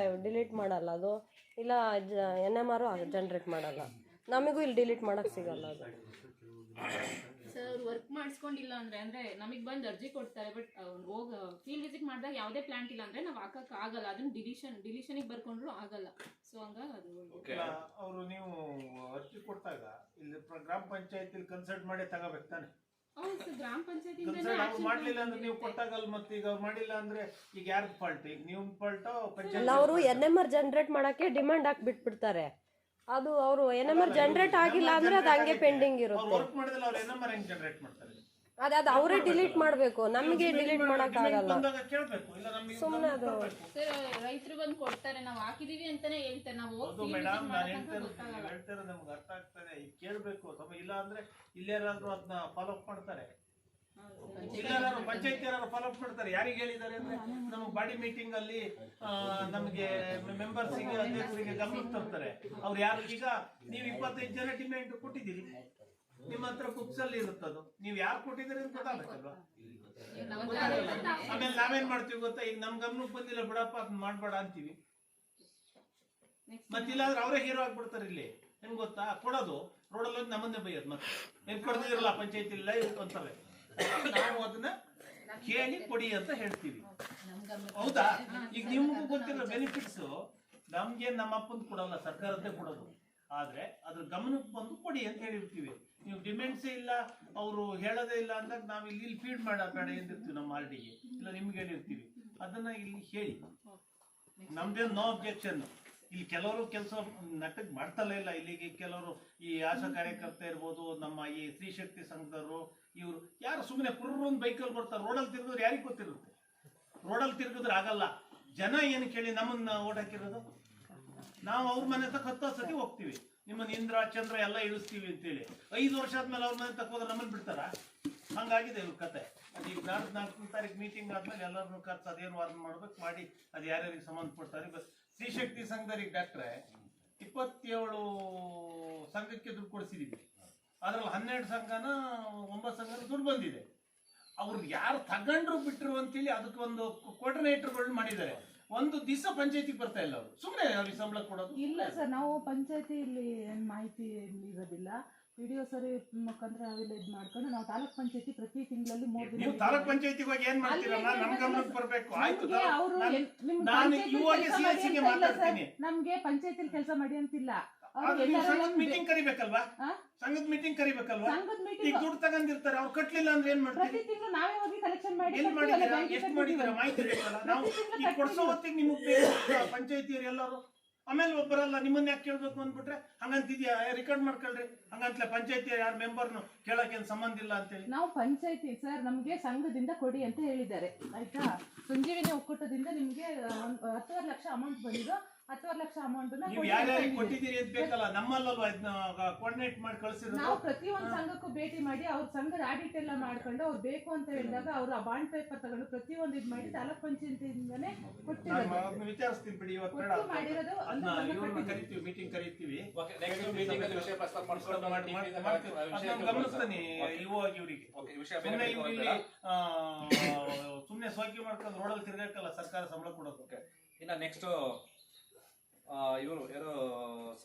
ಡಿಲೀಟ್ ಮಾಡಲ್ಲ. ಅದು ಇಲ್ಲ NMR ಜನರೇಟ್ ಮಾಡಲ್ಲ. ನಮಗೂ ಇಲ್ಲಿ ಡಿಲೀಟ್ ಮಾಡಕ್ ಸಿಗಲ್ಲ ಅದು ಸರ್. ಅವ್ರು ವರ್ಕ್ ಮಾಡಿಸ್ಕೊಂಡಿಲ್ಲ ಅಂದ್ರೆ ನಮಗೆ ಬಂದು ಅರ್ಜಿ ಕೊಡ್ತಾರೆ, ಬಟ್ ಹೋಗಿ ಫೀಲ್ಡ್ ವಿಸಿಟ್ ಮಾಡಿದಾಗ ಯಾವುದೇ ಪ್ಲಾಂಟ್ ಇಲ್ಲ ಅಂದ್ರೆ ನಾವು ಹಾಕಕ್ ಆಗಲ್ಲ. ಅದನ್ನ ಡಿಲಿಷನ್ಗೆ ಬರ್ಕೊಂಡ್ರು ಆಗಲ್ಲ. ಸೊ ಹಂಗಾಗಿ ಅದು ಅವರು ನೀವು ಅರ್ಜಿ ಕೊಟ್ಟಾಗ ಇಲ್ಲಿ ಗ್ರಾಮ ಪಂಚಾಯತಿ ಕನ್ಸಲ್ಟ್ ಮಾಡಿ ತಗೋಬೇಕು ತಾನೆ. ಹೌದು ಸರ್, ಗ್ರಾಮ ಪಂಚಾಯತಿ ಮಾಡ್ಲಿಲ್ಲ ಅಂದ್ರೆ ನೀವು ಕೊಟ್ಟಾಗಲ್ಲ. ಮತ್ತೆ ಈಗ ಅವ್ರು ಮಾಡಿಲ್ಲ ಅಂದ್ರೆ ಈಗ ಯಾರ್ದು ಫಾಲ್ಟ್? ಈಗ ನೀವು ಫಾಲ್ಟ್ ಅವರು NMR ಜನರೇಟ್ ಮಾಡಕ್ಕೆ ಡಿಮಾಂಡ್ ಹಾಕಿ ಬಿಟ್ಬಿಡ್ತಾರೆ. ಅದು ಅವರು NMR ಜನರೇಟ್ ಆಗಿಲ್ಲ ಅಂದ್ರೆ ಅದು ಹಂಗೆ ಪೆಂಡಿಂಗ್ ಅವ್ರು ಇರುತ್ತೆ. ವರ್ಕ್ ಮಾಡಿದ್ರೆ ಅವ್ರು NMR ಹೆಂಗ್ ಜನರೇಟ್ ಮಾಡ್ತಾರೆ? ಅದು ಅವರೇ ಡಿಲೀಟ್ ಮಾಡಬೇಕು, ನಮಗೆ ಡಿಲೀಟ್ ಮಾಡಕ್ ಆಗಲ್ಲ. ಬಂದಾಗ ಕೇಳ್ಬೇಕು, ಇಲ್ಲ ನಮಗೆ ಸುಮ್ನೆ ಅದು ರೈತರು ಬಂದು ಕೊಡ್ತಾರೆ, ನಾವು ಹಾಕಿದೀವಿ ಅಂತಾನೆ ಹೇಳ್ತಾರೆ. ನಾವು ಹೌದು ಮೇಡಮ್, ನಾನು ಹೇಳ್ತಾರೆ ನಮ್ಗೆ ಅರ್ಥ ಆಗ್ತದೆ, ಈಗ ಕೇಳ್ಬೇಕು ಅಥವಾ ಇಲ್ಲ ಅಂದ್ರೆ ಇಲ್ಲೇನಾದ್ರು ಅದನ್ನ ಫಾಲೋ ಅಪ್ ಮಾಡ್ತಾರೆ, ಇಲ್ಲಾರು ಪಂಚಾಯತ್ ಯಾರು ಫಾಲೋ ಅಪ್ ಮಾಡ್ತಾರೆ. ಯಾರಿಗೆ ಹೇಳಿದ್ದಾರೆ ಅಂದ್ರೆ ನಮಗೆ ಬಾಡಿ ಮೀಟಿಂಗ್ ಅಲ್ಲಿ ನಮಗೆ ಮೆಂಬರ್ಸಿಗೆ ಅಧ್ಯಕ್ಷರಿಗೆ ಗಮನಕ್ಕೆ ತರ್ತಾರೆ. ಅವ್ರು ಯಾರು ಈಗ ನೀವು 25 ಜನ ಡಿಮ್ಯಾಂಡ್ ಕೊಟ್ಟಿದ್ದೀರಿ, ನಿಮ್ಮ ಹತ್ರ ಬುಕ್ಸ್ ಅಲ್ಲಿ ಇರುತ್ತದು, ನೀವು ಯಾರು ಕೊಟ್ಟಿದ್ದೀರಿ ಅಂತ ಗೊತ್ತಾಗಬೇಕಲ್ವಾ? ಆಮೇಲೆ ನಾವೇನ್ ಮಾಡ್ತೀವಿ ಗೊತ್ತಾ, ಈಗ ನಮ್ ಗಮನಕ್ಕೆ ಬಂದಿಲ್ಲ ಬಿಡಪ್ಪ ಅದನ್ನ ಮಾಡ್ಬೇಡ ಅಂತೀವಿ, ಮತ್ತಿಲ್ಲಾದ್ರೆ ಅವರೇ ಹೀರೋ ಆಗ್ಬಿಡ್ತಾರೆ. ಇಲ್ಲಿ ಹೆಂಗ್ ಗೊತ್ತಾ, ಕೊಡೋದು ರೋಡಲ್ಲಿ ನಮ್ಮನ್ನೇ ಬೈಯೋದು, ಮತ್ತೆ ಏನ್ ಕೊಡದಿರಲ್ಲ ಪಂಚಾಯತಿ ಇಲ್ಲ ಅಂತಾರೆ. ನಾವು ಅದನ್ನ ಕೇಳಿ ಕೊಡಿ ಅಂತ ಹೇಳ್ತೀವಿ, ಹೌದಾ? ಈಗ ನಿಮ್ಗೂ ಗೊತ್ತಿರೋ ಬೆನಿಫಿಟ್ಸ್ ನಮ್ಗೆ ನಮ್ಮ ಅಪ್ಪನ್ ಕೊಡಲ್ಲ, ಸರ್ಕಾರದ್ದೇ ಕೊಡೋದು. ಆದ್ರೆ ಅದ್ರ ಗಮನಕ್ಕೆ ಬಂದು ಕೊಡಿ ಅಂತ ಹೇಳಿರ್ತೀವಿ. ನೀವು ಡಿಮ್ಯಾಂಡ್ಸೇ ಇಲ್ಲ, ಅವರು ಹೇಳೋದೇ ಇಲ್ಲ ಅಂದಾಗ ನಾವು ಇಲ್ಲಿ ಫೀಡ್ ಬೇಡ ಎಂದಿರ್ತೀವಿ ನಮ್ಮ ಆರ್ಡಿಗೆ, ಇಲ್ಲ ನಿಮ್ಗೆ ಹೇಳಿರ್ತೀವಿ. ಅದನ್ನ ಇಲ್ಲಿ ಹೇಳಿ, ನಮ್ದೇನು ನೋ ಅಬ್ಜೆಕ್ಷನ್. ಇಲ್ಲಿ ಕೆಲವರು ಕೆಲಸ ನೆಟ್ಟಗೆ ಮಾಡ್ತಲೇ ಇಲ್ಲ. ಇಲ್ಲಿಗೆ ಕೆಲವರು ಈ ಆಶಾ ಕಾರ್ಯಕರ್ತ ಇರ್ಬೋದು, ನಮ್ಮ ಈ ಸ್ತ್ರೀ ಶಕ್ತಿ ಸಂಘದವರು, ಇವರು ಯಾರು ಸುಮ್ಮನೆ ಪುರ್ರೊಂದು ಬೈಕಲ್ಲಿ ಬರ್ತಾರೆ, ರೋಡಲ್ಲಿ ತಿರುಗಿದ್ರೆ ಯಾರಿಗೆ ಗೊತ್ತಿರುತ್ತೆ? ರೋಡಲ್ಲಿ ತಿರುಗಿದ್ರೆ ಆಗಲ್ಲ. ಜನ ಏನು ಕೇಳಿ ನಮ್ಮನ್ನ ಓಟ್ ಹಾಕಿರೋದು, ನಾವು ಅವ್ರ ಮನೆ ತಕ್ಕ 10 ಸತಿ ಹೋಗ್ತೀವಿ, ನಿಮ್ಮನ್ನ ಇಂದ್ರ ಚಂದ್ರ ಎಲ್ಲ ಇಳಿಸ್ತೀವಿ ಅಂತೇಳಿ. 5 ವರ್ಷ ಆದ್ಮೇಲೆ ಅವ್ರ ಮನೆ ತಕ್ಕ ಹೋದ್ರೆ ನಮ್ಮನ್ನು ಬಿಡ್ತಾರ? ಹಂಗಾಗಿದೆ ಇವ್ರ ಕತೆ. ಅದೀಗ 4ನೇ ತಾರೀಕು ಮೀಟಿಂಗ್ ಆದ್ಮೇಲೆ ಎಲ್ಲರನ್ನೂ ಕರ್ಸಿ ಅದೇನು ವಾರ್ನ್ ಮಾಡ್ಬೇಕು ಮಾಡಿ, ಅದು ಯಾರ್ಯಾರಿಗೆ ಸಂಬಂಧಪಡ್ತಾರೆ. ಸ್ತ್ರೀ ಶಕ್ತಿ ಸಂಘದವ್ರಿಗೆ ಡಾಕ್ಟ್ರೆ 27 ಸಂಘಕ್ಕೆ ದುಡ್ಡು ಕೊಡಿಸಿದೀವಿ, ಅದ್ರಲ್ಲಿ 12 ಸಂಘನ 9 ಸಂಘನ ದುಡ್ಡು ಬಂದಿದೆ. ಅವ್ರು ಯಾರು ತಗೊಂಡ್ರು ಬಿಟ್ರು ಅಂತೇಳಿ ಅದಕ್ಕೆ ಒಂದು ಕೋರ್ಡಿನೇಟರ್ಗಳು ಮಾಡಿದ್ದಾರೆ. ಒಂದು ದಿವಸ ಪಂಚಾಯತಿಗೆ ಬರ್ತಾ ಇಲ್ಲ ಅವರು, ಸುಮ್ಮನೆ ಅವ್ರಿಗೆ ಸಂಬಳ ಕೊಡೋದು ಇಲ್ಲ ಸರ್. ನಾವು ಪಂಚಾಯತಿ ಇಲ್ಲಿ ಮಾಹಿತಿ ಇರೋದಿಲ್ಲ, PDO ಸರ್ ಮುಖಾಂತರ ಅವೆಲ್ಲ ಇದು ಮಾಡ್ಕೊಂಡು ನಾವು ತಾಲೂಕ್ ಪಂಚಾಯತಿ ಪ್ರತಿ ತಿಂಗಳಲ್ಲಿ 3 ದಿನ ನೀವು ತಾಲೂಕ್ ಪಂಚಾಯತಿಗೆ ಹೋಗಿ ಏನ್ ಮಾಡ್ತೀರಲ್ಲ, ನಮ್ ಗಮನಕ್ಕೆ ಬರ್ಬೇಕು. ಆಯ್ತು, ಅವರು ನಾನು ಇವಾಗ CSC ಗೆ ಮಾತಾಡ್ತೀನಿ. ನಮ್ಗೆ ಪಂಚಾಯತಿಲಿ ಕೆಲಸ ಮಾಡಿ ಅಂತಿಲ್ಲ. ಸಂಘದ ಮೀಟಿಂಗ್ ಕರಿಬೇಕಲ್ವಾ? ಸಂಘದ ಮೀಟಿಂಗ್ ಕರಿಬೇಕಲ್ವಾ? ಈಗ ದುಡ್ಡು ತಗೊಂಡಿರ್ತಾರೆ, ಅವ್ರು ಕಟ್ಲಿಲ್ಲ ಅಂದ್ರೆ ಏನ್ ಮಾಡ್ತೀವಿ? ಪ್ರತಿ ತಿಂಗಳು ನಾವೇ ಹೋಗಿ ಕಲೆಕ್ಷನ್ ಮಾಡಿ ಎಲ್ಲಿ ಮಾಡಿದ್ದೀರಾ, ಎಷ್ಟು ಮಾಡಿದ್ದೀರಾ ಮಾಹಿತಿ ಬೇಕಲ್ಲ. ನಾವು ಈಗ ಕೊಡ್ಸೋ ಹೊತ್ತಿಗೆ ನಿಮಗೆ ಪಂಚಾಯತಿಯರು ಎಲ್ಲರೂ, ಆಮೇಲೆ ಒಬ್ಬರಲ್ಲ ನಿಮ್ಮನ್ನ ಯಾಕೆ ಕೇಳ್ಬೇಕು ಅಂದ್ಬಿಟ್ರೆ ಹಂಗಂತಿದ್ಯಾ, ರೆಕಾರ್ಡ್ ಮಾಡ್ಕೊಳ್ರಿ. ಹಂಗಂತಲೇ ಪಂಚಾಯತಿ ಯಾರು ಮೆಂಬರ್ನು ಕೇಳೋಕೇನು ಸಂಬಂಧ ಇಲ್ಲ ಅಂತೇಳಿ. ನಾವು ಪಂಚಾಯತಿ ಸರ್ ನಮ್ಗೆ ಸಂಘದಿಂದ ಕೊಡಿ ಅಂತ ಹೇಳಿದ್ದಾರೆ, ಆಯ್ತಾ? ಸಂಜೀವಿನಿ ಒಕ್ಕೂಟದಿಂದ ನಿಮ್ಗೆ 10 ಲಕ್ಷ ಅಮೌಂಟ್ ಬಂದಿದ್ದು, 10 ಲಕ್ಷ ಅಮೌಂಟ್ ನೀವು ಯಾರ್ಯಾರಿಗೆ ಕೊಟ್ಟಿದ್ದೀರಿ ಅಂತ ಬೇಕಲ್ಲ, ನಮ್ಮಲ್ಲಲ್ವಾ ಇದನ್ನ ಕೋಆರ್ಡಿನೇಟ್ ಮಾಡಿ ಕಳಿಸಿರೋದು. ನಾವು ಪ್ರತಿಯೊಂದು ಸಂಘಕ್ಕೂ ಭೇಟಿ ಮಾಡಿ ಅವ್ರ ಸಂಘದ ಆಡಿಟ್ ಎಲ್ಲ ಮಾಡ್ಕೊಂಡು ಅವ್ರು ಬೇಕು ಅಂತ ಹೇಳಿದಾಗ ಅವ್ರು ಆ ಬಾಂಡ್ ಪೇಪರ್ ತಗೊಂಡು ಪ್ರತಿಯೊಂದು ಇದು ಮಾಡಿ ತಾಲೂಕ್ ಪಂಚಾಯತಿಯಿಂದನೇ ಕೊಟ್ಟಿರೋದು. ವಿಚಾರಿಸ್ತೀನಿ ಬಿಡಿ, ಇವತ್ತು ಬೇಡ. ಮಾಡಿರೋದು ಅದನ್ನ ಇವ್ರನ್ನ ಕರಿತೀವಿ, ಮೀಟಿಂಗ್ ಕರಿತೀವಿ. ಗಮನಿಸ್ತಾನೆ ಇವಾಗ ಇವ್ರಿಗೆ ಸುಮ್ನೆ ಸೋಕಿ ಮಾಡ್ಕೊಂಡು ರೋಡಲ್ಲಿ ತಿರ್ಗಾಕಲ್ಲ ಸರ್ಕಾರ ಸಂಬಳ ಕೊಡೋದು. ಇನ್ನ ನೆಕ್ಸ್ಟ್ ಇವರು ಯಾರು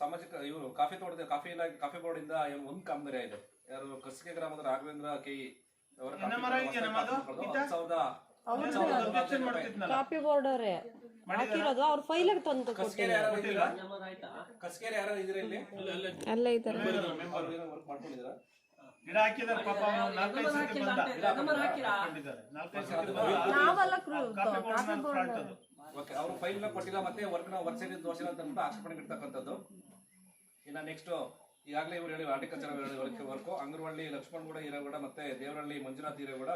ಸಾಮಾಜಿಕ ಇವರು ಕಾಫಿ ತೋಟದ ಕಾಫಿ ಬೋರ್ಡ್ ಇಂದ ಒಂದು ಕಾಮಗಾರಿ ಆಗಿದೆ. ಯಾರು ಕಸ್ಕೆ ಗ್ರಾಮದ ರಾಘವೇಂದ್ರ ಕೆ ಕಾಪಿ ಬೋರ್ಡ್ ಅವರೇ ಹಾಕಿರೋದು, ಅವ್ರ ಫೈಲ್ ತಂದು ಕಸ್ಕೇರಿ ಯಾರು ಇದ್ರೆ ಇಲ್ಲಿ ಅಲ್ಲೇ ಇದ್ದಾರೆ. ವರ್ಕ್ ಮಾಡ್ಕೊಂಡಿದ್ದೀರಾ? ಗಿಡ ಹಾಕಿದಾರೆ ಪಾಪ, 4-5 ಸತಿ ಬಂದ ಓಕೆ, ಅವರು ಫೈಲ್ ನ ಕೊಟ್ಟಿಲ್ಲ, ಮತ್ತೆ ವರ್ಕ್ ಸೈಡ್ ತೋರಿಸಿಲ್ಲ ಅಂತ ಅಂದ್ಬಿಟ್ಟು ಆಕ್ಷೇಪಣೆ ಇರ್ತಕ್ಕಂಥದ್ದು. ಇನ್ನ ನೆಕ್ಸ್ಟ್ ಈಗಾಗಲೇ ಇವರು ಹೇಳಿ ಹಾರ್ಟಿಕಲ್ಚರ್ ವರ್ಕ್ ಅಂಗನವಾಡಿ ಲಕ್ಷ್ಮಣಗೌಡ ಹಿರೇಗೌಡ ಮತ್ತೆ ದೇವರಹಳ್ಳಿ ಮಂಜುನಾಥ್ ಹಿರೇಗೌಡ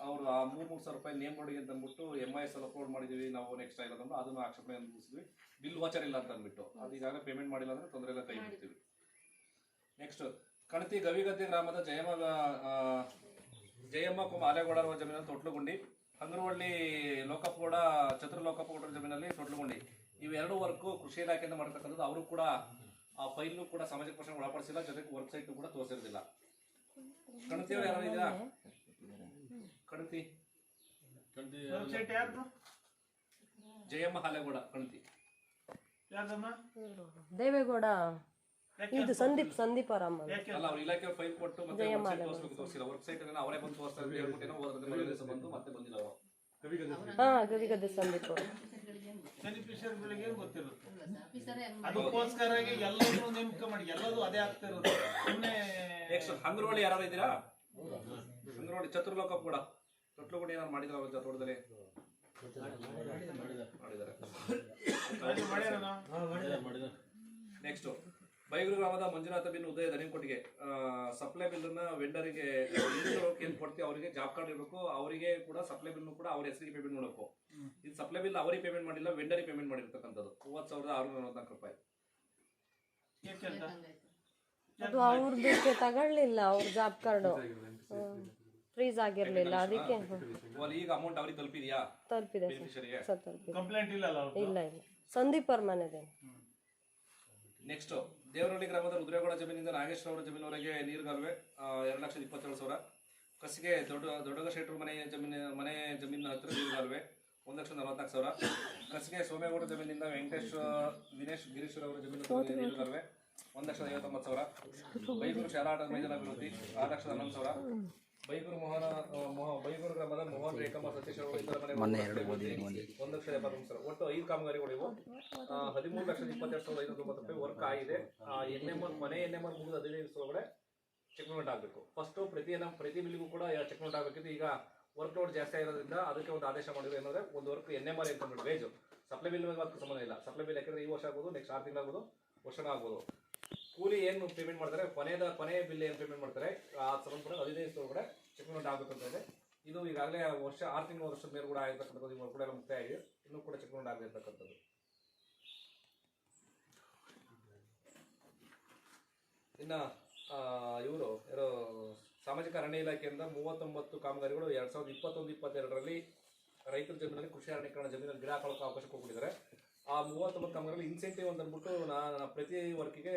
ಅವರು ಆ 3,000 ರೂಪಾಯಿ ನೇಮ್ ಬೋರ್ಡಿಗೆ ಅಂತ ಅಂದ್ಬಿಟ್ಟು MIS ಅಲ್ಲಿ ಅಪ್ಲೋಡ್ ಮಾಡಿದೀವಿ ನಾವು. ನೆಕ್ಸ್ಟ್ ಆಗಿರೋದನ್ನು ಅದನ್ನು ಆಕ್ಷೇಪಣೆ ಮುಗಿಸಿದ್ವಿ. ಬಿಲ್ ವಾಚರ್ ಇಲ್ಲ ಅಂತ ಅಂದ್ಬಿಟ್ಟು ಅದು ಈಗಾಗಲೇ ಪೇಮೆಂಟ್ ಮಾಡಿಲ್ಲ ಅಂದ್ರೆ ತೊಂದರೆ ಎಲ್ಲ ಕೈ ಬಿಡ್ತೀವಿ. ನೆಕ್ಸ್ಟ್ ಕಣತಿ ಗವಿಗದ್ದೆ ಗ್ರಾಮದ ಜಯಮ್ಮ ಆಲೇಗೌಡ ಅವರ ಜಮೀನಲ್ಲಿ ತೊಟ್ಲುಗುಂಡಿ, ಹಂಗರವಳ್ಳಿ ಲೋಕಪ್ಪಗೌಡ ಚತುರ ಲೋಕಪ್ಪಗೌಡರ ಜಮೀನಲ್ಲಿ ತೊಟ್ಲುಗುಂಡಿ, ಇವೆರಡು ವರ್ಕು ಕೃಷಿ ಇಲಾಖೆಯಿಂದ ಮಾಡ್ತಕ್ಕಂಥದ್ದು. ಅವರು ಕೂಡ ಆ ಫೈಲ್ ಕೂಡ ಸಾಮಾಜಿಕ ಪ್ರಶ್ನೆ ಒಳಪಡಿಸಿಲ್ಲ, ಜೊತೆಗೆ ವೆಬ್ಸೈಟ್ ಕೂಡ ತೋರಿಸಿರ್ಲಿಲ್ಲ. ಕಣತಿಯವರು ಯಾರು ಇದ್ದೀರಾ? ಕಣತಿ ಜಯಮ್ಮ ಹಾಲೇಗೌಡ ಕಣತಿ ದೇವೇಗೌಡ ಇದು ಸಂದೀಪ್ ಅವರಮ್ಮ ಅಲ್ಲ, ಅವ್ರ ಇಲಾಖೆ ಫೈಲ್ ಕೊಟ್ಟು ಮತ್ತೆ ತೋರಿಸಿಲ್ಲ. ವೆಬ್ಸೈಟ್ ಅವರೇ ಬಂದು ತೋರಿಸ್ತಾರೆ ಹೇಳ್ಬಿಟ್ಟು ಬಂದು ಮತ್ತೆ ಬಂದಿಲ್ಲ ಅವರು. ಗವಿಗದ್ದೆ ಸಂದೀಪ್ ಬೆನಿಫಿಷಿಯರಿಗಳಿಗೆ ಗೊತ್ತಿರುತ್ತೆ. ಅದಕ್ಕೋಸ್ಕರ ಎಲ್ಲರೂ ನೇಮಕ ಮಾಡಿ ಎಲ್ಲರೂ ಅದೇ ಆಗ್ತಾ ಇರೋದು. ನೆಕ್ಸ್ಟ್ ಹಂಗರವಳ್ಳಿ ಯಾರು ಇದ್ದೀರಾ? ಹಂಗರವಳ್ಳಿ ಚತುರ ಲೋಕಪ್ಪಗೌಡ ತೊಟ್ಲುಗುಂಡಿ ಏನಾದ್ರು ಮಾಡಿದ್ರ ಅವ್ರ ತೋಟದಲ್ಲಿ ಮಾಡಿದ್ದಾರೆ. ನೆಕ್ಸ್ಟ್ ಬೈಗೂರು ಗ್ರಾಮದ ಮಂಜುನಾಥ ಬಿನ್ ಉದಯ ದನಿಕೋಟಿಗೆ ಸಪ್ಲೈ ಬಿಲ್ ಅನ್ನ ವೆಂಡರಿಗೆ ಏನ್ ಕೊಡ್ತೀವಿ ಅವರಿಗೆ ಜಾಬ್ ಕಾರ್ಡ್ ಇರಬೇಕು, ಅವರಿಗೆ ಕೂಡ ಸಪ್ಲೈ ಬಿಲ್ ಕೂಡ ಅವ್ರ ಹೆಸರಿಗೆ ಪೇಮೆಂಟ್ ಮಾಡಬೇಕು. ಇದು ಸಪ್ಲೈ ಬಿಲ್ ಅವರಿಗೆ ಪೇಮೆಂಟ್ ಮಾಡಿಲ್ಲ, ವೆಂಡರಿಗೆ ಪೇಮೆಂಟ್ ಮಾಡಿರ್ತಕ್ಕಂಥದ್ದು 30,644 ರೂಪಾಯಿ. ಯಾಕೆಂತ ಅದು ಅವ್ರದಕ್ಕೆ ತಗೊಳ್ಳಿಲ್ಲ, ಅವ್ರ ಜಾಬ್ ಕಾರ್ಡು ಫ್ರೀಸ್ ಆಗಿರ್ಲಿಲ್ಲ, ಅದಕ್ಕೆ ಈಗ ಅಮೌಂಟ್ ಅವ್ರಿಗೆ ತಲುಪಿದ್ಯಾ? ತಲುಪಿದೆ ಬೆನಿಫಿಷರಿಗೆ ಸರ್, ತಲುಪಿದೆ. ಕಂಪ್ಲೇಂಟ್ ಇಲ್ಲಲ್ಲ ಅವ್ರದ್ದು? ಇಲ್ಲ ಸಂದೀಪ್ ಅವ್ರ ಮನೆದೆ. ನೆಕ್ಸ್ಟ್ ದೇವರಹಳ್ಳಿ ಗ್ರಾಮದ ರುದ್ರೇಗೌಡ ಜಮೀನಿಂದ ನಾಗೇಶ್ವರ ಅವರ ಜಮೀನವರೆಗೆ ನೀರುಗಾಲುವೆ 2,27,000. ಕಸಿಗೆ ದೊಡ್ಡಗ ಶೆಟ್ರು ಮನೆ ಜಮೀನಿನ ಹತ್ತಿರ ನೀರುಗಾಲುವೆ 1,44,000. ಕಸಿಗೆ ಸೋಮೇಗೌಡ ಜಮೀನಿಂದ ವಿನೇಶ್ ಗಿರೀಶ್ವರ ಅವರ ಜಮೀನು ನೀರುಗಾಲುವೆ 1,59,000. ಬೈಗೂರು ಶಾಲಾ ಆಟ ಮೈದಾನ ಅಭಿವೃದ್ಧಿ 6,11,000. ಬೈಗೂರು ಗ್ರಾಮದ ಮೋಹನ್ ರೇಖಮ್ಮ ಸತೀಶ್ ಅವರು ಇತರ ಮನೆ 1,70,000. ಒಟ್ಟು 5 ಕಾಮಗಾರಿಗಳು ಇವು. 13,22,590 ರೂಪಾಯಿ ವರ್ಕ್ ಆಗಿದೆ. ಮನೆ NMR ಮುಗಿದು 15 ದಿವಸ ಒಳಗಡೆ ಚೆಕ್ಮೆಂಟ್ ಆಗಬೇಕು. ಫಸ್ಟ್ ಪ್ರತಿ ಬಿಲ್ಗೂ ಕೂಡ ಚೆಕ್ಮೆಂಟ್ ಆಗಬೇಕಿತ್ತು. ಈಗ ವರ್ಕ್ ಲೋಡ್ ಜಾಸ್ತಿ ಆಗಿರೋದ್ರಿಂದ ಅದಕ್ಕೆ ಒಂದು ಆದೇಶ ಮಾಡಿದ್ರು. ಏನಂದ್ರೆ ಒಂದು ವರ್ಕ್ NMR ಅಂತ ಅಂದ್ಬಿಟ್ಟು ವೇಜ್ ಸಪ್ಲೈ ಬಿಲ್ ಅದಕ್ಕೆ ಸಂಬಂಧ ಇಲ್ಲ. ಸಪ್ಲೈ ಬಿಲ್ ಯಾಕಂದ್ರೆ ಈ ವರ್ಷ ಆಗ್ಬೋದು, ನೆಕ್ಸ್ಟ್ 6 ತಿಂಗಳು ಆಗ್ಬೋದು, ವರ್ಷನೂ ಆಗ್ಬೋದು. ಕೂಲಿ ಏನು ಪೇಮೆಂಟ್ ಮಾಡ್ತಾರೆ, ಕೊನೆಯ ಬಿಲ್ ಏನು ಪೇಮೆಂಟ್ ಮಾಡ್ತಾರೆ ಆ ಸಂಬಂಧಪಟ್ಟ 15 ದಿವಸ ಒಳಗಡೆ ಚೆಕ್ಮೆಂಟ್ ಆಗಬೇಕು ಅಂತ ಇದೆ. ಇದು ಈಗಾಗಲೇ ವರ್ಷ 6 ತಿಂಗಳು ವರ್ಷದ ಮೇಲೆ ಕೂಡ ಆಗಿರ್ತಕ್ಕಂಥದ್ದು. ಇವಾಗ ಕೂಡ ಎಲ್ಲ ಮುಕ್ತಾಯ ಆಗಿದೆ, ಇನ್ನೂ ಕೂಡ ಚೆಕ್ಮೆಂಟ್ ಆಗಿರ್ತಕ್ಕಂಥದ್ದು. ಇನ್ನು ಇವರು ಸಾಮಾಜಿಕ ಅರಣ್ಯ ಇಲಾಖೆಯಿಂದ 39 ಕಾಮಗಾರಿಗಳು 2021-22ರಲ್ಲಿ ರೈತರ ಜಮೀನಲ್ಲಿ ಕೃಷಿ ಅರಣ್ಯೀಕರಣ ಜಮೀನಲ್ಲಿ ಗಿಡ ಹಾಕೊಳ್ಳೋಕೆ ಅವಕಾಶ ಕೊಟ್ಟಿದ್ದಾರೆ. ಆ 39 ಕಾಮಗಾರಿಗಳು ಇನ್ಸೆಂಟಿವ್ ಅಂತ ಅಂದ್ಬಿಟ್ಟು ಪ್ರತಿ ವರ್ಕಿಗೆ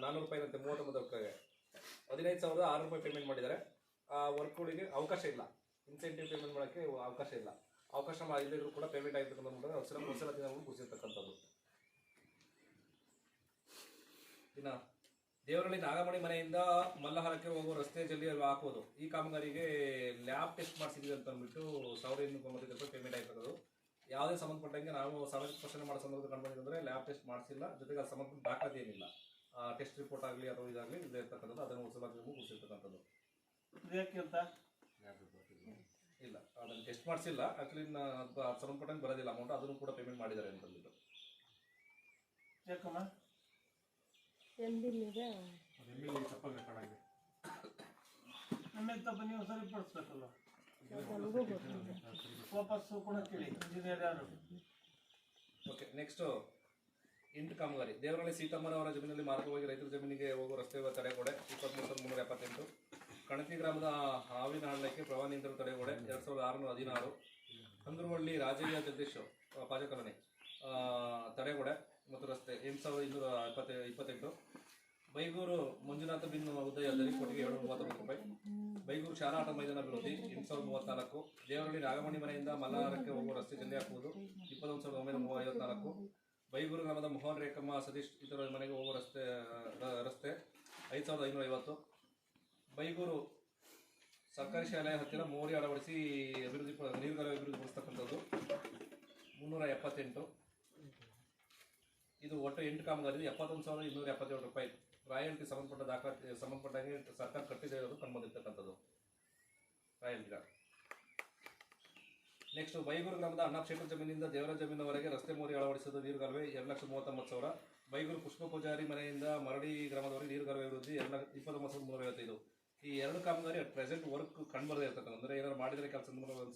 400 ರೂಪಾಯಿ ಅಂತೆ. 39 ವರ್ಕ್ಗೆ 15,600 ರೂಪಾಯಿ ಪೇಮೆಂಟ್ ಮಾಡಿದ್ದಾರೆ. ಆ ವರ್ಕ್ಗಳಿಗೆ ಅವಕಾಶ ಇಲ್ಲ, ಇನ್ಸೆಂಟಿವ್ ಪೇಮೆಂಟ್ ಮಾಡೋಕ್ಕೆ ಅವಕಾಶ ಇಲ್ಲ. ಅವಕಾಶ ಇಲ್ಲದಿದ್ರು ಕೂಡ ಪೇಮೆಂಟ್ ಆಗಿರ್ತಕ್ಕಂಥ ವಸೂಲಾತಿಗಳು ಗುರುತಿರ್ತಕ್ಕಂಥದ್ದು. ಇನ್ನು ದೇವರಹಳ್ಳಿ ನಾಗಮಣಿ ಮನೆಯಿಂದ ಮಲ್ಲಹರಕ್ಕೆ ಹೋಗುವ ರಸ್ತೆ ಜಲ್ಲಿ ಹಾಕೋದು, ಈ ಕಾಮಗಾರಿಗೆ ಲ್ಯಾಬ್ ಟೆಸ್ಟ್ ಮಾಡಿಸಿದ್ವಿ ಅಂತ ಅಂದ್ಬಿಟ್ಟು 1,295 ರೂಪಾಯಿ ಪೇಮೆಂಟ್ ಆಗಿರ್ತಕ್ಕಂಥದ್ದು. ಯಾವುದೇ ಸಂಬಂಧಪಟ್ಟಂಗೆ ನಾವು ಸಾಮಾಜಿಕ ಸ್ಪರ್ಶನೆ ಮಾಡೋ ಸಂದರ್ಭದಲ್ಲಿ ಕಂಡುಬಂದಿದ್ರೆ ಲ್ಯಾಬ್ ಟೆಸ್ಟ್ ಮಾಡಿಸಿಲ್ಲ, ಜೊತೆಗೆ ಅದು ಸಂಬಂಧಪಟ್ಟ ದಾಖಲಾತಿ ಏನಿಲ್ಲ. ಟೆಸ್ಟ್ ರಿಪೋರ್ಟ್ ಆಗಲಿ ಅಥವಾ ಇದಾಗಲಿ ಇದೆ ಇರ್ತಕ್ಕಂಥದ್ದು, ಅದನ್ನು ವಸೂಲಾತಿಗೂ ಗುರುತಿರ್ತಕ್ಕಂಥದ್ದು ಇಲ್ಲ. ಅದನ್ನು ಟೆಸ್ಟ್ ಮಾಡಿಸಿಲ್ಲ, ಆಕ್ಚುಲಿ ಸಂಬಂಧಪಟ್ಟಂಗೆ ಬರೋದಿಲ್ಲ ಅಮೌಂಟ್, ಅದನ್ನು ಕೂಡ ಪೇಮೆಂಟ್ ಮಾಡಿದ್ದಾರೆ ಅಂತಂದ್ಬಿಟ್ಟು. ಯಾಕಮ್ಮ ಆಮೇಲೆ ತಪ್ಪ ನೀವು ಸರಿಪಡಿಸ್ಬೇಕಲ್ಲ, ವಾಪಸ್ಸು ಕೂಡ ಕೇಳಿ ಇಂಜಿನಿಯರ್ ಯಾರು. ಓಕೆ, ನೆಕ್ಸ್ಟ್ 8 ಕಾಮಗಾರಿ. ದೇವರಹಳ್ಳಿ ಸೀತಮ್ಮನವರ ಜಮೀನಲ್ಲಿ ಮಾರ್ಗವಾಗಿ ರೈತರ ಜಮೀನಿಗೆ ಹೋಗುವ ರಸ್ತೆ ತಡೆಗೋಡೆ 23,378. ಕಣತಿ ಗ್ರಾಮದ ಹಾವಿನಹಳ್ಳಕ್ಕೆ ಪ್ರವಾಹ ನಿಯಂತ್ರಣ ತಡೆಗೋಡೆ 2,616. ಹಂದ್ರವಳ್ಳಿ ರಾಜಯ್ಯ ಜಗದೀಶ್ ಪಾಜಕಲನೆ ತಡೆಗೋಡೆ ಮತ್ತು ರಸ್ತೆ 8,228. ಬೈಗೂರು ಮಂಜುನಾಥ ಬಿನ್ ಉದಯ ದನಿಕೋಟಿಗೆ 739 ರೂಪಾಯಿ. ಬೈಗೂರು ಶಾಲಾ ಆಟ ಮೈದಾನ ಅಭಿವೃದ್ಧಿ 8,034. ದೇವರಹಳ್ಳಿ ನಾಗಮಣಿ ಮನೆಯಿಂದ ಮಲ್ಲಾರಕ್ಕೆ ಹೋಗುವ ರಸ್ತೆ ಜಲ್ಲಿ ಹಾಕುವುದು 21,954. ಬೈಗೂರು ಗ್ರಾಮದ ಮೋಹನ್ ರೇಖಮ್ಮ ಸತೀಶ್ ಇತರ ಮನೆಗೆ ಹೋಗುವ ರಸ್ತೆ 5,550. ಬೈಗೂರು ಸರ್ಕಾರಿ ಶಾಲೆಯ ಹತ್ತಿರ ಮೋರಿ ಅಳವಡಿಸಿ ನೀರುಗಾಲುವೆ ಅಭಿವೃದ್ಧಿಪಡಿಸ್ತಕ್ಕಂಥದ್ದು 378. ಇದು ಒಟ್ಟು 8 ಕಾಮಗಾರಿ 71,277 ರೂಪಾಯಿ. ರಾಯಲ್ಟಿ ಸಂಬಂಧಪಟ್ಟಂಗೆ ಸರ್ಕಾರ ಕಟ್ಟಿದೆ ಇರೋದು ಕಂಡುಬಂದಿರ್ತಕ್ಕಂಥದ್ದು ರಾಯಲ್ಟಿ. ನೆಕ್ಸ್ಟ್ ಬೈಗೂರು ಗ್ರಾಮದ ಅಣ್ಣಾಕ್ಷೇತ್ರ ಜಮೀನಿಂದ ದೇವರ ಜಮೀನವರೆಗೆ ರಸ್ತೆ ಮೋರಿ ಅಳವಡಿಸಿದ ನೀರುಗಾಲುವೆ 2,39,000. ಬೈಗೂರು ಪುಷ್ಪ ಪೂಜಾರಿ ಮನೆಯಿಂದ ಮರಡಿ ಗ್ರಾಮದವರೆಗೆ ನೀರುಗಾಲುವೆ ಅಭಿವೃದ್ಧಿ 29,350. ಈ 2 ಕಾಮಗಾರಿ ಅಟ್ ಪ್ರೆಸೆಂಟ್ ವರ್ಕ್ ಕಂಡುಬರದೇ ಇರ್ತಕ್ಕಂಥ, ಅಂದರೆ ಏನಾದ್ರು ಮಾಡಿದರೆ ಕೆಲಸ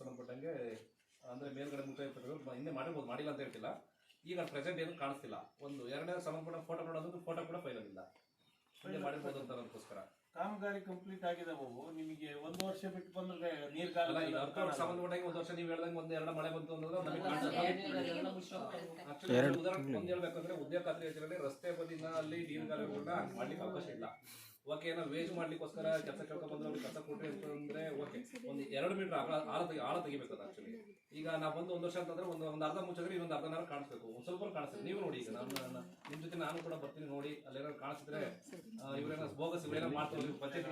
ಸಂಬಂಧಪಟ್ಟಂಗೆ ಅಂದರೆ ಮೇಲ್ಗಡೆ ಮುಖ್ಯ ಇರ್ತಕ್ಕಂಥ ಹಿಂದೆ ಮಾಡಿರ್ಬೋದು, ಮಾಡಿಲ್ಲ ಅಂತ ಹೇಳ್ತಿಲ್ಲ. ಈಗ ಪ್ರೆಸೆಂಟ್ ಏನು ಕಾಣಿಸ್ತಿಲ್ಲ. ಒಂದು ಎರಡನೇ ಸಂಬಂಧಪಟ್ಟ ಫೋಟೋ ನೋಡೋದು, ಫೋಟೋ ಕೂಡ ಫೈಲ್ ಆಗಿಲ್ಲ, ಹಿಂದೆ ಮಾಡಿರ್ಬೋದು ಅಂತ ಅದಕ್ಕೋಸ್ಕರ. ಕಾಮಗಾರಿ ಕಂಪ್ಲೀಟ್ ಆಗಿದೆ ಬಾಬು. ನಿಮಗೆ 1 ವರ್ಷ ಬಿಟ್ಟು ಬಂದ್ರೆ ನೀರು ಸಂಬಂಧಪಟ್ಟಾಗಿ 1 ವರ್ಷ ನೀವು ಹೇಳ್ದಂಗೆ 1-2 ಮಳೆ ಬಂತು ಅಂದ್ರೆ ನಮಗೆ ಉದಾಹರಣೆ ಒಂದು ಹೇಳ್ಬೇಕಂದ್ರೆ ಉದ್ಯೋಗ ಖಾತ್ರಿ ಯೋಜನೆ ರಸ್ತೆ ಬದಿನ ಅಲ್ಲಿ ನೀರುಗಾಲುವೆಗಳನ್ನ ಮಾಡ್ಲಿಕ್ಕೆ ಅವಕಾಶ ಇಲ್ಲ. ಓಕೆ, ಏನೋ ವೇಜ್ ಮಾಡ್ಲಿಕ್ಕೋಸ್ಕರ ಕೆಲಸ ಕೇಳ್ಕೊಂಡ್ ಬಂದ್ರೆ ಅವ್ರಿಗೆ ಕೆಲಸ ಕೊಟ್ರಿ ಅಂತಂದ್ರೆ ಓಕೆ, ಒಂದು 2 ಮೀಟರ್ ಆಳ ತೆಗಿಬೇಕು. ಅದು ಆಕ್ಚುಲಿ ಈಗ ನಾವು ಬಂದು 1 ವರ್ಷ ಅಂತಂದ್ರೆ ಒಂದು ಅರ್ಧ ಮುಚ್ಚಿದ್ರೆ ಇನ್ನೊಂದು ಅರ್ಧ ನಾರು ಕಾಣಿಸ್ಬೇಕು, ಒಂದು ಸ್ವಲ್ಪ ಕಾಣಿಸ್ತದೆ. ನೀವು ನೋಡಿ, ಈಗ ನಿಮ್ಮ ಜೊತೆ ನಾನು ಕೂಡ ಬರ್ತೀನಿ, ನೋಡಿ ಅಲ್ಲೇನಾದ್ರು ಕಾಣಿಸಿದ್ರೆ ಇವ್ರೇನೋ ಬೋಗಸ್ ಇವ್ರೇನೋ ಮಾಡ್ತೀವಿ ಪಂಚಾಯತ್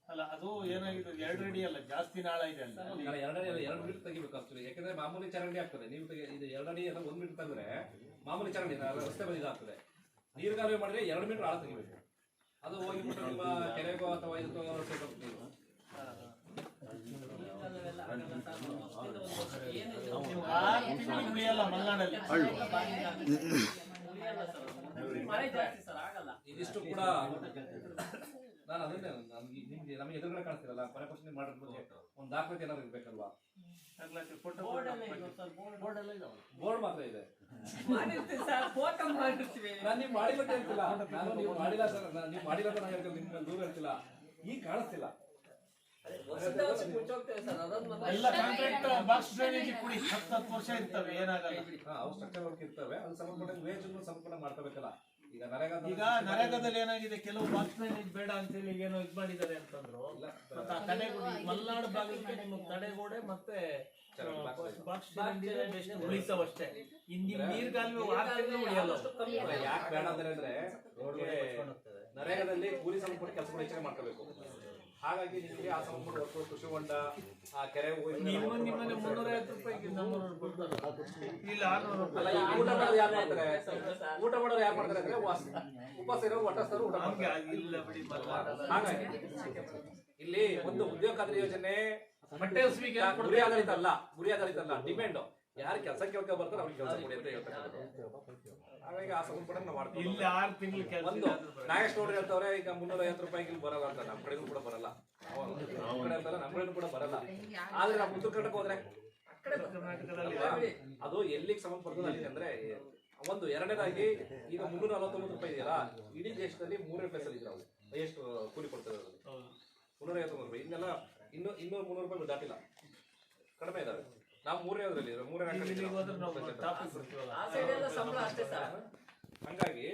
ಅಲ್ಲ. ಅದು ಏನಾಗಿದೆ 2 ಅಡಿ ಅಲ್ಲ, ಜಾಸ್ತಿ ನಾಳ ಇದೆ ಅಂತ. 2 ಮೀಟರ್ ತೆಗಿಬೇಕು ಆಕ್ಚುಲಿ. ಯಾಕಂದ್ರೆ ಮಾಮೂಲಿ ಚರಂಡಿ ಆಗ್ತದೆ, ನೀವು ಇದು 2 ಅಡಿ ಎಲ್ಲ 1 ಮೀಟರ್ ತೆಗೆದ್ರೆ ಮಾಮೂಲಿ ಚರಂಡಿ ರಸ್ತೆ ಬದಿ ಆಗ್ತದೆ. ನೀರುಗಾಲುವೆ ಮಾಡಿದ್ರೆ 2 ಮೀಟರ್ ಆಳ ತೆಗಿಬೇಕು. ಅದು ಹೋಗಿಬಿಟ್ಟು ನಿಮ್ಮ ಕೆರೆಗೋ ಅಥವಾ ಇದಕ್ಕೋ ನೀರು ಉಳಿಯಲ್ಲ ಉಳಿಯಲ್ಲ ಮಲೆನಾಡಲ್ಲಿ. ಇದಿಷ್ಟು ಕೂಡ ನಾನು ಅದನ್ನೇ ನಿಮ್ಗೆ ನಮಗೆ ಎದುರುಗಡೆ ಕಾಣಿಸ್ತಿರಲ್ಲ ಕೊನೆ ಕ್ವಶನ್ ಮಾಡಿದ ಬಗ್ಗೆ ಒಂದು ದಾಖಲೆ ಏನಾದ್ರು ಇರ್ಬೇಕಲ್ವಾ? ಬೋರ್ಡ್ ಮಾತ್ರ ಇದೆ. ನಾನು ನೀವು ಮಾಡಿಲ್ಲ ಅಂತ ಹೇಳ್ತಿಲ್ಲ, ನಾನು ನೀವು ಮಾಡಿಲ್ಲ ಸರ್, ನೀವು ಮಾಡಿಲ್ಲ ಅಂತ ನಾನು ಹೇಳ್ತಿಲ್ಲ, ನಿಮ್ಮ ದೂರ ಹೇಳ್ತಿಲ್ಲ. ಈಗ ಕಾಣಿಸ್ತಿಲ್ಲ ಎಲ್ಲ ಕಾಂಟ್ರಾಕ್ಟ್ ಬಾಕ್ಸ್ ಡ್ರೈನೇಜ್ ಕುಡಿ 10 ವರ್ಷ ಇರ್ತವೆ, ಏನಾಗಲ್ಲ. ಅವು ಸ್ಟ್ರಕ್ಚರ್ ವರ್ಕ್ ಇರ್ತವೆ, ಅದು ಸಂಬಂಧಪಟ್ಟ ವೇಜ್ ಸಂಪೂರ್ಣ ಮಾಡ್ಕೋಬೇಕಲ್ಲ. ಈಗ ನರೇಗಾದಲ್ಲಿ ಏನಾಗಿದೆ, ಕೆಲವು ಬಾಕ್ಸ್ ಡ್ರೈನೇಜ್ ಬೇಡ ಅಂತೇಳಿ ಏನೋ ಇದು ಮಾಡಿದ್ದಾರೆ ಅಂತಂದ್ರು. ಮತ್ತೆ ಆ ತಡೆಗೋಡೆ ಮಲೆನಾಡು ಭಾಗಕ್ಕೆ ನಿಮಗೆ ತಡೆಗೋಡೆ ಮತ್ತೆ ಬಾಕ್ಸ್ ಡ್ರೈನೇಜ್ ಉಳಿತಾವಷ್ಟೇ. ಇನ್ನು ನೀರ್ಗಾಲುವೆ 6 ತಿಂಗಳು ಉಳಿಯಲ್ಲ. ಯಾಕೆ ಬೇಡ ಅಂದ್ರೆ ನರೇಗಾದಲ್ಲಿ ಕೂಲಿ ಸಂಬಂಧಪಟ್ಟ ಕೆಲಸಗಳು ಹೆಚ್ಚಿಗೆ ಮಾಡ್ಕೋಬೇಕು. ಹಾಗಾಗಿ ನಿಮಗೆ ಆ ಸಂಬಂಧಪಟ್ಟ ವರ್ಕ್ ಕೃಷಿ ಹೊಂಡ, ಆ ಕೆರೆ ನಿಮ್ಮನೆ 350 ರೂಪಾಯಿಗೆ ನಮ್ಮೂರು ಕೊಡ್ತಾರೆ, ಇಲ್ಲ 600 ರೂಪಾಯಿ. ಊಟ ಮಾಡೋದು ಯಾರು ಮಾಡ್ತಾರೆ? ಊಟ ಮಾಡೋರು ಯಾರು ಮಾಡ್ತಾರೆ ಅಂದ್ರೆ ಉಪವಾಸ ಇರೋ ಒಟ್ಟಸ್ತರು ಊಟ ಮಾಡ್ತಾರೆ. ಹಾಗಾಗಿ ಇಲ್ಲಿ ಒಂದು ಉದ್ಯೋಗ ಖಾತ್ರಿ ಯೋಜನೆ ಬಟ್ಟೆ ಹಸುವಿಗೆ ಗುರಿ ಆಧಾರಿತ ಅಲ್ಲ, ಡಿಮ್ಯಾಂಡ್. ಯಾರು ಕೆಲಸ ಕೇಳ್ಕೊ ಬರ್ತಾರೆ ಅವ್ರಿಗೆ ಕೆಲಸ ಕೊಡಿ ಅಂತ ಹೇಳ್ತಾರೆ. ಹಾಗಾಗಿ ಆ ಸಂಬಂಧಪಟ್ಟ ನಾವು ಮಾಡ್ತೀವಿ. ಇಲ್ಲಿ 6 ತಿಂಗಳು ಕೆಲಸ. ಒಂದು ನಾಗೇಶ್ ನೋಡ್ರಿ ಹೇಳ್ತವ್ರೆ ಈಗ 350 ರೂಪಾಯಿಗೆ ಇಲ್ಲಿ ಬರಲ್ಲ ಅಂತ. ನಮ್ಮ ಕಡೆಗೂ ಕೂಡ ಬರಲ್ಲ, ನಮ್ಮ ಕಡೆ ಅಂತಲ್ಲ, ನಮ್ಮ ಕಡೆಗೂ ಕೂಡ ಬರಲ್ಲ. ಆದ್ರೆ ನಾವು ಉತ್ತರ ಕನ್ನಡಕ್ಕೆ ಹೋದ್ರೆ ಅದು ಎಲ್ಲಿಗೆ ಸಂಬಂಧಪಡ್ತದೆ ಅಲ್ಲಿ ಅಂದ್ರೆ ಒಂದು. ಎರಡನೇದಾಗಿ ಈಗ 349 ರೂಪಾಯಿ ಇದೆಯಲ್ಲ, ಇಡೀ ದೇಶದಲ್ಲಿ 3ನೇ ಪ್ಲೇಸ್ ಅಲ್ಲಿ ನಾವು ಎಷ್ಟು ಕೂಲಿ ಕೊಡ್ತೇವೆ ಅದರಲ್ಲಿ 359 ರೂಪಾಯಿ. ಇನ್ನೆಲ್ಲ ಇನ್ನೂ 300 ರೂಪಾಯಿ ದಾಟಿಲ್ಲ, ಕಡಿಮೆ ಇದಾವೆ. ನಾವು 3ನೇದ್ರಲ್ಲಿ ಹಂಗಾಗಿ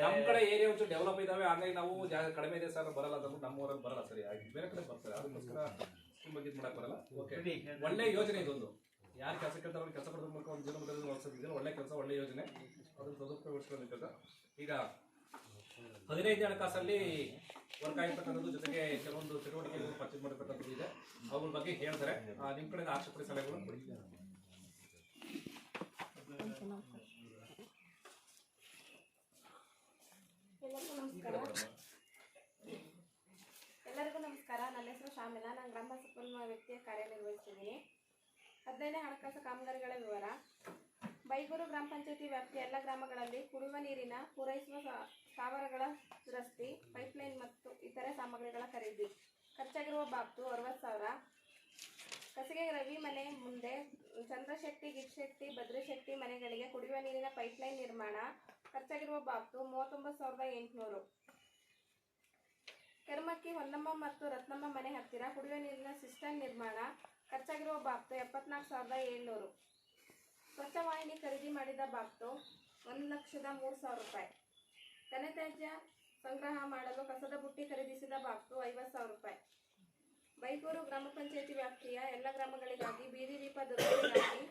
ನಮ್ ಕಡೆ ಏರಿಯಾ ಒಂಚೂರು ಡೆವಲಪ್ ಇದಾವೆ. ಹಾಗಾಗಿ ನಾವು ಕಡಿಮೆ ಇದೆ ಸರ್ ಬರಲ್ಲ ಅಂತ ನಮ್ಮ ಊರಲ್ಲಿ ಬರಲ್ಲ. ಸರಿ, ಬೇರೆ ಕಡೆ ಬರ್ತಾರೆ, ಅದಕ್ಕೋಸ್ಕರ ಸ್ಕೀಮ್ ಬಗ್ಗೆ ಮಾಡಕ್ ಬರಲ್ಲ. ಓಕೆ, ಒಳ್ಳೆ ಯೋಜನೆ ಇದೊಂದು. ಯಾರು ಕೆಲಸ ಕೇಳ್ತಾರೆ ಅವ್ರಿಗೆ ಕೆಲಸ ಕೊಡೋದ್ರ ಮೂಲಕ ಒಂದು ಜೀವನ ಒಳ್ಳೆ ಕೆಲಸ, ಒಳ್ಳೆ ಯೋಜನೆ, ಅದನ್ನು ಸದುಪಯೋಗಿಸ್ಕೊಳ್ಳೋದು. ಈಗ 15 ಹಣಕಾಸಲ್ಲಿ ವರ್ಕ್ ಆಗಿರ್ತಕ್ಕಂಥದ್ದು, ಜೊತೆಗೆ ಕೆಲವೊಂದು ಚಟುವಟಿಕೆಗಳು ಪರ್ಚೇಸ್ ಮಾಡಿರ್ತಕ್ಕಂಥದ್ದು ಇದೆ. ಅದ್ರ ಬಗ್ಗೆ ಹೇಳ್ತಾರೆ. ನಿಮ್ ಕಡೆ ಆಕ್ಷೇಪಣೆ ಸಲಹೆಗಳು ಕೊಡಿ. ಎಲ್ಲರಿಗೂ ನಮಸ್ಕಾರ. ನನ್ನ ಹೆಸರು ಶಾಮಿಲಾ. ನಾನು ಗ್ರಾಮ ಸಂಪನ್ಮೂಲ ವ್ಯಕ್ತಿಯ ಕಾರ್ಯನಿರ್ವಹಿಸ್ತಿದ್ದೀನಿ. 15ನೇ ಹಣಕಾಸು ಕಾಮಗಾರಿಗಳ ವಿವರ. ಬೈಗೂರು ಗ್ರಾಮ ಪಂಚಾಯತಿ ವ್ಯಾಪ್ತಿಯ ಎಲ್ಲ ಗ್ರಾಮಗಳಲ್ಲಿ ಕುಡಿಯುವ ನೀರಿನ ಪೂರೈಸುವ ಸ್ಥಾವರಗಳ ದುರಸ್ತಿ, ಪೈಪ್ಲೈನ್ ಮತ್ತು ಇತರೆ ಸಾಮಗ್ರಿಗಳ ಖರೀದಿ. ಖರ್ಚಾಗಿರುವ ಬಾಬ್ತು 60,000. ಕಸಿಗೆ ರವಿ ಮನೆ ಮುಂದೆ ಚಂದ್ರಶೆಟ್ಟಿ, ಗಿರಿಶೆಟ್ಟಿ, ಭದ್ರಶೆಟ್ಟಿ ಮನೆಗಳಿಗೆ ಕುಡಿಯುವ ನೀರಿನ ಪೈಪ್ಲೈನ್ ನಿರ್ಮಾಣ. ಖರ್ಚಾಗಿರುವ ಬಾಬ್ತು 39,800. ಕೆರ್ಮಕ್ಕಿ ಹೊನ್ನಮ್ಮ ಮತ್ತು ರತ್ನಮ್ಮ ಮನೆ ಹತ್ತಿರ ಕುಡಿಯುವ ನೀರಿನ ಸಿಸ್ಟಮ್ ನಿರ್ಮಾಣ. ಖರ್ಚಾಗಿರುವ ಬಾಬ್ತು 74,700. ಸ್ವಚ್ಛ ವಾಹಿನಿ ಖರೀದಿ ಮಾಡಿದ ಬಾಬ್ತು 1,03,000 ರೂಪಾಯಿ. ಘನತ್ಯಾಜ್ಯ ಸಂಗ್ರಹ ಮಾಡಲು ಕಸದ ಬುಟ್ಟಿ ಖರೀದಿಸಿದ ಬಾಬ್ತು 50,000 ರೂಪಾಯಿ. ಬೈಗೂರು ಗ್ರಾಮ ಪಂಚಾಯತಿ ವ್ಯಾಪ್ತಿಯ ಎಲ್ಲ ಗ್ರಾಮಗಳಿಗಾಗಿ ಬೀದಿ ದೀಪ ದುರಸ್ತಿಗಾಗಿ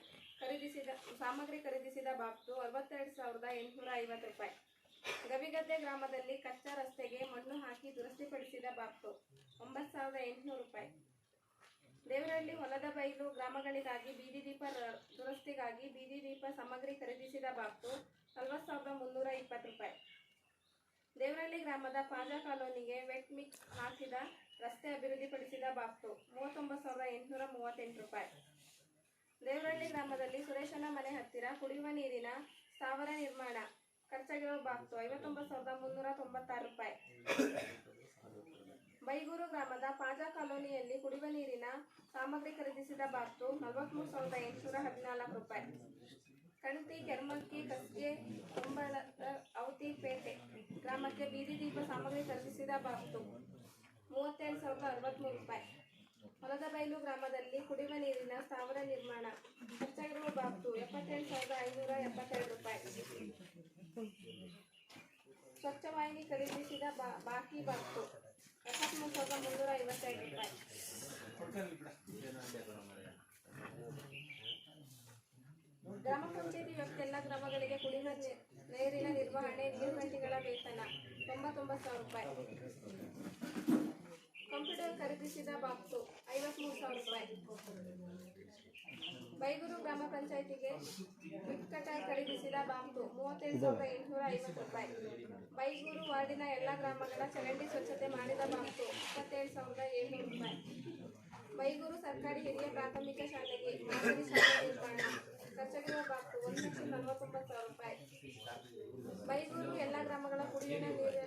ಸಾಮಗ್ರಿ ಖರೀದಿಸಿದ ಬಾಬ್ತು 62,850 ರೂಪಾಯಿ. ಗವಿಗದ್ದೆ ಗ್ರಾಮದಲ್ಲಿ ಕಚ್ಚಾ ರಸ್ತೆಗೆ ಮಣ್ಣು ಹಾಕಿ ದುರಸ್ತಿಪಡಿಸಿದ ಬಾಬ್ತು 9,800 ರೂಪಾಯಿ. ದೇವರಹಳ್ಳಿ ಹೊಲದ ಬೈಲು ಗ್ರಾಮಗಳಿಗಾಗಿ ಬೀದಿ ದೀಪ ದುರಸ್ತಿಗಾಗಿ ಬೀದಿ ದೀಪ ಸಾಮಗ್ರಿ ಖರೀದಿಸಿದ ಬಾಬ್ತು 40,320 ರೂಪಾಯಿ. ದೇವರಹಳ್ಳಿ ಗ್ರಾಮದ ಪಾಜಾ ಕಾಲೋನಿಗೆ ವೆಟ್ ಮಿಕ್ಸ್ ಹಾಕಿದ ರಸ್ತೆ ಅಭಿವೃದ್ಧಿಪಡಿಸಿದ ಬಾಬ್ತು 39,838 ರೂಪಾಯಿ. ದೇವರಹಳ್ಳಿ ಗ್ರಾಮದಲ್ಲಿ ಸುರೇಶನ ಮನೆ ಹತ್ತಿರ ಕುಡಿಯುವ ನೀರಿನ ಸ್ಥಾವರ ನಿರ್ಮಾಣ. ಖರ್ಚಾಗಿರುವ ಬಾಬ್ತು 59,396 ರೂಪಾಯಿ. ಬೈಗೂರು ಗ್ರಾಮದ ಪಾಜಾ ಕಾಲೋನಿಯಲ್ಲಿ ಕುಡಿಯುವ ನೀರಿನ ಸಾಮಗ್ರಿ ಖರೀದಿಸಿದ ಬಾಬ್ತು 43,814 ರೂಪಾಯಿ. ಕಣತಿ, ಕೆರ್ಮಕ್ಕಿ, ಕಸ್ಗೆ, ಕುಂಬಳದ ಔತಿಪೇಟೆ ಗ್ರಾಮಕ್ಕೆ ಬೀದಿ ದೀಪ ಸಾಮಗ್ರಿ ಖರೀದಿಸಿದ ಬಾಬ್ತು 37,063 ರೂಪಾಯಿ. ಹೊಲದ ಬೈಲು ಗ್ರಾಮದಲ್ಲಿ ಕುಡಿಯುವ ನೀರಿನ ಸ್ಥಾವರ ನಿರ್ಮಾಣ. ಖರ್ಚಾಗಿರುವ ಬಾಬ್ತು 77,572 ರೂಪಾಯಿ. ಸ್ವಚ್ಛ ವಾಹಿನಿ ಖರೀದಿಸಿದ ಬಾಕಿ ಬಾಬ್ತು 73,352 ರೂಪಾಯಿ. ಗ್ರಾಮ ಪಂಚಾಯತಿ ವ್ಯಾಪ್ತಿ ಎಲ್ಲ ಗ್ರಾಮಗಳಿಗೆ ಕುಡಿಯುವ ನೀರಿನ ನಿರ್ವಹಣೆ, ನೀರುಗಂಟಿಗಳ ವೇತನ 99,000 ರೂಪಾಯಿ. ಕಂಪ್ಯೂಟರ್ ಖರೀದಿಸಿದ ಬಾಬ್ತು 53,000 ರೂಪಾಯಿ. ಬೈಗೂರು ಗ್ರಾಮ ಪಂಚಾಯತಿಗೆ ವಿಪ್ ಕಟರ್ ಖರೀದಿಸಿದ ಬಾಬ್ತು 37,850 ರೂಪಾಯಿ. ಬೈಗೂರು ವಾರ್ಡಿನ ಎಲ್ಲ ಗ್ರಾಮಗಳ ಚರಂಡಿ ಸ್ವಚ್ಛತೆ ಮಾಡಿದ ಬಾಬ್ತು 27,700 ರೂಪಾಯಿ. ಬೈಗೂರು ಸರ್ಕಾರಿ ಹಿರಿಯ ಪ್ರಾಥಮಿಕ ಶಾಲೆಗೆ ಮಾದರಿ ಶಾಲೆ ನಿರ್ಮಾಣ. ಖರ್ಚಾಗಿರುವ ಬಾಬ್ತು 1,49,000 ರೂಪಾಯಿ. ಬೈಗೂರು ಎಲ್ಲ ಗ್ರಾಮಗಳ ಕುಡಿಯುವ ನೀರು ನಿರ್ವಹಣೆ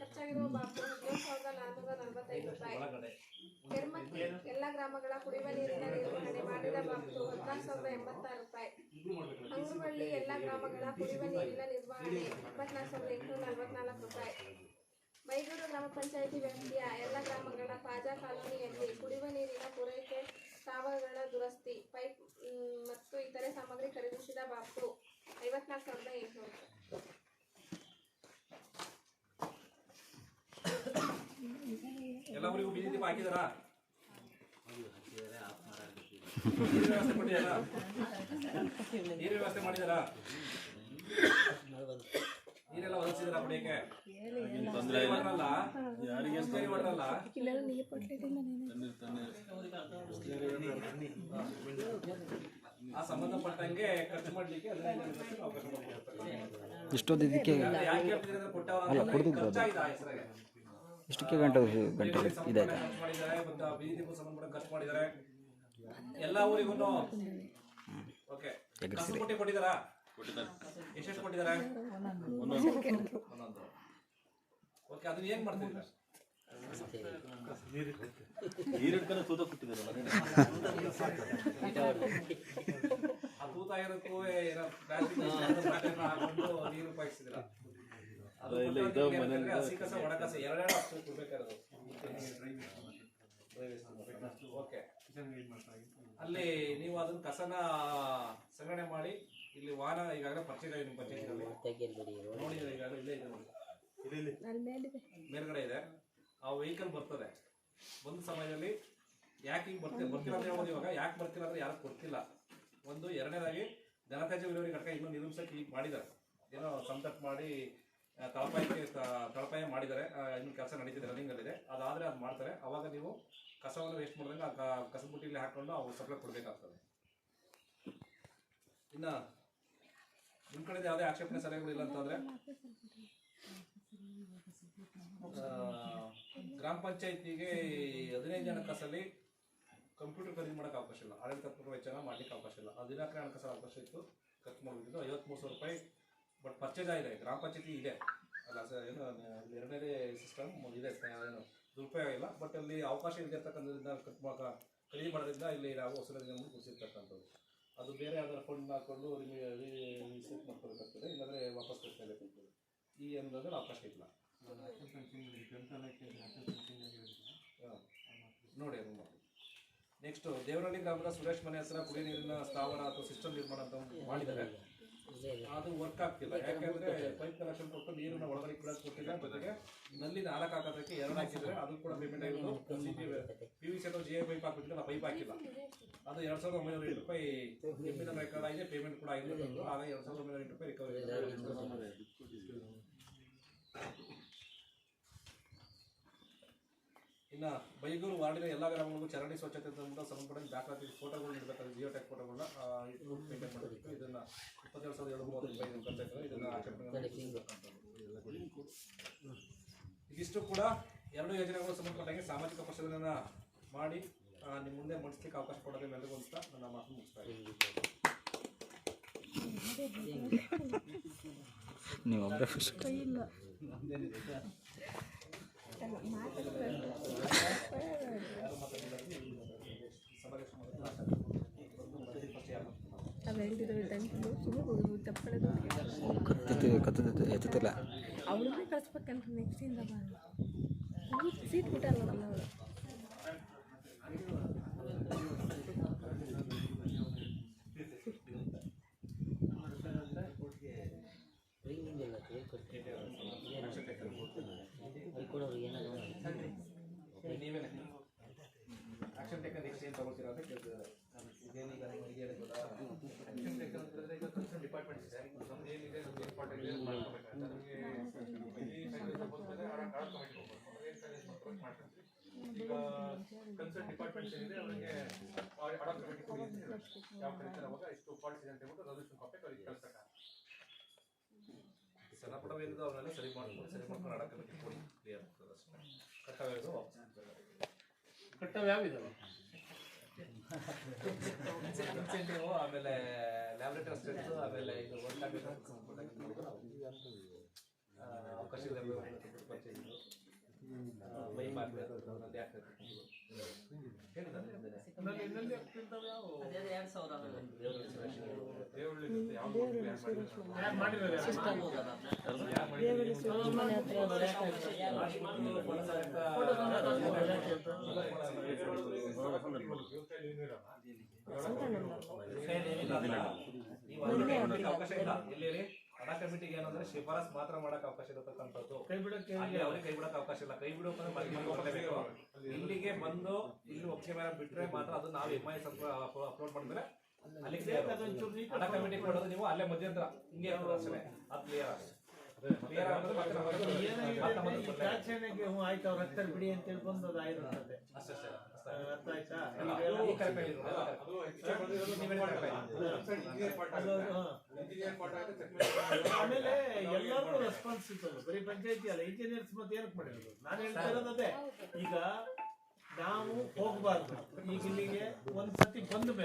ಖರ್ಚಾಗಿರುವ ಬಾಬ್ತು 17,445 ರೂಪಾಯಿ. ಕೆರ್ಮಕ್ಕಿ ಎಲ್ಲ ಗ್ರಾಮಗಳ ಕುಡಿಯುವ ನೀರಿನ ನಿರ್ವಹಣೆ ಮಾಡಿದ ಬಾಬ್ತು 14,086 ರೂಪಾಯಿ. ಹಂಗುಬಳ್ಳಿ ಎಲ್ಲ ಗ್ರಾಮಗಳ ಕುಡಿಯುವ ನೀರಿನ ನಿರ್ವಹಣೆ 24,844 ರೂಪಾಯಿ. ಬೈಗೂರು ಗ್ರಾಮ ಪಂಚಾಯಿತಿ ವ್ಯಾಪ್ತಿಯ ಎಲ್ಲ ಗ್ರಾಮಗಳ ಪಾಜಾ ಕಾಲೋನಿಯಲ್ಲಿ ಕುಡಿಯುವ ನೀರಿನ ಪೂರೈಕೆ ಕಾವಲುಗಳ ದುರಸ್ತಿ ಪೈಪ್ ಮತ್ತು ಇತರೆ ಸಾಮಗ್ರಿ ಖರೀದಿಸಿದ ಬಾಬ್ತು 54,800 ರೂಪಾಯಿ. ಎಲ್ಲ ಊರಿಗೂ ಬೀದಿ ದೀಪ ಹಾಕಿದಾರಾ? ನೀರಿನ ವ್ಯವಸ್ಥೆ ಮಾಡಿದಾರಾ? ನೀರಿನ ವ್ಯವಸ್ಥೆ ಮಾಡಿದಾರಾ? ನೀರೆಲ್ಲ ಒದಗಿಸಿದಾರಾ ಕುಡಿಯಕ್ಕೆ? ಆ ಸಂಬಂಧಪಟ್ಟಂಗೆ ಖರ್ಚು ಮಾಡ್ಲಿಕ್ಕೆ ಇಷ್ಟೊಂದು ಇದಕ್ಕೆ ಯಾಕೆ ಹೇಳ್ತಿದ್ರೆ ಖರ್ಚಾಗಿದೆ ಆ ಹೆಸರಿಗೆ. ಇಷ್ಟಕ್ಕೆ ಗಂಟೆ ಇದೆ ಖರ್ಚು ಮಾಡಿದ್ದಾರೆ, ಮತ್ತು ಬೀದಿ ದೀಪ ಸಂಬಂಧಪಟ್ಟ ಖರ್ಚು ಮಾಡಿದ್ದಾರೆ ಎಲ್ಲ ಊರಿಗೂ. ಓಕೆ, ಕಸಪಟ್ಟಿ ಕೊಟ್ಟಿದ್ದಾರಾ? ಎಷ್ಟೆಷ್ಟು ಕೊಟ್ಟಿದ್ದಾರೆ? ಒಂದೊಂದು. ಓಕೆ, ಅದನ್ನ ಏನ್ ಮಾಡ್ತಿದ್ದೀರಾ? ಆ ತೂತ ಇರೋಕ್ಕೂ ಹಾಕೊಂಡು ನೀರು ಉಪಯೋಗಿಸಿದಿರ. ಹಸಿ ಕಸ ಒಣ ಕಸ ಎರಡೆರಡು ಅಷ್ಟು ಕೊಡ್ಬೇಕಾಗಿರೋದು. ಓಕೆ, ಅಲ್ಲಿ ನೀವು ಅದನ್ನ ಕಸನ ಸಂಗ್ರಹಣೆ ಮಾಡಿ ಇಲ್ಲಿ ವಾಹನ ಈಗಾಗಲೇ ಪರ್ಚೇಸ್ ಆಗಿದೆ ನಿಮ್ಮ ಪಂಚಾಯತಿನಲ್ಲಿ ನೋಡಿದ್ರೆ, ಈಗಾಗಲೇ ಇಲ್ಲೇ ಇದೆ ನೋಡಿ, ಮೇಲ್ಗಡೆ ಇದೆ. ಆ ವೆಹಿಕಲ್ ಬರ್ತದೆ ಒಂದು ಸಮಯದಲ್ಲಿ. ಯಾಕೆ ಹಿಂಗೆ ಬರ್ತಿಲ್ಲ ಅಂತ ಹೇಳ್ಬೋದು. ಇವಾಗ ಯಾಕೆ ಬರ್ತಿಲ್ಲ ಅಂದ್ರೆ ಯಾರು ಕೊಡ್ತಿಲ್ಲ. ಒಂದು, ಎರಡನೇದಾಗಿ ಘನತ್ಯಾಜ್ಯ ವಿಲೇವಾರಿ ಘಟಕ ಇನ್ನೂ ನಿರ್ಮಿಸಕ್ಕೆ ಈಗ ಮಾಡಿದ್ದಾರೆ. ಏನೋ ಸಂತಟ್ ಮಾಡಿ ತಳಪಾಯ ಮಾಡಿದ್ದಾರೆ. ಇನ್ನು ಕೆಲಸ ನಡೀತಿದೆ, ರನ್ನಿಂಗ್ ಅಲ್ಲಿದೆ. ಅದಾದ್ರೆ ಅದು ಮಾಡ್ತಾರೆ. ಅವಾಗ ನೀವು ಕಸವನ್ನು ವೇಸ್ಟ್ ಮಾಡಿದಂಗೆ ಆ ಕಸಬುಟ್ಟಿಲಿ ಹಾಕೊಂಡು ಅವು ಸಪ್ಲೈ ಕೊಡಬೇಕಾಗ್ತದೆ. ಇನ್ನು ನಿಮ್ಮ ಕಡೆ ಯಾವುದೇ ಆಕ್ಷೇಪಣೆ ಸಲಹೆಗಳಿಲ್ಲ ಅಂತಂದರೆ ಗ್ರಾಮ ಪಂಚಾಯತಿಗೆ 15 ಜನ ಕಸಲ್ಲಿ ಕಂಪ್ಯೂಟರ್ ಖರೀದಿ ಮಾಡೋಕ್ಕೆ ಅವಕಾಶ ಇಲ್ಲ. ಆಡಳಿತಾತ್ಮಕ ವೆಚ್ಚನ ಮಾಡಲಿಕ್ಕೆ ಅವಕಾಶ ಇಲ್ಲ. ಅದು ದಿನಾಂಕ ಹಣಕಾಸು ಅವಕಾಶ ಇತ್ತು, ಖರ್ಚು ಮಾಡಿದ್ದು 53,000 ರೂಪಾಯಿ. ಬಟ್ ಪರ್ಚೇಸ್ ಆಗಿದೆ, ಗ್ರಾಮ ಪಂಚಾಯತಿ ಇದೆ ಅಲ್ಲ ಸರ್, ಏನು ಎರಡನೇ ಸಿಸ್ಟಮ್ ಇದೆ, ಏನು ದುರುಪಯೋಗ ಇಲ್ಲ. ಬಟ್ ಅಲ್ಲಿ ಅವಕಾಶ ಇಲ್ದಿರ್ತಕ್ಕಂಥದ್ರಿಂದ ಖರೀದಿ ಮಾಡೋದ್ರಿಂದ ಇಲ್ಲಿ ನಾವು ಹೊಸದಾಗಿ ಕೂರಿಸಿರ್ತಕ್ಕಂಥದ್ದು. ಅದು ಬೇರೆ ಯಾವ್ದಾದ್ರು ಫಂಡ್ ಹಾಕೊಂಡು ರೀಸೆಟ್ ಮಾಡ್ಕೋಬೇಕಾಗ್ತದೆ, ಇಲ್ಲಾಂದರೆ ವಾಪಸ್ ಕೊಡ್ತಾಯಿರ್ತದೆ. ಈ ಅನ್ನೋದ್ರಲ್ಲಿ ಅವಕಾಶ ಇಲ್ಲ. ನೋಡಿ ಅದು ಮಾಡಿ. ನೆಕ್ಸ್ಟ್, ದೇವರಹಳ್ಳಿ ಗ್ರಾಮದ ಸುರೇಶ್ ಮನೆ ಹತ್ರ ಕುಡಿಯ ನೀರಿನ ಸ್ಥಾವರ ಅಥವಾ ಸಿಸ್ಟಮ್ ನಿರ್ಮಾಣ ಅಂತ ಮಾಡಿದ್ದಾರೆ. ಅದು ವರ್ಕ್ ಆಗ್ತಿಲ್ಲ. ಯಾಕೆಂದ್ರೆ ಪೈಪ್ ಕನೆಕ್ಷನ್ ಕೊಟ್ಟು ನೀರನ್ನ ಒಳಗಡೆ ಕೂಡ ಕೊಟ್ಟಿಲ್ಲ. ಜೊತೆಗೆ ನಲ್ಲಿ 4 ಹಾಕೋದಕ್ಕೆ 2 ಹಾಕಿದ್ರೆ ಅದು ಕೂಡ ಪೇಮೆಂಟ್ ಆಗಿದ್ದು. PVC ಅಥವಾ GI ಪೈಪ್ ಹಾಕ್ಬಿಟ್ಟಿಲ್ಲ, ಪೈಪ್ ಹಾಕಿಲ್ಲ. ಅದು 2,908 ರೂಪಾಯಿ ಎಮ್ಮಿನ ರೆಕಾರ್ಡ್ ಆಗಿದೆ, ಪೇಮೆಂಟ್ ಕೂಡ ಆಗಿದೆ. ಆಗ 2,908 ರೂಪಾಯಿ ರಿಕವರಿ. ಇನ್ನು ಬೈಗೂರು ವಾರ್ಡಿನ ಎಲ್ಲ ಗ್ರಾಮಗಳಿಗೂ ಚರಂಡಿ ಸ್ವಚ್ಛತೆ ಸಂಬಂಧಪಟ್ಟ ದಾಖಲಾತಿ ಫೋಟೋಗಳು ನೀಡಬೇಕಾದ್ರೆ ಜಿಯೋ ಟ್ಯಾಗ್ ಫೋಟೋಗಳನ್ನ ಪೇಮೆಂಟ್ ಮಾಡಬೇಕು. ಇದನ್ನು 27,730 ರೂಪಾಯಿ ಖರ್ಚಾಗ್ತದೆ. ಇದನ್ನು ಇದಿಷ್ಟು ಕೂಡ 2 ಯೋಜನೆಗಳು ಸಂಬಂಧಪಟ್ಟಂಗೆ ಸಾಮಾಜಿಕ ಪರಿಶೀಲನೆ ಮಾಡಿ ನಿಮ್ಮ ಮುಂದೆ ಮಂಡಿಸ್ಲಿಕ್ಕೆ ಅವಕಾಶ ಕೊಡೋದೇ ಎಲ್ಲರಿಗೂ ಅಂತ ನನ್ನ ಮಾತು ಮುಗಿಸ್ತಾ ಇದ್ದೀನಿ. ನೀವು ಒಬ್ಬರೇ ಇಲ್ಲ ಎತ್ತುತ್ತಿಲ್ಲ ಅವಳಿಗೆ ಕಳಿಸ್ಬೇಕಂತ ನೆಕ್ಸ್ಟಿಂದ ಸೀಟ್ ಬಿಟ್ಟಲ್ಲ ನಮ್ಮವರು. ನೀವೇನೆ ಆಕ್ಷನ್ ಟೇಕನ್ ನೆಕ್ಸ್ಟ್ ಏನು ತಗೋತೀರಾ ಅಂತ ಕೇಳ್ತಿದ್ದಾರೆ. ಇದೇನೀಗ ನಿಮಗೆ ಹೇಳಿದ್ರೆ ಆಕ್ಷನ್ ಟೇಕನ್ ಅಂತಂದರೆ ಈಗ ಕನ್ಸರ್ನ್ ಡಿಪಾರ್ಟ್ಮೆಂಟ್ ಇದೆ. ನಮ್ದು ಏನಿದೆ ನಮ್ದು ಇಂಪಾರ್ಟೆಂಟ್ ಇದೆ ಮಾಡ್ಕೋಬೇಕಾಗುತ್ತೆ. ನಮಗೆ ಈ ಸೈಡ್ ಸಪೋಸ್ ಮೇಲೆ ಆಡೋ ಕಮಿಟಿ ಹೋಗ್ಬೋದು. ಏನು ಸೈಡ್ ಮಾಡ್ಕೊಂಡು ಮಾಡ್ಕೊಂತೀವಿ. ಈಗ ಕನ್ಸರ್ನ್ ಡಿಪಾರ್ಟ್ಮೆಂಟ್ಸ್ ಏನಿದೆ ಅವರಿಗೆ ಆಡೋ ಕಮಿಟಿ ಕೊಡಿ ಅಂತ ಹೇಳಿ ಯಾವ ಕರೀತಾರೆ ಅವಾಗ ಇಷ್ಟು ಪಾರ್ಟ್ಸ್ ಇದೆ ಅಂತ ಹೇಳ್ಬಿಟ್ಟು ರೆಸಲ್ಯೂಷನ್ ಕಾಪಿ ಅವ್ರಿಗೆ ಕಳಿಸ್ಬೇಕಾಗುತ್ತೆ. ಸಣ್ಣ ಪುಟ್ಟ ಏನಿದೆ ಅವನ್ನೆಲ್ಲ ಸರಿ ಮಾಡ್ಕೊಂಡು ಆಡೋ ಕಮಿಟಿ ಕೊಡಿ, ಕ್ಲಿಯರ್ ಆಗ್ತದೆ ಅಷ್ಟೇ. ಕರ್ತವ್ಯ ಕರ್ತವ್ಯ ಯಾವಿದಾವೆ? ಇನ್ಸೆಂಟಿವ್, ಆಮೇಲೆ ಲ್ಯಾಬ್ರೇಟರಿ ಅಸಿಸ್ಟೆಂಟ್, ಆಮೇಲೆ ಇದು ವರ್ಕ್ ಅವಕಾಶಗಳ ಮೈ ಅವಕಾಶ ಇಲ್ಲ. ಎಲ್ಲಿ ಹಣ ಕಮಿಟಿಗೆ ಏನಂದ್ರೆ ಶಿಫಾರಸ್ ಮಾತ್ರ ಮಾಡಕ್ ಅವಕಾಶ ಇರತಕ್ಕಂಥದ್ದು, ಅವ್ರಿಗೆ ಕೈ ಬಿಡಕ್ ಅವಕಾಶ ಇಲ್ಲ. ಕೈ ಬಿಡೋಕೆ ಇಲ್ಲಿಗೆ ಬಂದು ಇಲ್ಲಿ ಒಪ್ಪಿಗೆ ಮೇಲೆ ಬಿಟ್ರೆ ಮಾತ್ರ ಅದು ನಾವು MIS ಅಪ್ಲೋಡ್ ಮಾಡಿದ್ರೆ ಅಲ್ಲಿ ಹಣ ಕಮಿಟಿ ಕೊಡೋದು ನೀವು ಅಲ್ಲೇ ಮಧ್ಯಂತರ ಹಿಂಗೆ ಅಷ್ಟೇ. ಅದು ಕ್ಲಿಯರ್ ಆಗೋದು ಆಯ್ತು ಅವ್ರ ಹತ್ತಿರ ಬಿಡಿ ಅಂತ ಹೇಳಿ ಬಂದು ಅದು ಆಗಿರ್ತದೆ. ಅಷ್ಟೇ. ಅರ್ಥ ಆಯ್ತಾ? ಆಮೇಲೆ ಎಲ್ಲರಿಗೂ ರೆಸ್ಪಾನ್ಸ್ ಇರ್ತದೆ, ಬರೀ ಪಂಚಾಯತಿ ಅಲ್ಲ, ಇಂಜಿನಿಯರ್ಸ್ ಮತ್ತೆ ಏನಕ್ಕೆ ಮಾಡಿರೋದು? ನಾನು ಹೇಳ್ತಾ ಇರೋದೇ ಈಗ ನಾವು ಹೋಗ್ಬಾರ್ದು. ಈಗ ಇಲ್ಲಿಗೆ ಒಂದ್ಸತಿ ಬಂದ ಮೇಲೆ